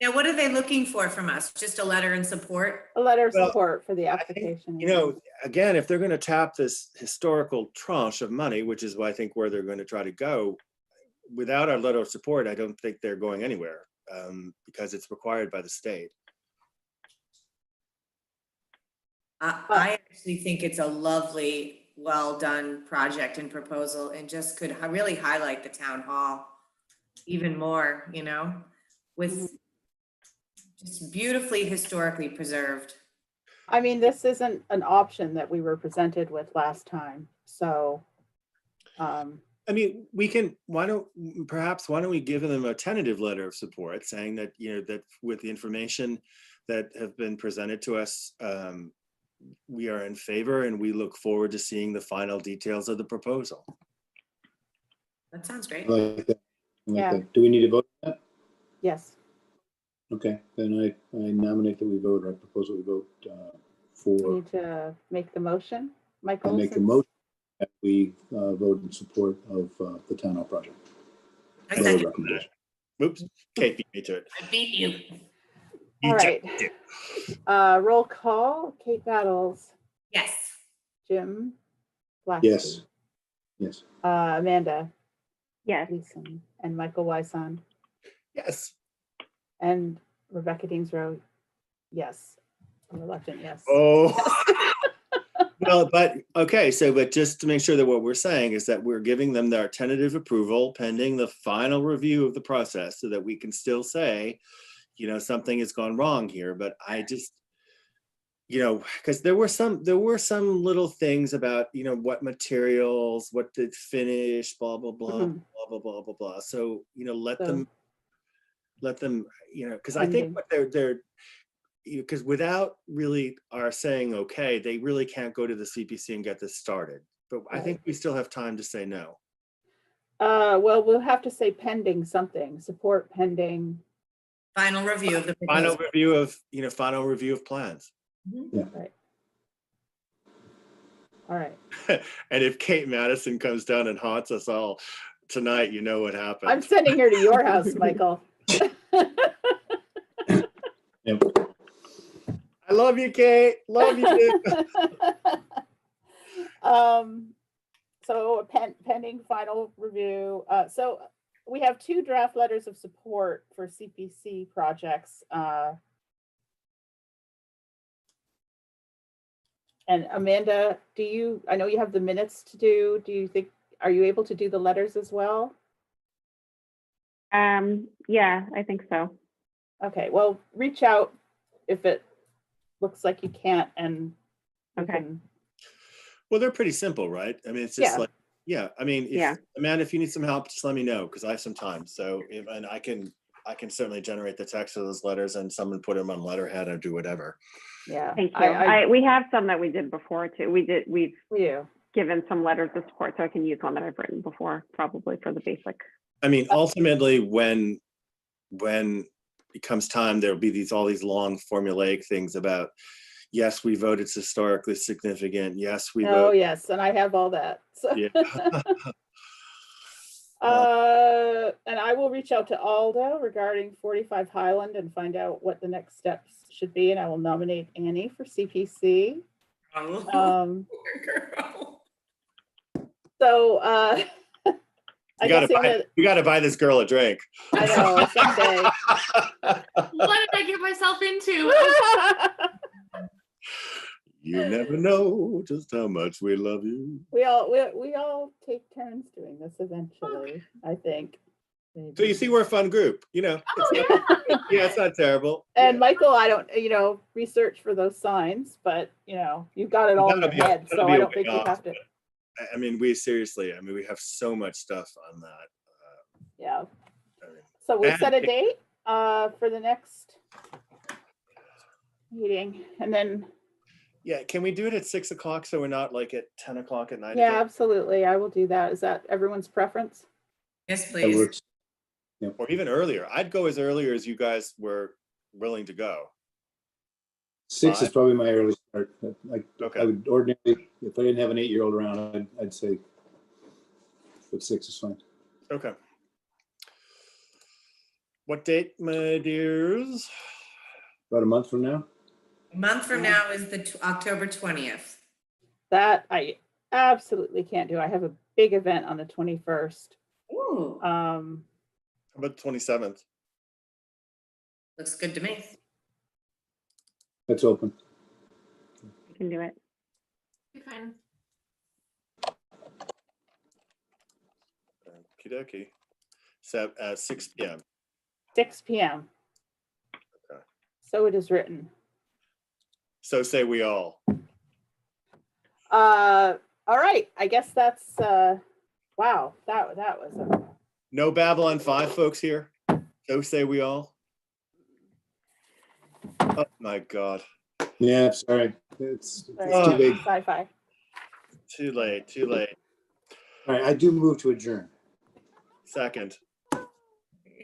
Now, what are they looking for from us? Just a letter in support? A letter of Well, support for the I think, application. you know, again, if they're going to tap this historical tranche of money, which is, I think, where they're going to try to go, without our letter of support, I don't think they're going anywhere, because it's required by the state. I actually think it's a lovely, well-done project and proposal, and just could really highlight the town hall even more, you know, with just beautifully historically preserved. I mean, this isn't an option that we were presented with last time, so. I mean, we can, why don't we give them a tentative letter of support saying that, you know, that with the information that have been presented to us, we are in favor and we look forward to seeing the final details of the proposal. That sounds great. I like that. I like Yeah. that. Do we need to vote on that? Yes. Okay, then I nominate that we vote, or propose that we vote We for, need to make the motion. I Michael? make a since- motion that we vote in support of the town hall project. I Letter second. recommendation. Oops, Kate beat me to it. I beat you. All right. Ejected it. Roll call. Kate Battles, Yes. Jim Blacksby. Yes. Yes. Amanda Yes. Gleason, and Michael Wyson, Yes. and Rebecca Deansrow. Yes. A reluctant yes. Oh. Well, but, okay, so, but just to make sure that what we're saying is that we're giving them their tentative approval pending the final review of the process so that we can still say, you know, something has gone wrong here, but I just, you know, because there were some little things about, you know, what materials, what the finish, blah, blah, blah, Mhm. blah, blah, blah, blah, blah. So, you know, let So- them, you know, because I think what they're, because without really our saying, okay, they really can't go to the CPC and get this started. But I think we still have time to say no. Well, we'll have to say pending something, support pending. Final review of the Final proposal. review of, you know, final review of plans. Yeah. Right. All right. And if Kate Madison comes down and haunts us all tonight, you know what happened. I'm sending her to your house, Michael. Yep. I love you, Kate. Love you. So pending final review. So we have 2 draft letters of support for CPC projects. And Amanda, I know you have the minutes to do. Are you able to do the letters as well? Yeah, I think so. Okay, well, reach out if it looks like you can't, and we Okay. can- Well, they're pretty simple, right? I mean, it's just Yeah. like, yeah, I mean, Yeah. Amanda, if you need some help, just let me know because I have some time. So, and I can certainly generate the text of those letters and someone put them on letterhead or do whatever. Yeah. Thank you. We have some that we did before too. We've given some letters of support, so I can use one that I've written before, probably for the basic. I mean, ultimately, when it comes time, there'll be all these long formulaic things about, yes, we voted historically significant. Yes, we Oh, voted. yes, and I have all that. So. Yeah. And I will reach out to Alda regarding 45 Highland and find out what the next steps should be, and I will nominate Annie for CPC. So We gotta buy this girl a drink. I know, someday. What did I get myself into? You never know just how much we love you. We all take turns doing this eventually, I think. So you see, we're a fun group, you know. It's not terrible. And Michael, I don't, research for those signs, but you've got it all in your head, so I don't think you have to. I mean, we have so much stuff on that. Yeah. So we'll set a date for the next meeting, and then. Yeah, can we do it at 6 o'clock so we're not like at 10 o'clock at night? Yeah, again? absolutely. I will do that. Is that everyone's preference? Yes, That please. works. Or even earlier. I'd go as earlier as you guys were willing to go. 6 is probably my early start. Okay. I would ordinarily, if I didn't have an 8-year-old around, I'd say, but 6 is fine. Okay. What date, my dears? About a month from now? A month from now is the October 20th. That I absolutely can't do. I have a big event on the 21st. Ooh, How about the 27th? looks good to me. That's open. You can do it. You're fine. Okie dokie. 6 p.m. 6 p.m. Okay. So it is written. So say we all. All right. I guess that's wow. That was a No Babylon 5 folks here. So say we all. Oh my God. Yeah, sorry. It's sorry, too big. sci-fi. Too late. Too late. All right, I do move to adjourn. Second.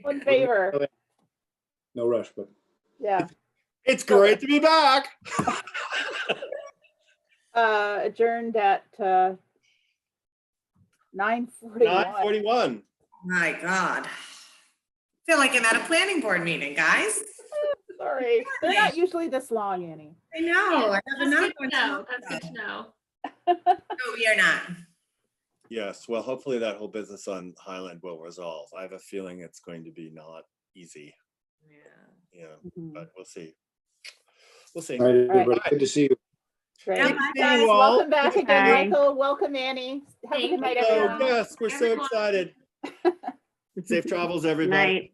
In favor. No rush, but Yeah. It's great to be back. Adjourned at 9:41. 9:41. My God. I feel like I'm at a planning board meeting, guys. Sorry, they're not usually this long, Annie. I know. I have That's enough. good to know. That's good to know. No, we are not. Yes. Well, hopefully that whole business on Highland will resolve. I have a feeling it's going to be not easy. Yeah. But we'll see. We'll see. all right, everybody. Good to see you. Great. Yeah, Guys, you all. welcome back again, Bye. Michael. Welcome, Annie. Have a good night, Thank you. everyone. Oh, yes, we're so Everyone. excited. Safe travels, everybody. Night.